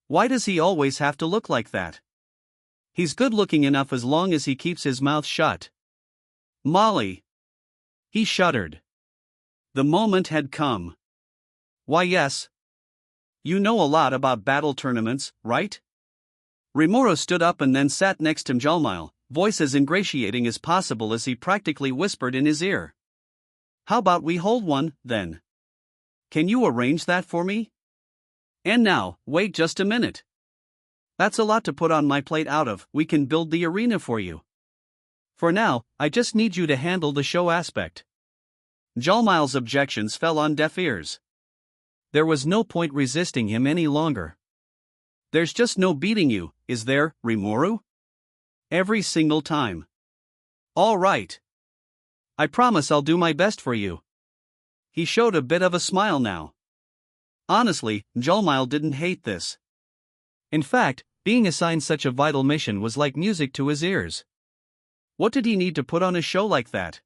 Why does he always have to look like that? He's good-looking enough as long as he keeps his mouth shut. Molly. He shuddered. The moment had come. Why yes. You know a lot about battle tournaments, right? Rimuru stood up and then sat next to Jalmile, voice as ingratiating as possible as he practically whispered in his ear. How about we hold one, then? Can you arrange that for me? And now, wait just a minute. That's a lot to put on my plate out of. We can build the arena for you. For now, I just need you to handle the show aspect. Jalmile's objections fell on deaf ears. There was no point resisting him any longer. There's just no beating you, is there, Rimuru? Every single time. All right. I promise I'll do my best for you. He showed a bit of a smile now. Honestly, Julmile didn't hate this. In fact, being assigned such a vital mission was like music to his ears. What did he need to put on a show like that?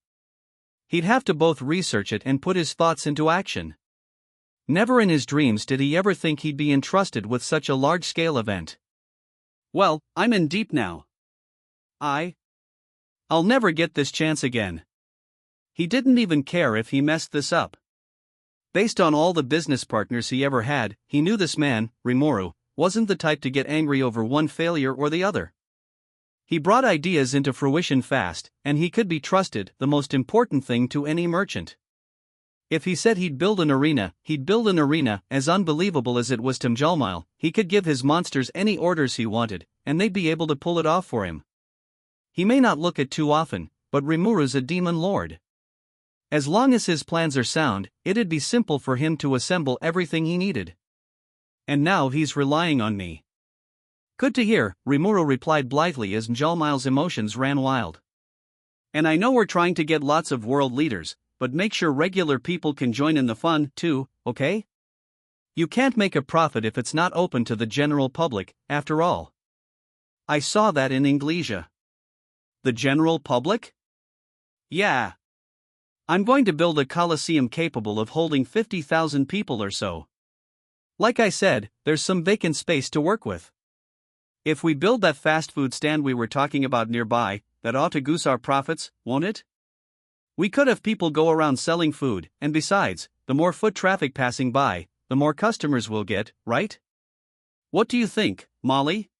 He'd have to both research it and put his thoughts into action. Never in his dreams did he ever think he'd be entrusted with such a large-scale event. Well, I'm in deep now. I'll never get this chance again. He didn't even care if he messed this up. Based on all the business partners he ever had, he knew this man, Rimuru, wasn't the type to get angry over one failure or the other. He brought ideas into fruition fast, and he could be trusted, the most important thing to any merchant. If he said he'd build an arena, he'd build an arena. As unbelievable as it was to Julmile, he could give his monsters any orders he wanted, and they'd be able to pull it off for him. He may not look it too often, but Rimuru's a demon lord. As long as his plans are sound, it'd be simple for him to assemble everything he needed. And now he's relying on me. Good to hear, Rimuru replied blithely as Julmile's emotions ran wild. And I know we're trying to get lots of world leaders, but make sure regular people can join in the fun, too, okay? You can't make a profit if it's not open to the general public, after all. I saw that in Inglesia. The general public? Yeah. I'm going to build a coliseum capable of holding 50,000 people or so. Like I said, there's some vacant space to work with. If we build that fast food stand we were talking about nearby, that ought to goose our profits, won't it? We could have people go around selling food, and besides, the more foot traffic passing by, the more customers we'll get, right? What do you think, Molly?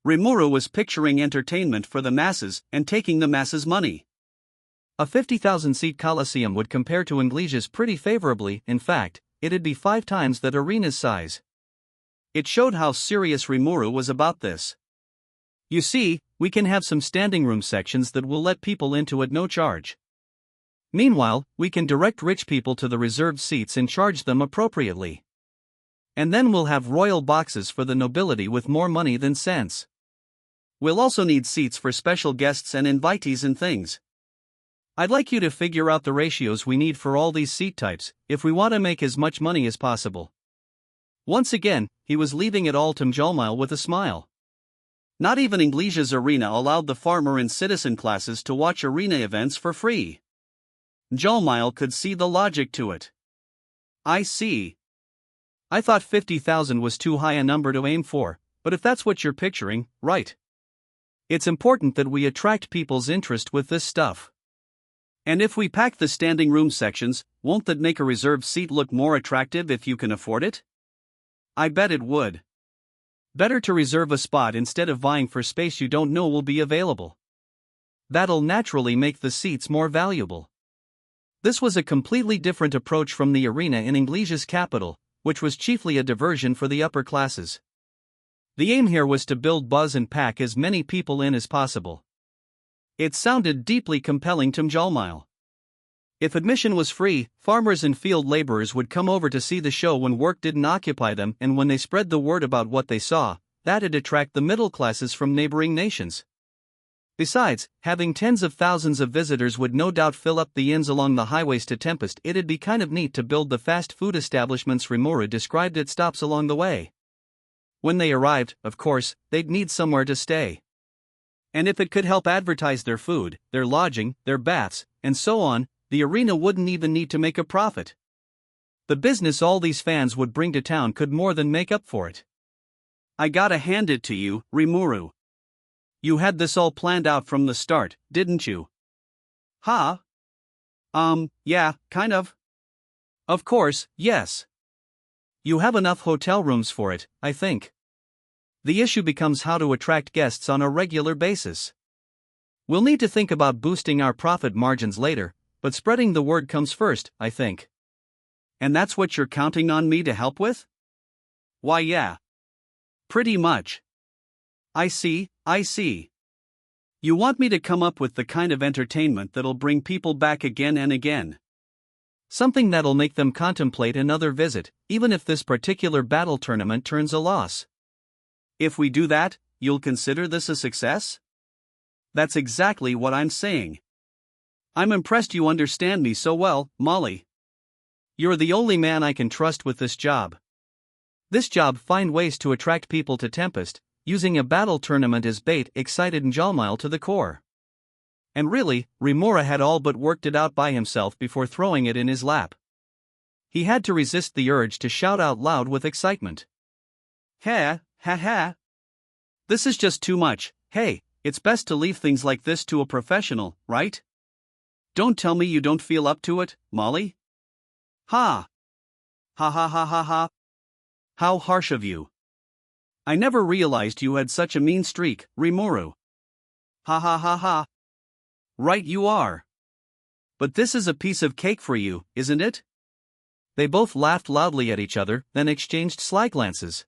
Rimuru was picturing entertainment for the masses and taking the masses' money. A 50,000-seat coliseum would compare to Inglesia's pretty favorably. In fact, it'd be 5 times that arena's size. It showed how serious Rimuru was about this. You see, we can have some standing room sections that will let people into at no charge. Meanwhile, we can direct rich people to the reserved seats and charge them appropriately. And then we'll have royal boxes for the nobility with more money than sense. We'll also need seats for special guests and invitees and things. I'd like you to figure out the ratios we need for all these seat types, if we want to make as much money as possible. Once again, he was leaving it all to Julmile with a smile. Not even Inglesia's arena allowed the farmer and citizen classes to watch arena events for free. Julmile could see the logic to it. I see. I thought 50,000 was too high a number to aim for, but if that's what you're picturing, right. It's important that we attract people's interest with this stuff. And if we pack the standing room sections, won't that make a reserved seat look more attractive if you can afford it? I bet it would. Better to reserve a spot instead of vying for space you don't know will be available. That'll naturally make the seats more valuable. This was a completely different approach from the arena in Inglesia's capital, which was chiefly a diversion for the upper classes. The aim here was to build buzz and pack as many people in as possible. It sounded deeply compelling to Julmile. If admission was free, farmers and field laborers would come over to see the show when work didn't occupy them, and when they spread the word about what they saw, that'd attract the middle classes from neighboring nations. Besides, having tens of thousands of visitors would no doubt fill up the inns along the highways to Tempest. It'd be kind of neat to build the fast food establishments Rimuru described at stops along the way. When they arrived, of course, they'd need somewhere to stay. And if it could help advertise their food, their lodging, their baths, and so on, the arena wouldn't even need to make a profit. The business all these fans would bring to town could more than make up for it. I gotta hand it to you, Rimuru. You had this all planned out from the start, didn't you? Huh? Yeah, kind of. Of course, yes. You have enough hotel rooms for it, I think. The issue becomes how to attract guests on a regular basis. We'll need to think about boosting our profit margins later, but spreading the word comes first, I think. And that's what you're counting on me to help with? Why, yeah. Pretty much. I see. You want me to come up with the kind of entertainment that'll bring people back again and again. Something that'll make them contemplate another visit, even if this particular battle tournament turns a loss. If we do that, you'll consider this a success? That's exactly what I'm saying. I'm impressed you understand me so well, Molly. You're the only man I can trust with this job. This job find ways to attract people to Tempest, using a battle tournament as bait excited Njaalmile to the core. And really, Rimuru had all but worked it out by himself before throwing it in his lap. He had to resist the urge to shout out loud with excitement. Ha, ha ha. This is just too much. Hey, it's best to leave things like this to a professional, right? Don't tell me you don't feel up to it, Molly. Ha. Ha ha ha ha ha. How harsh of you. I never realized you had such a mean streak, Rimuru. Ha ha ha ha. Right you are. But this is a piece of cake for you, isn't it? They both laughed loudly at each other, then exchanged sly glances.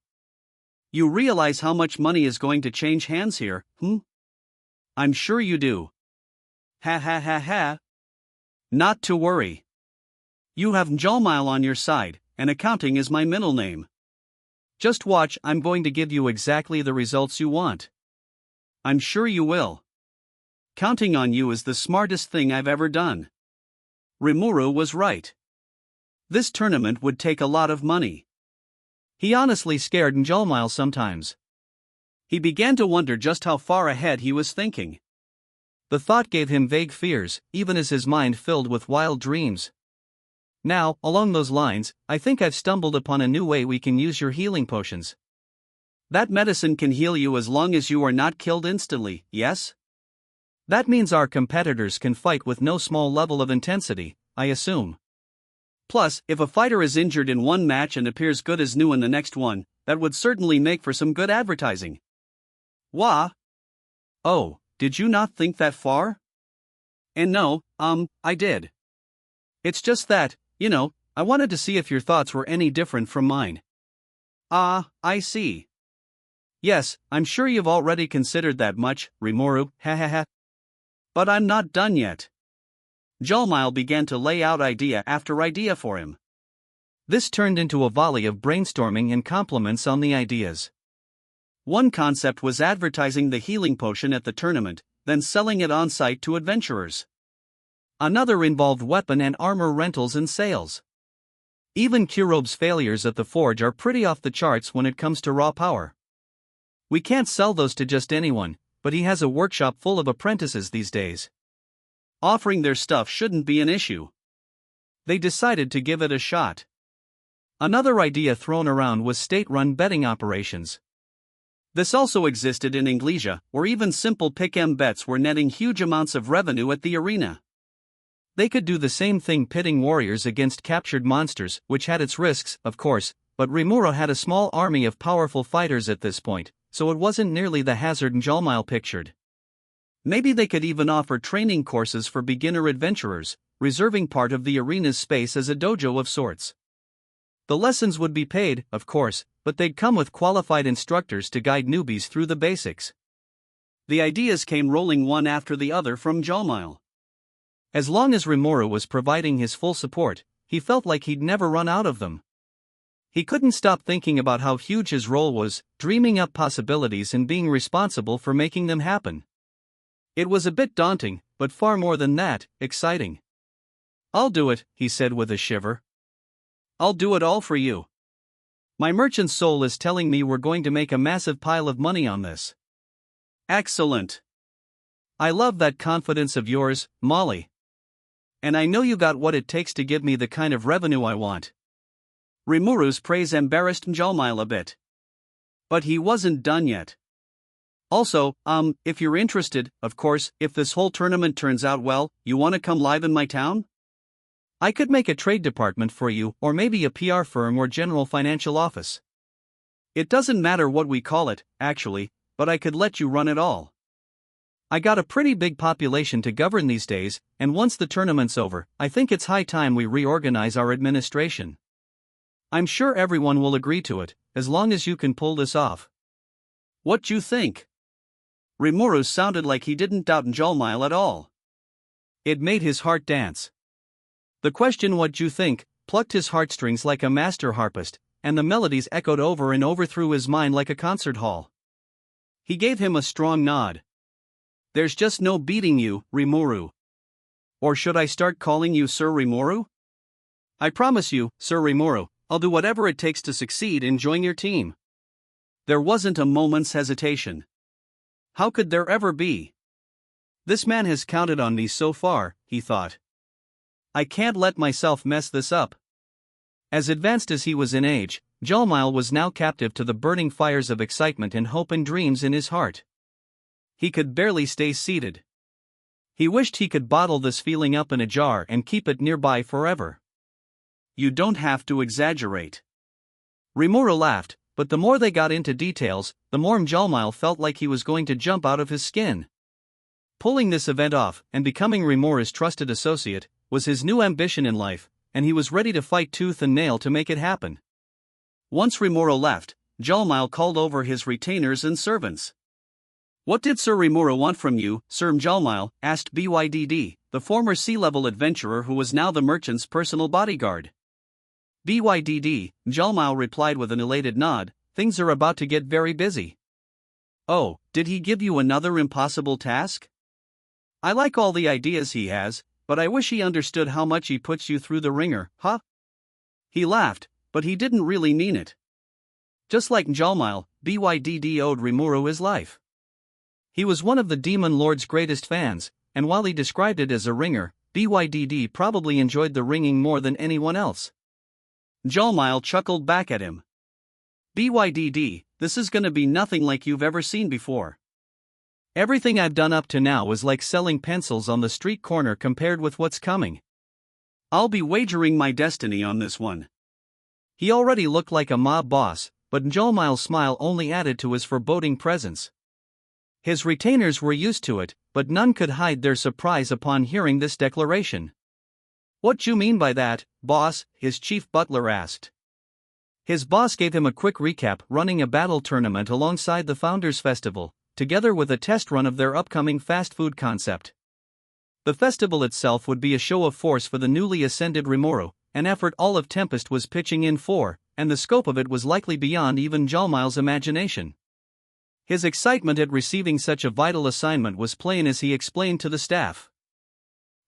You realize how much money is going to change hands here, I'm sure you do. Ha ha ha ha. Not to worry. You have Njaalmile on your side, and accounting is my middle name. Just watch, I'm going to give you exactly the results you want. I'm sure you will. Counting on you is the smartest thing I've ever done. Rimuru was right. This tournament would take a lot of money. He honestly scared Njaalmile sometimes. He began to wonder just how far ahead he was thinking. The thought gave him vague fears, even as his mind filled with wild dreams. Now, along those lines, I think I've stumbled upon a new way we can use your healing potions. That medicine can heal you as long as you are not killed instantly, yes? That means our competitors can fight with no small level of intensity, I assume. Plus, if a fighter is injured in one match and appears good as new in the next one, that would certainly make for some good advertising. Wah? Oh, did you not think that far? And no, I did. It's just that, I wanted to see if your thoughts were any different from mine. Ah, I see. Yes, I'm sure you've already considered that much, Rimuru, ha ha ha. But I'm not done yet. Njaalmile began to lay out idea after idea for him. This turned into a volley of brainstorming and compliments on the ideas. One concept was advertising the healing potion at the tournament, then selling it on-site to adventurers. Another involved weapon and armor rentals and sales. Even Kurobe's failures at the forge are pretty off the charts when it comes to raw power. We can't sell those to just anyone, but he has a workshop full of apprentices these days. Offering their stuff shouldn't be an issue. They decided to give it a shot. Another idea thrown around was state-run betting operations. This also existed in Inglesia, where even simple pick-em bets were netting huge amounts of revenue at the arena. They could do the same thing pitting warriors against captured monsters, which had its risks, of course, but Rimuru had a small army of powerful fighters at this point, so it wasn't nearly the hazard Njaalmile pictured. Maybe they could even offer training courses for beginner adventurers, reserving part of the arena's space as a dojo of sorts. The lessons would be paid, of course, but they'd come with qualified instructors to guide newbies through the basics. The ideas came rolling one after the other from Njaalmile. As long as Rimuru was providing his full support, he felt like he'd never run out of them. He couldn't stop thinking about how huge his role was, dreaming up possibilities and being responsible for making them happen. It was a bit daunting, but far more than that, exciting. I'll do it, he said with a shiver. I'll do it all for you. My merchant's soul is telling me we're going to make a massive pile of money on this. Excellent. I love that confidence of yours, Molly. And I know you got what it takes to give me the kind of revenue I want. Rimuru's praise embarrassed Njaalmile a bit. But he wasn't done yet. Also, if you're interested, of course, if this whole tournament turns out well, you want to come live in my town? I could make a trade department for you, or maybe a PR firm or general financial office. It doesn't matter what we call it, actually, but I could let you run it all. I got a pretty big population to govern these days, and once the tournament's over, I think it's high time we reorganize our administration. I'm sure everyone will agree to it, as long as you can pull this off. What you think? Rimuru sounded like he didn't doubt Njaalmile at all. It made his heart dance. The question "what you think" plucked his heartstrings like a master harpist, and the melodies echoed over and over through his mind like a concert hall. He gave him a strong nod. There's just no beating you, Rimuru. Or should I start calling you Sir Rimuru? I promise you, Sir Rimuru, I'll do whatever it takes to succeed and join your team. There wasn't a moment's hesitation. How could there ever be? This man has counted on me so far, he thought. I can't let myself mess this up. As advanced as he was in age, Jalmile was now captive to the burning fires of excitement and hope and dreams in his heart. He could barely stay seated. He wished he could bottle this feeling up in a jar and keep it nearby forever. You don't have to exaggerate. Rimuru laughed, but the more they got into details, the more Jalmile felt like he was going to jump out of his skin. Pulling this event off and becoming Rimuru's trusted associate was his new ambition in life, and he was ready to fight tooth and nail to make it happen. Once Rimuru left, Jalmile called over his retainers and servants. What did Sir Rimuru want from you, Sir Jalmile? Asked Bydd, the former sea-level adventurer who was now the merchant's personal bodyguard. Bydd, Jalmile replied with an elated nod, things are about to get very busy. Oh, did he give you another impossible task? I like all the ideas he has, but I wish he understood how much he puts you through the ringer, huh? He laughed, but he didn't really mean it. Just like Jalmile, Bydd owed Rimuru his life. He was one of the Demon Lord's greatest fans, and while he described it as a ringer, Bydd probably enjoyed the ringing more than anyone else. Jalmile chuckled back at him. Bydd, this is gonna be nothing like you've ever seen before. Everything I've done up to now is like selling pencils on the street corner compared with what's coming. I'll be wagering my destiny on this one. He already looked like a mob boss, but Jalmile's smile only added to his foreboding presence. His retainers were used to it, but none could hide their surprise upon hearing this declaration. What you mean by that, boss? His chief butler asked. His boss gave him a quick recap, running a battle tournament alongside the Founders Festival, together with a test run of their upcoming fast food concept. The festival itself would be a show of force for the newly ascended Rimuru, an effort all of Tempest was pitching in for, and the scope of it was likely beyond even Jalmile's imagination. His excitement at receiving such a vital assignment was plain as he explained to the staff.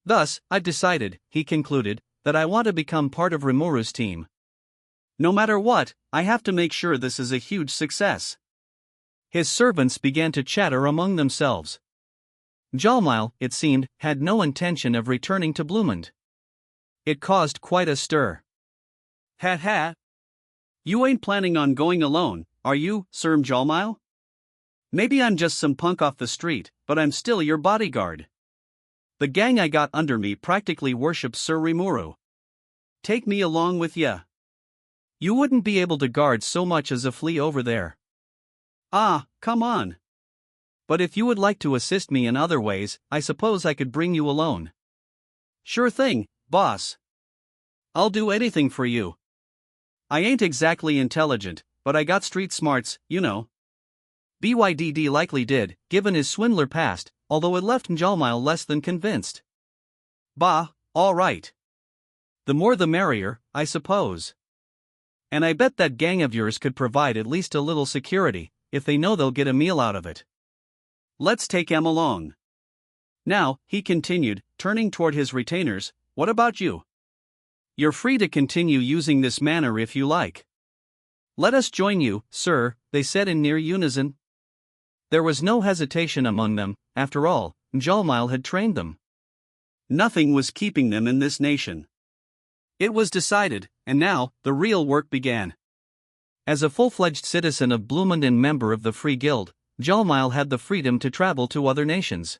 Thus, I've decided, he concluded, that I want to become part of Rimuru's team. No matter what, I have to make sure this is a huge success. His servants began to chatter among themselves. Jalmile, it seemed, had no intention of returning to Bloomond. It caused quite a stir. Ha. You ain't planning on going alone, are you, Sir Jalmile? Maybe I'm just some punk off the street, but I'm still your bodyguard. The gang I got under me practically worships Sir Rimuru. Take me along with ya. You wouldn't be able to guard so much as a flea over there. Ah, come on. But if you would like to assist me in other ways, I suppose I could bring you alone. Sure thing, boss. I'll do anything for you. I ain't exactly intelligent, but I got street smarts, you know. Bydd likely did, given his swindler past, although it left Jalmile less than convinced. Bah, all right. The more the merrier, I suppose. And I bet that gang of yours could provide at least a little security, if they know they'll get a meal out of it. Let's take em along. Now, he continued, turning toward his retainers, what about you? You're free to continue using this manner if you like. Let us join you, sir, they said in near unison. There was no hesitation among them, after all, Jalmile had trained them. Nothing was keeping them in this nation. It was decided, and now, the real work began. As a full-fledged citizen of Bloomond and member of the Free Guild, Jalmile had the freedom to travel to other nations.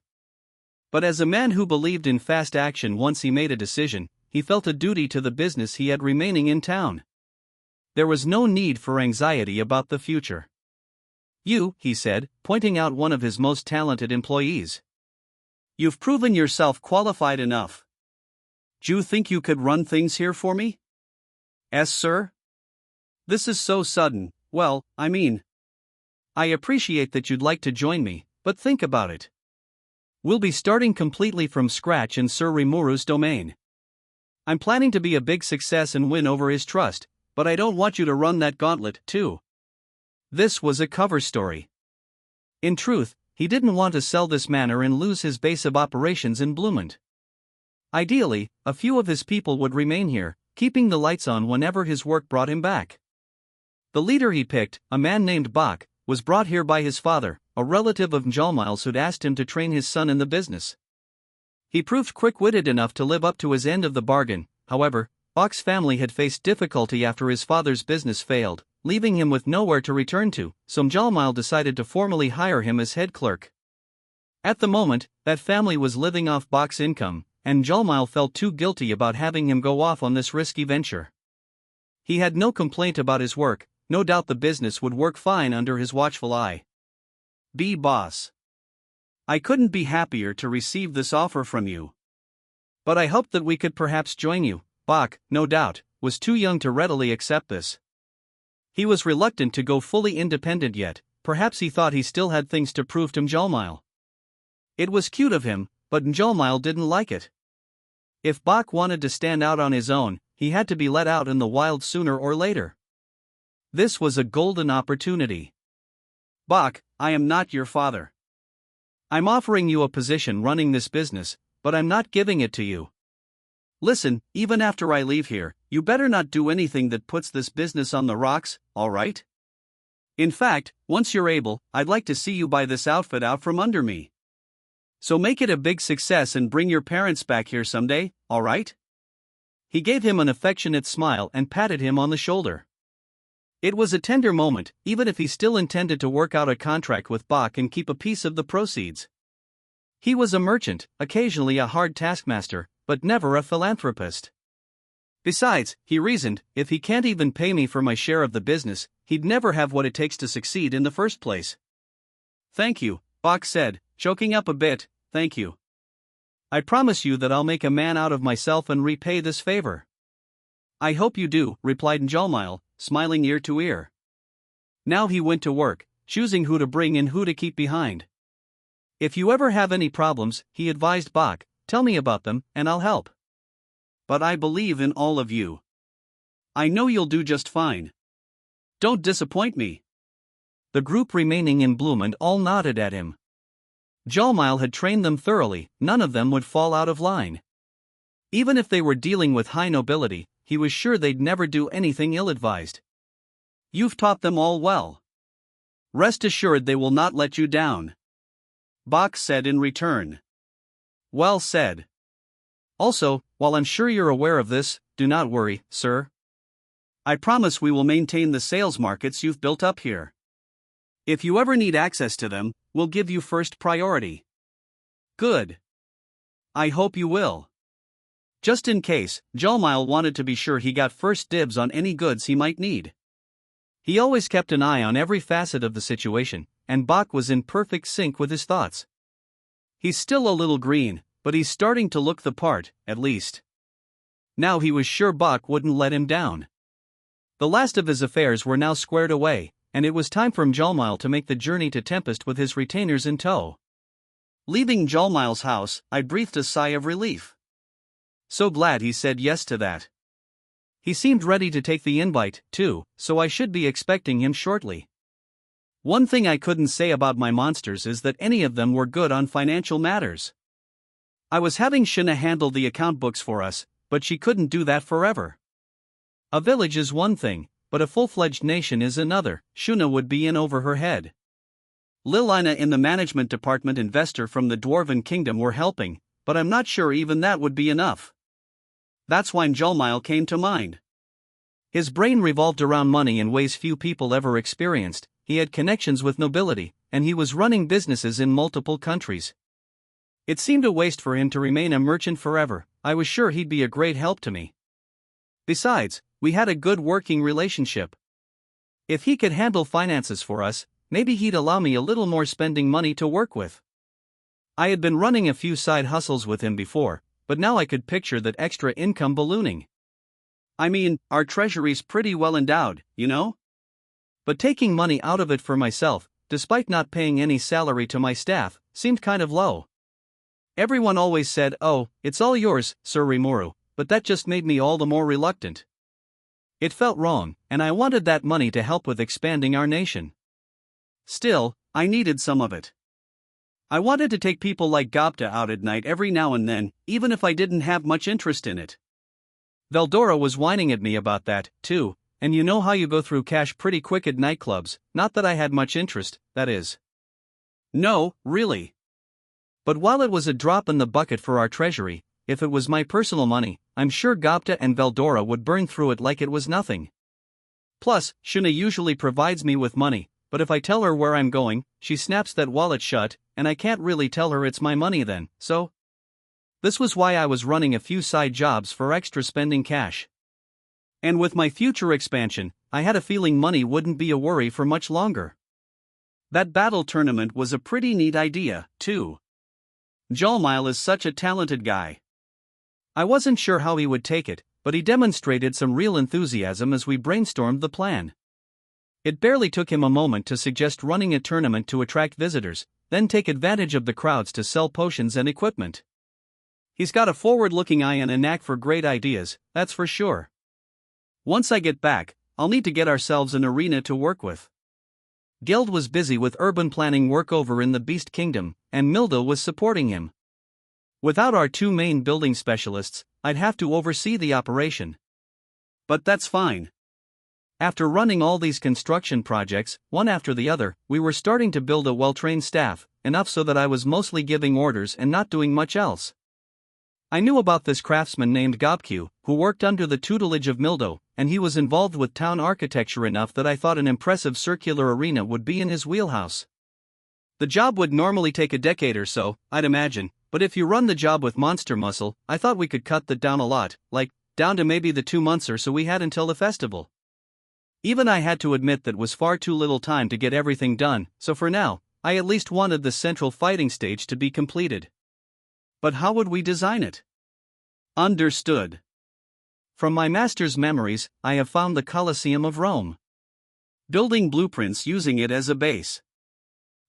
But as a man who believed in fast action once he made a decision, he felt a duty to the business he had remaining in town. There was no need for anxiety about the future. You, he said, pointing out one of his most talented employees. You've proven yourself qualified enough. Do you think you could run things here for me? Yes, sir? This is so sudden. Well, I mean, I appreciate that you'd like to join me, but think about it. We'll be starting completely from scratch in Sir Rimuru's domain. I'm planning to be a big success and win over his trust, but I don't want you to run that gauntlet, too. This was a cover story. In truth, he didn't want to sell this manor and lose his base of operations in Bloomond. Ideally, a few of his people would remain here, keeping the lights on whenever his work brought him back. The leader he picked, a man named Bach, was brought here by his father, a relative of Njolmiles who'd asked him to train his son in the business. He proved quick-witted enough to live up to his end of the bargain. However, Bach's family had faced difficulty after his father's business failed, leaving him with nowhere to return to, so Njolmile decided to formally hire him as head clerk. At the moment, that family was living off Bach's income, and Njolmile felt too guilty about having him go off on this risky venture. He had no complaint about his work, no doubt the business would work fine under his watchful eye. Boss. I couldn't be happier to receive this offer from you. But I hoped that we could perhaps join you. Bach, no doubt, was too young to readily accept this. He was reluctant to go fully independent yet, perhaps he thought he still had things to prove to Njolmile. It was cute of him, but Njolmile didn't like it. If Bach wanted to stand out on his own, he had to be let out in the wild sooner or later. This was a golden opportunity. Bach, I am not your father. I'm offering you a position running this business, but I'm not giving it to you. Listen, even after I leave here, you better not do anything that puts this business on the rocks, alright? In fact, once you're able, I'd like to see you buy this outfit out from under me. So make it a big success and bring your parents back here someday, alright? He gave him an affectionate smile and patted him on the shoulder. It was a tender moment, even if he still intended to work out a contract with Bach and keep a piece of the proceeds. He was a merchant, occasionally a hard taskmaster, but never a philanthropist. Besides, he reasoned, if he can't even pay me for my share of the business, he'd never have what it takes to succeed in the first place. Thank you, Bach said, choking up a bit, thank you. I promise you that I'll make a man out of myself and repay this favor. I hope you do, replied Njolmile, smiling ear to ear. Now he went to work, choosing who to bring and who to keep behind. If you ever have any problems, he advised Bach, tell me about them, and I'll help. But I believe in all of you. I know you'll do just fine. Don't disappoint me. The group remaining in Bloomond all nodded at him. Njolmile had trained them thoroughly, none of them would fall out of line. Even if they were dealing with high nobility, he was sure they'd never do anything ill-advised. You've taught them all well. Rest assured they will not let you down. Bach said in return. Well said. Also, while I'm sure you're aware of this, do not worry, sir. I promise we will maintain the sales markets you've built up here. If you ever need access to them, we'll give you first priority. Good. I hope you will. Just in case, Njolmile wanted to be sure he got first dibs on any goods he might need. He always kept an eye on every facet of the situation, and Bach was in perfect sync with his thoughts. He's still a little green, but he's starting to look the part, at least. Now he was sure Bach wouldn't let him down. The last of his affairs were now squared away, and it was time for Njolmile to make the journey to Tempest with his retainers in tow. Leaving Njolmile's house, I breathed a sigh of relief. So glad he said yes to that. He seemed ready to take the invite, too, so I should be expecting him shortly. One thing I couldn't say about my monsters is that any of them were good on financial matters. I was having Shina handle the account books for us, but she couldn't do that forever. A village is one thing, but a full-fledged nation is another. Shuna would be in over her head. Lilina in the management department investor from the Dwarven Kingdom were helping, but I'm not sure even that would be enough. That's why Njolmile came to mind. His brain revolved around money in ways few people ever experienced, he had connections with nobility, and he was running businesses in multiple countries. It seemed a waste for him to remain a merchant forever. I was sure he'd be a great help to me. Besides, we had a good working relationship. If he could handle finances for us, maybe he'd allow me a little more spending money to work with. I had been running a few side hustles with him before, but now I could picture that extra income ballooning. I mean, our treasury's pretty well endowed, you know? But taking money out of it for myself, despite not paying any salary to my staff, seemed kind of low. Everyone always said, "Oh, it's all yours, Sir Rimuru," but that just made me all the more reluctant. It felt wrong, and I wanted that money to help with expanding our nation. Still, I needed some of it. I wanted to take people like Datta out at night every now and then, even if I didn't have much interest in it. Veldora was whining at me about that, too, and you know how you go through cash pretty quick at nightclubs, not that I had much interest, that is. No, really. But while it was a drop in the bucket for our treasury, if it was my personal money, I'm sure Datta and Veldora would burn through it like it was nothing. Plus, Shuna usually provides me with money, but if I tell her where I'm going, she snaps that wallet shut, and I can't really tell her it's my money then, so? This was why I was running a few side jobs for extra spending cash. And with my future expansion, I had a feeling money wouldn't be a worry for much longer. That battle tournament was a pretty neat idea, too. Jalmile is such a talented guy. I wasn't sure how he would take it, but he demonstrated some real enthusiasm as we brainstormed the plan. It barely took him a moment to suggest running a tournament to attract visitors, then take advantage of the crowds to sell potions and equipment. He's got a forward-looking eye and a knack for great ideas, that's for sure. Once I get back, I'll need to get ourselves an arena to work with. Geld was busy with urban planning work over in the Beast Kingdom, and Milda was supporting him. Without our two main building specialists, I'd have to oversee the operation. But that's fine. After running all these construction projects, one after the other, we were starting to build a well-trained staff, enough so that I was mostly giving orders and not doing much else. I knew about this craftsman named Gobku, who worked under the tutelage of Mildo, and he was involved with town architecture enough that I thought an impressive circular arena would be in his wheelhouse. The job would normally take a decade or so, I'd imagine, but if you run the job with monster muscle, I thought we could cut that down a lot, like, down to maybe the 2 months or so we had until the festival. Even I had to admit that was far too little time to get everything done, so for now, I at least wanted the central fighting stage to be completed. But how would we design it? Understood. From my master's memories, I have found the Colosseum of Rome. Building blueprints using it as a base.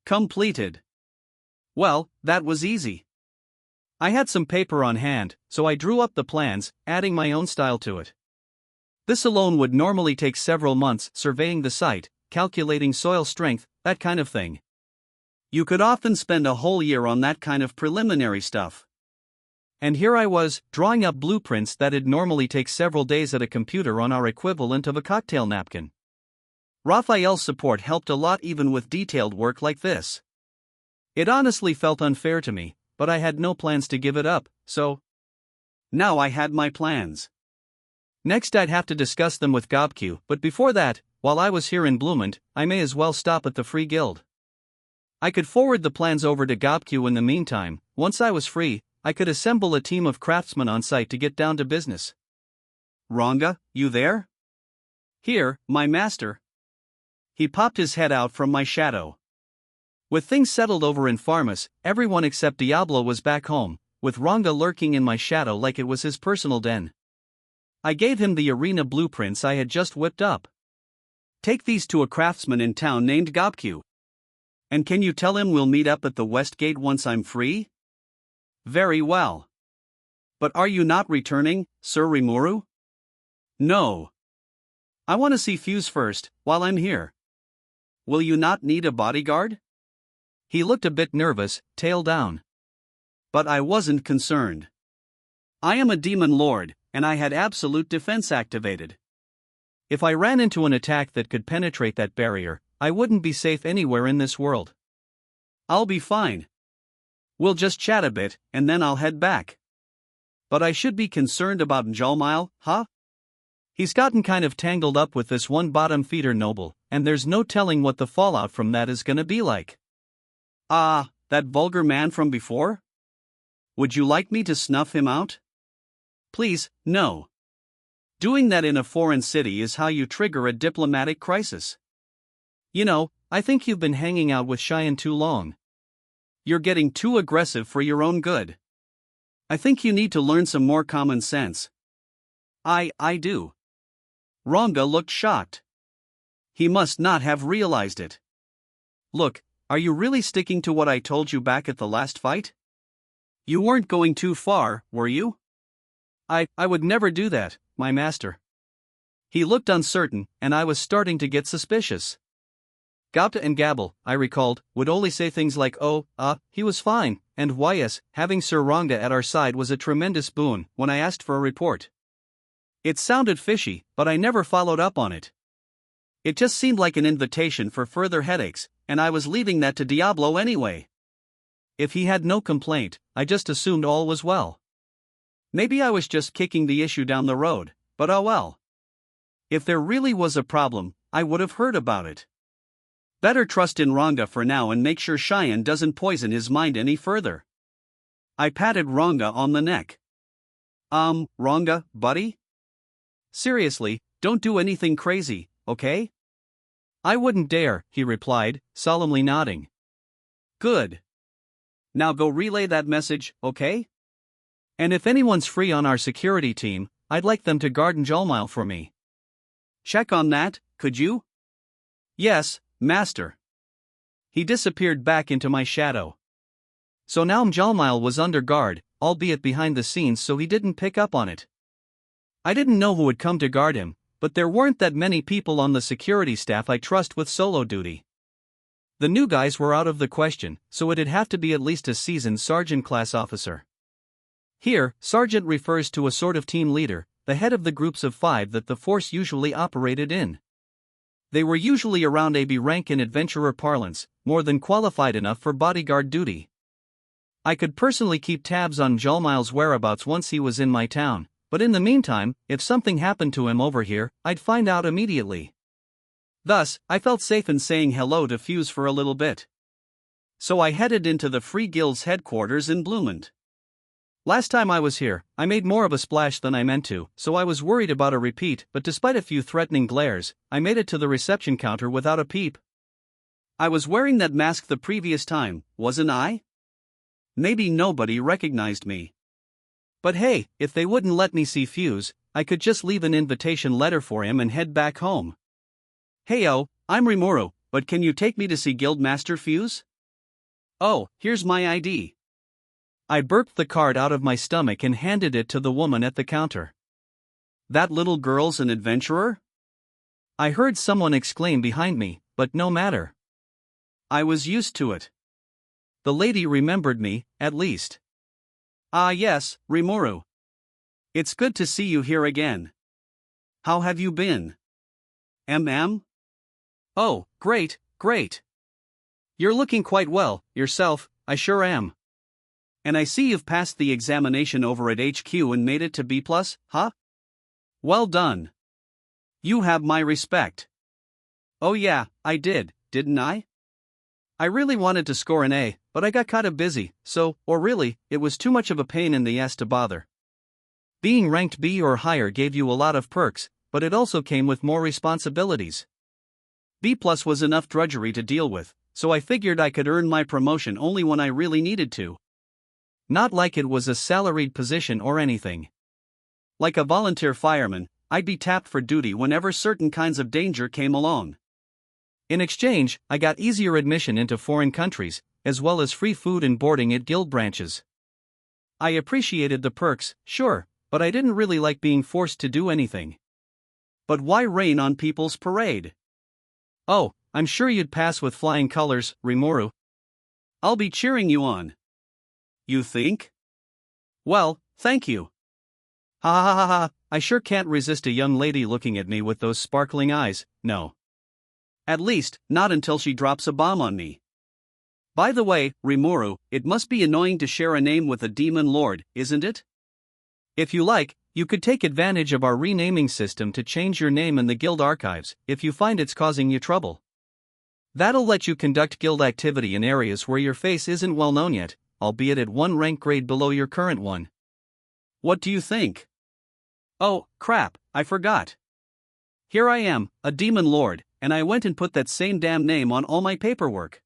Completed. Well, that was easy. I had some paper on hand, so I drew up the plans, adding my own style to it. This alone would normally take several months, surveying the site, calculating soil strength, that kind of thing. You could often spend a whole year on that kind of preliminary stuff. And here I was, drawing up blueprints that'd normally take several days at a computer on our equivalent of a cocktail napkin. Raphael's support helped a lot even with detailed work like this. It honestly felt unfair to me, but I had no plans to give it up, so now I had my plans. Next I'd have to discuss them with Gobku, but before that, while I was here in Bloomond, I may as well stop at the Free Guild. I could forward the plans over to Gobku in the meantime. Once I was free, I could assemble a team of craftsmen on site to get down to business. Ranga, you there? Here, my master. He popped his head out from my shadow. With things settled over in Farmus, everyone except Diablo was back home, with Ranga lurking in my shadow like it was his personal den. I gave him the arena blueprints I had just whipped up. Take these to a craftsman in town named Gobku. And can you tell him we'll meet up at the West Gate once I'm free? Very well. But are you not returning, Sir Rimuru? No. I want to see Fuse first, while I'm here. Will you not need a bodyguard? He looked a bit nervous, tail down. But I wasn't concerned. I am a demon lord, and I had absolute defense activated. If I ran into an attack that could penetrate that barrier, I wouldn't be safe anywhere in this world. I'll be fine. We'll just chat a bit, and then I'll head back. But I should be concerned about Jalmile, huh? He's gotten kind of tangled up with this one bottom feeder noble, and there's no telling what the fallout from that is gonna be like. Ah, that vulgar man from before? Would you like me to snuff him out? Please, no. Doing that in a foreign city is how you trigger a diplomatic crisis. You know, I think you've been hanging out with Cheyenne too long. You're getting too aggressive for your own good. I think you need to learn some more common sense. I do. Ranga looked shocked. He must not have realized it. Look, are you really sticking to what I told you back at the last fight? You weren't going too far, were you? I would never do that, my master. He looked uncertain, and I was starting to get suspicious. Datta and Gabble, I recalled, would only say things like he was fine, and yes, having Sir Rongda at our side was a tremendous boon when I asked for a report. It sounded fishy, but I never followed up on it. It just seemed like an invitation for further headaches, and I was leaving that to Diablo anyway. If he had no complaint, I just assumed all was well. Maybe I was just kicking the issue down the road, but oh well. If there really was a problem, I would have heard about it. Better trust in Rongda for now and make sure Cheyenne doesn't poison his mind any further. I patted Rongda on the neck. Rongda, buddy? Seriously, don't do anything crazy, okay? I wouldn't dare, he replied, solemnly nodding. Good. Now go relay that message, okay? And if anyone's free on our security team, I'd like them to guard Jalmile for me. Check on that, could you? Yes, Master. He disappeared back into my shadow. So now Jalmile was under guard, albeit behind the scenes, so he didn't pick up on it. I didn't know who would come to guard him, but there weren't that many people on the security staff I trust with solo duty. The new guys were out of the question, so it'd have to be at least a seasoned sergeant class officer. Here, sergeant refers to a sort of team leader, the head of the groups of 5 that the force usually operated in. They were usually around AB rank in adventurer parlance, more than qualified enough for bodyguard duty. I could personally keep tabs on Jalmile's whereabouts once he was in my town, but in the meantime, if something happened to him over here, I'd find out immediately. Thus, I felt safe in saying hello to Fuse for a little bit. So I headed into the Free Guild's headquarters in Bloomond. Last time I was here, I made more of a splash than I meant to, so I was worried about a repeat, but despite a few threatening glares, I made it to the reception counter without a peep. I was wearing that mask the previous time, wasn't I? Maybe nobody recognized me. But hey, if they wouldn't let me see Fuse, I could just leave an invitation letter for him and head back home. Heyo, I'm Rimuru, but can you take me to see Guildmaster Fuse? Oh, here's my ID. I burped the card out of my stomach and handed it to the woman at the counter. That little girl's an adventurer? I heard someone exclaim behind me, but no matter. I was used to it. The lady remembered me, at least. Ah yes, Rimuru. It's good to see you here again. How have you been? Oh, great, great. You're looking quite well, yourself, I sure am. And I see you've passed the examination over at HQ and made it to B+, huh? Well done. You have my respect. Oh yeah, I did, didn't I? I really wanted to score an A, but I got kinda busy, or really, it was too much of a pain in the ass to bother. Being ranked B or higher gave you a lot of perks, but it also came with more responsibilities. B+ was enough drudgery to deal with, so I figured I could earn my promotion only when I really needed to. Not like it was a salaried position or anything. Like a volunteer fireman, I'd be tapped for duty whenever certain kinds of danger came along. In exchange, I got easier admission into foreign countries, as well as free food and boarding at guild branches. I appreciated the perks, sure, but I didn't really like being forced to do anything. But why rain on people's parade? Oh, I'm sure you'd pass with flying colors, Rimuru. I'll be cheering you on. You think? Well, thank you. Ha ha ha ha, I sure can't resist a young lady looking at me with those sparkling eyes, no. At least, not until she drops a bomb on me. By the way, Rimuru, it must be annoying to share a name with a demon lord, isn't it? If you like, you could take advantage of our renaming system to change your name in the guild archives, if you find it's causing you trouble. That'll let you conduct guild activity in areas where your face isn't well known yet, albeit at one rank grade below your current one. What do you think? Oh, crap, I forgot. Here I am, a demon lord, and I went and put that same damn name on all my paperwork.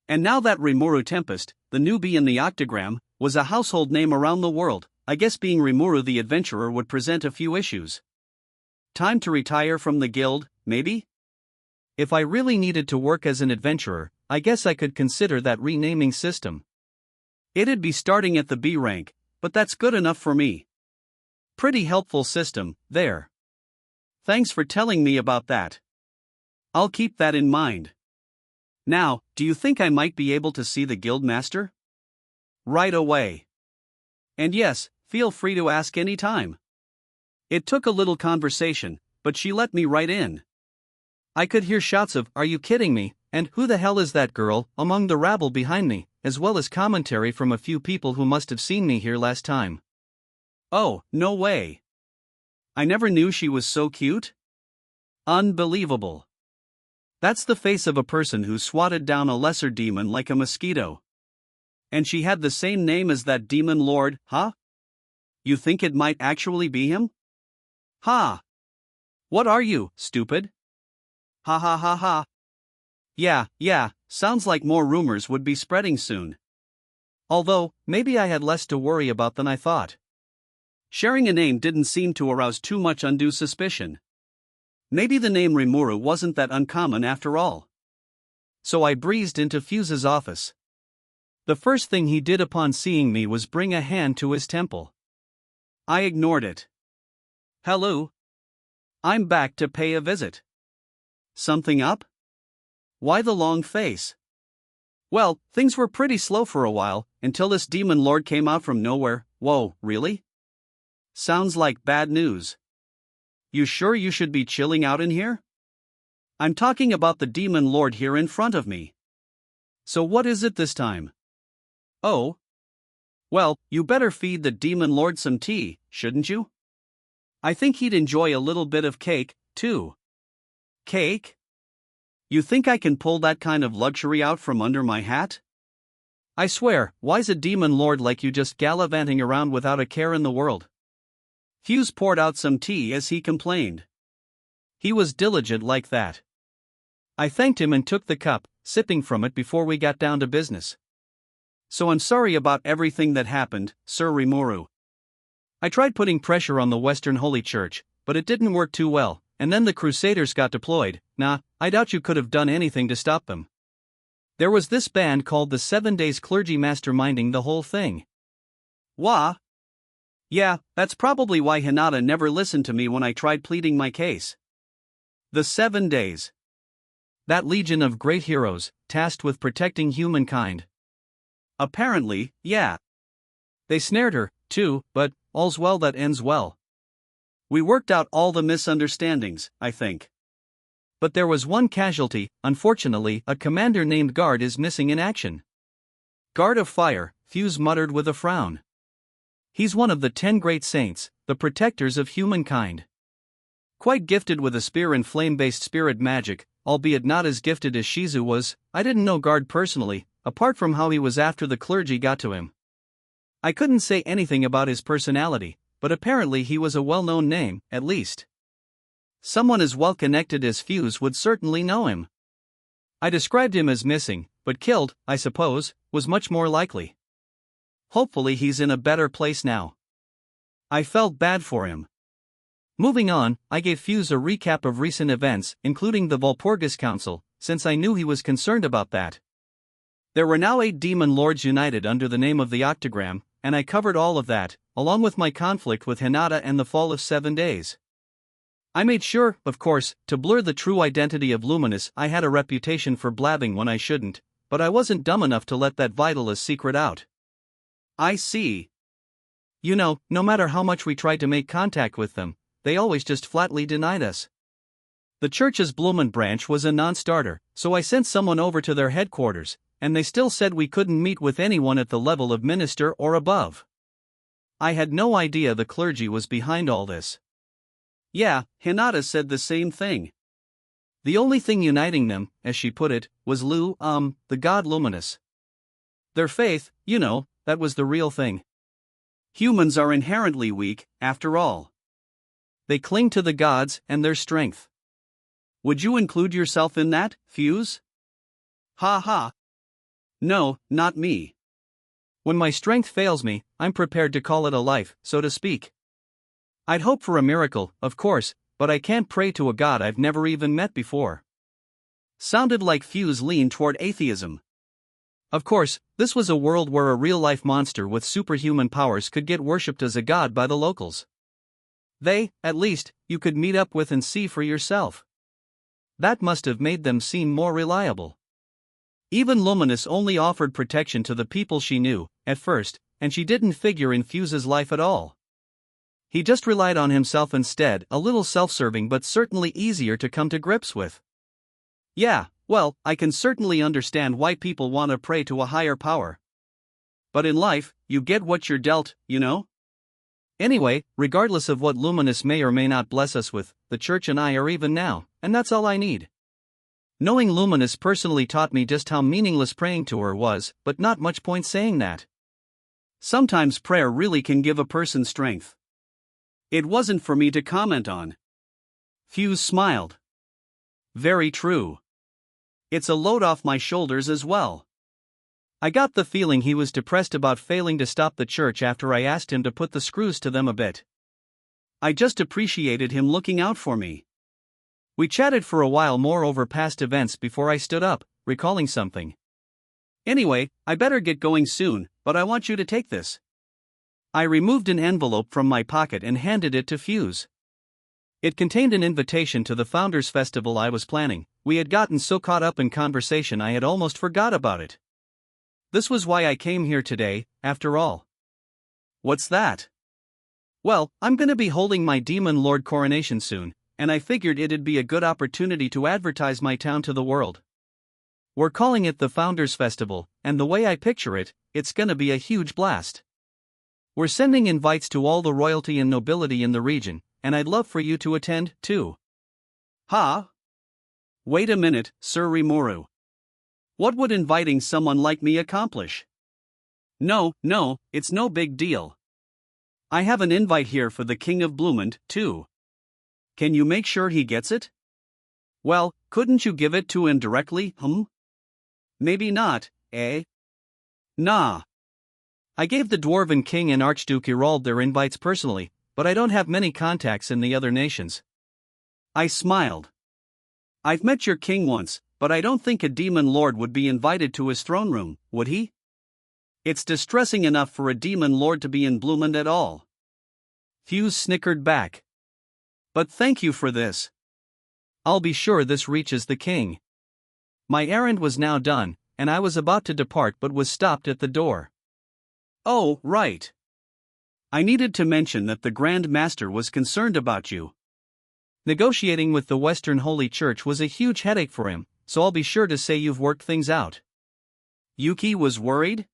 And now that Rimuru Tempest, the newbie in the octagram, was a household name around the world, I guess being Rimuru the adventurer would present a few issues. Time to retire from the guild, maybe? If I really needed to work as an adventurer, I guess I could consider that renaming system. It'd be starting at the B rank, but that's good enough for me. Pretty helpful system, there. Thanks for telling me about that. I'll keep that in mind. Now, do you think I might be able to see the guild master? Right away. And yes, feel free to ask any time. It took a little conversation, but she let me right in. I could hear shouts of, "Are you kidding me?" and "Who the hell is that girl?" among the rabble behind me, as well as commentary from a few people who must have seen me here last time. Oh, no way. I never knew she was so cute. Unbelievable. That's the face of a person who swatted down a lesser demon like a mosquito. And she had the same name as that demon lord, huh? You think it might actually be him? Ha! What are you, stupid? Ha ha ha ha. Yeah, sounds like more rumors would be spreading soon. Although, maybe I had less to worry about than I thought. Sharing a name didn't seem to arouse too much undue suspicion. Maybe the name Rimuru wasn't that uncommon after all. So I breezed into Fuse's office. The first thing he did upon seeing me was bring a hand to his temple. I ignored it. Hello? I'm back to pay a visit. Something up? Why the long face? Well, things were pretty slow for a while, until this demon lord came out from nowhere. Whoa, really? Sounds like bad news. You sure you should be chilling out in here? I'm talking about the demon lord here in front of me. So what is it this time? Oh? Well, you better feed the demon lord some tea, shouldn't you? I think he'd enjoy a little bit of cake, too. Cake? You think I can pull that kind of luxury out from under my hat? I swear, why's a demon lord like you just gallivanting around without a care in the world? Fuse poured out some tea as he complained. He was diligent like that. I thanked him and took the cup, sipping from it before we got down to business. So I'm sorry about everything that happened, Sir Rimuru. I tried putting pressure on the Western Holy Church, but it didn't work too well, and then the Crusaders got deployed. Nah, I doubt you could have done anything to stop them. There was this band called the 7 Days Clergy masterminding the whole thing. Wah? Yeah, that's probably why Hinata never listened to me when I tried pleading my case. The 7 Days. That legion of great heroes, tasked with protecting humankind. Apparently, yeah. They snared her, too, but all's well that ends well. We worked out all the misunderstandings, I think. But there was one casualty. Unfortunately, a commander named Guard is missing in action. Guard of Fire, Fuse muttered with a frown. He's one of the 10 great saints, the protectors of humankind. Quite gifted with a spear and flame-based spirit magic, albeit not as gifted as Shizu was. I didn't know Guard personally, apart from how he was after the clergy got to him. I couldn't say anything about his personality, but apparently he was a well-known name, at least. Someone as well-connected as Fuse would certainly know him. I described him as missing, but killed, I suppose, was much more likely. Hopefully he's in a better place now. I felt bad for him. Moving on, I gave Fuse a recap of recent events, including the Walpurgis Council, since I knew he was concerned about that. There were now 8 demon lords united under the name of the Octagram, and I covered all of that, along with my conflict with Hinata and the fall of 7 Days. I made sure, of course, to blur the true identity of Luminous. I had a reputation for blabbing when I shouldn't, but I wasn't dumb enough to let that Vitalist secret out. I see. You know, no matter how much we tried to make contact with them, they always just flatly denied us. The church's Blumen branch was a non-starter, so I sent someone over to their headquarters, and they still said we couldn't meet with anyone at the level of minister or above. I had no idea the clergy was behind all this. Yeah, Hinata said the same thing. The only thing uniting them, as she put it, was the god Luminous. Their faith, you know, that was the real thing. Humans are inherently weak, after all. They cling to the gods and their strength. Would you include yourself in that, Fuse? Ha ha. No, not me. When my strength fails me, I'm prepared to call it a life, so to speak. I'd hope for a miracle, of course, but I can't pray to a god I've never even met before. Sounded like Fuse leaned toward atheism. Of course, this was a world where a real-life monster with superhuman powers could get worshipped as a god by the locals. They, at least, you could meet up with and see for yourself. That must have made them seem more reliable. Even Luminous only offered protection to the people she knew, at first, and she didn't figure in Fuse's life at all. He just relied on himself instead, a little self-serving but certainly easier to come to grips with. Yeah, well, I can certainly understand why people want to pray to a higher power. But in life, you get what you're dealt, you know? Anyway, regardless of what Luminous may or may not bless us with, the church and I are even now, and that's all I need. Knowing Luminous personally taught me just how meaningless praying to her was, but not much point saying that. Sometimes prayer really can give a person strength. It wasn't for me to comment on. Fuse smiled. Very true. It's a load off my shoulders as well. I got the feeling he was depressed about failing to stop the church after I asked him to put the screws to them a bit. I just appreciated him looking out for me. We chatted for a while more over past events before I stood up, recalling something. Anyway, I better get going soon, but I want you to take this. I removed an envelope from my pocket and handed it to Fuse. It contained an invitation to the Founders Festival I was planning. We had gotten so caught up in conversation I had almost forgot about it. This was why I came here today, after all. What's that? Well, I'm gonna be holding my Demon Lord coronation soon, and I figured it'd be a good opportunity to advertise my town to the world. We're calling it the Founders Festival, and the way I picture it, it's gonna be a huge blast. We're sending invites to all the royalty and nobility in the region, and I'd love for you to attend, too. Huh? Wait a minute, Sir Rimuru. What would inviting someone like me accomplish? No, it's no big deal. I have an invite here for the King of Bloomond, too. Can you make sure he gets it? Well, couldn't you give it to him directly, Maybe not, eh? Nah. I gave the Dwarven King and Archduke Irald their invites personally, but I don't have many contacts in the other nations. I smiled. I've met your king once, but I don't think a demon lord would be invited to his throne room, would he? It's distressing enough for a demon lord to be in Bloomond at all. Fuse snickered back. But thank you for this. I'll be sure this reaches the king. My errand was now done, and I was about to depart but was stopped at the door. Oh, right. I needed to mention that the Grand Master was concerned about you. Negotiating with the Western Holy Church was a huge headache for him, so I'll be sure to say you've worked things out. Yuki was worried?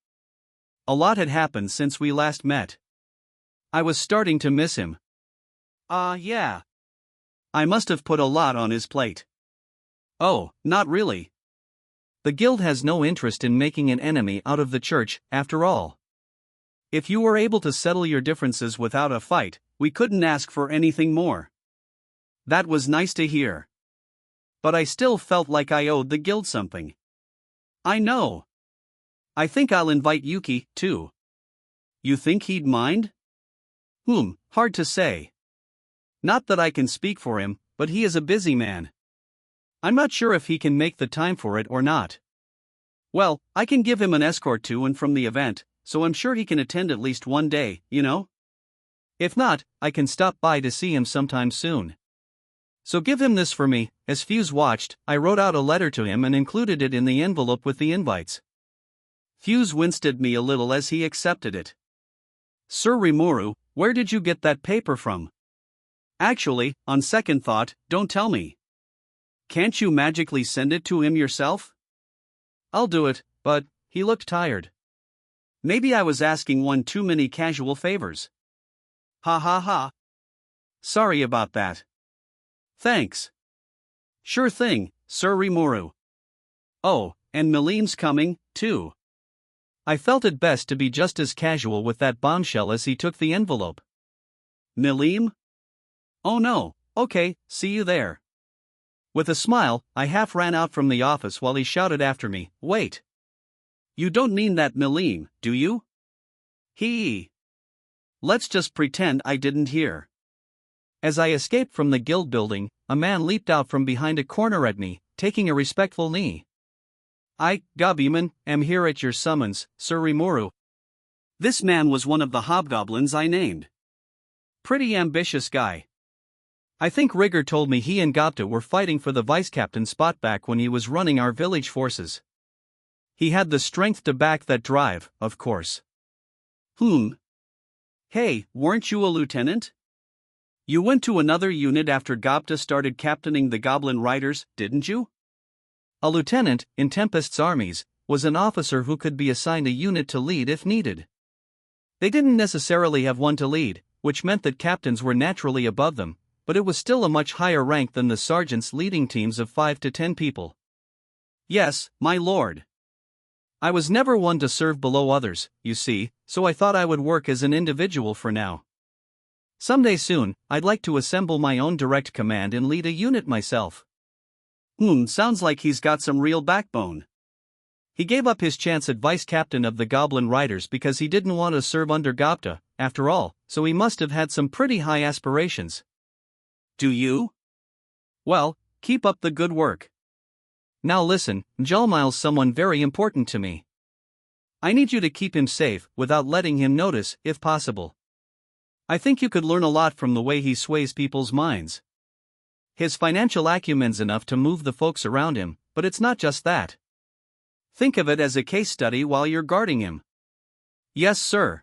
A lot had happened since we last met. I was starting to miss him. Yeah. I must have put a lot on his plate. Oh, not really. The guild has no interest in making an enemy out of the church, after all. If you were able to settle your differences without a fight, we couldn't ask for anything more. That was nice to hear. But I still felt like I owed the guild something. I know. I think I'll invite Yuki, too. You think he'd mind? Hard to say. Not that I can speak for him, but he is a busy man. I'm not sure if he can make the time for it or not. Well, I can give him an escort to and from the event, so I'm sure he can attend at least one day, you know? If not, I can stop by to see him sometime soon. So give him this for me. As Fuse watched, I wrote out a letter to him and included it in the envelope with the invites. Fuse winced at me a little as he accepted it. Sir Rimuru, where did you get that paper from? Actually, on second thought, don't tell me. Can't you magically send it to him yourself? I'll do it, but he looked tired. Maybe I was asking one too many casual favors. Ha. Sorry about that. Thanks. Sure thing, Sir Rimuru. Oh, and Milim's coming, too. I felt it best to be just as casual with that bombshell as he took the envelope. Milim? Oh no, okay, see you there. With a smile, I half ran out from the office while he shouted after me, wait. You don't mean that Milim, do you? Let's just pretend I didn't hear. As I escaped from the guild building, a man leaped out from behind a corner at me, taking a respectful knee. I, Gobuman, am here at your summons, Sir Rimuru. This man was one of the hobgoblins I named. Pretty ambitious guy. I think Rigger told me he and Datta were fighting for the vice-captain spot back when he was running our village forces. He had the strength to back that drive, of course. Hey, weren't you a lieutenant? You went to another unit after Datta started captaining the Goblin Riders, didn't you? A lieutenant, in Tempest's armies, was an officer who could be assigned a unit to lead if needed. They didn't necessarily have one to lead, which meant that captains were naturally above them, but it was still a much higher rank than the sergeants leading teams of 5 to 10 people. Yes, my lord. I was never one to serve below others, you see, so I thought I would work as an individual for now. Someday soon, I'd like to assemble my own direct command and lead a unit myself. Sounds like he's got some real backbone. He gave up his chance at vice captain of the Goblin Riders because he didn't want to serve under Datta, after all, so he must have had some pretty high aspirations. Do you? Well, keep up the good work. Now listen, Jalmail's someone very important to me. I need you to keep him safe without letting him notice, if possible. I think you could learn a lot from the way he sways people's minds. His financial acumen's enough to move the folks around him, but it's not just that. Think of it as a case study while you're guarding him. Yes, sir.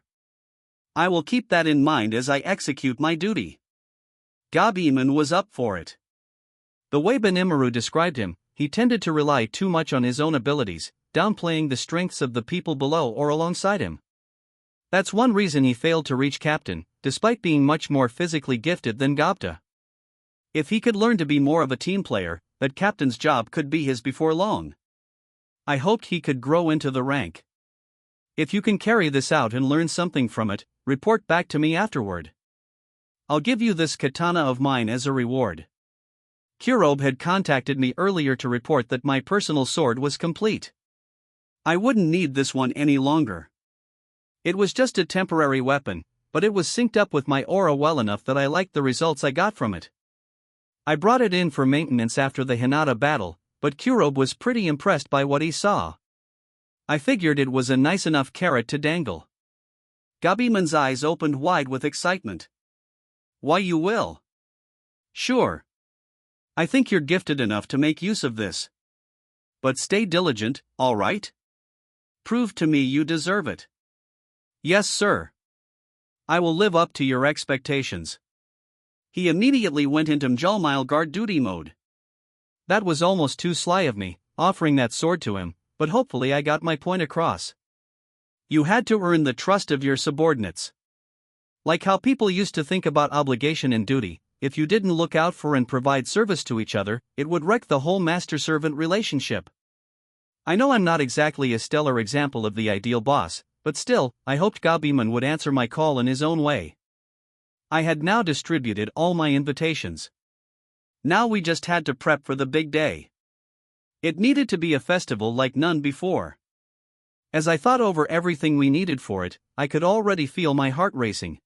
I will keep that in mind as I execute my duty. Gabiman was up for it. The way Rimuru described him, he tended to rely too much on his own abilities, downplaying the strengths of the people below or alongside him. That's one reason he failed to reach captain, despite being much more physically gifted than Datta. If he could learn to be more of a team player, that captain's job could be his before long. I hoped he could grow into the rank. If you can carry this out and learn something from it, report back to me afterward. I'll give you this katana of mine as a reward. Kurobe had contacted me earlier to report that my personal sword was complete. I wouldn't need this one any longer. It was just a temporary weapon, but it was synced up with my aura well enough that I liked the results I got from it. I brought it in for maintenance after the Hinata battle, but Kurobe was pretty impressed by what he saw. I figured it was a nice enough carrot to dangle. Gabiman's eyes opened wide with excitement. Why, you will? Sure. I think you're gifted enough to make use of this. But stay diligent, all right? Prove to me you deserve it. Yes, sir. I will live up to your expectations. He immediately went into Jalmail guard duty mode. That was almost too sly of me, offering that sword to him, but hopefully I got my point across. You had to earn the trust of your subordinates. Like how people used to think about obligation and duty, if you didn't look out for and provide service to each other, it would wreck the whole master-servant relationship. I know I'm not exactly a stellar example of the ideal boss, but still, I hoped Gabiman would answer my call in his own way. I had now distributed all my invitations. Now we just had to prep for the big day. It needed to be a festival like none before. As I thought over everything we needed for it, I could already feel my heart racing.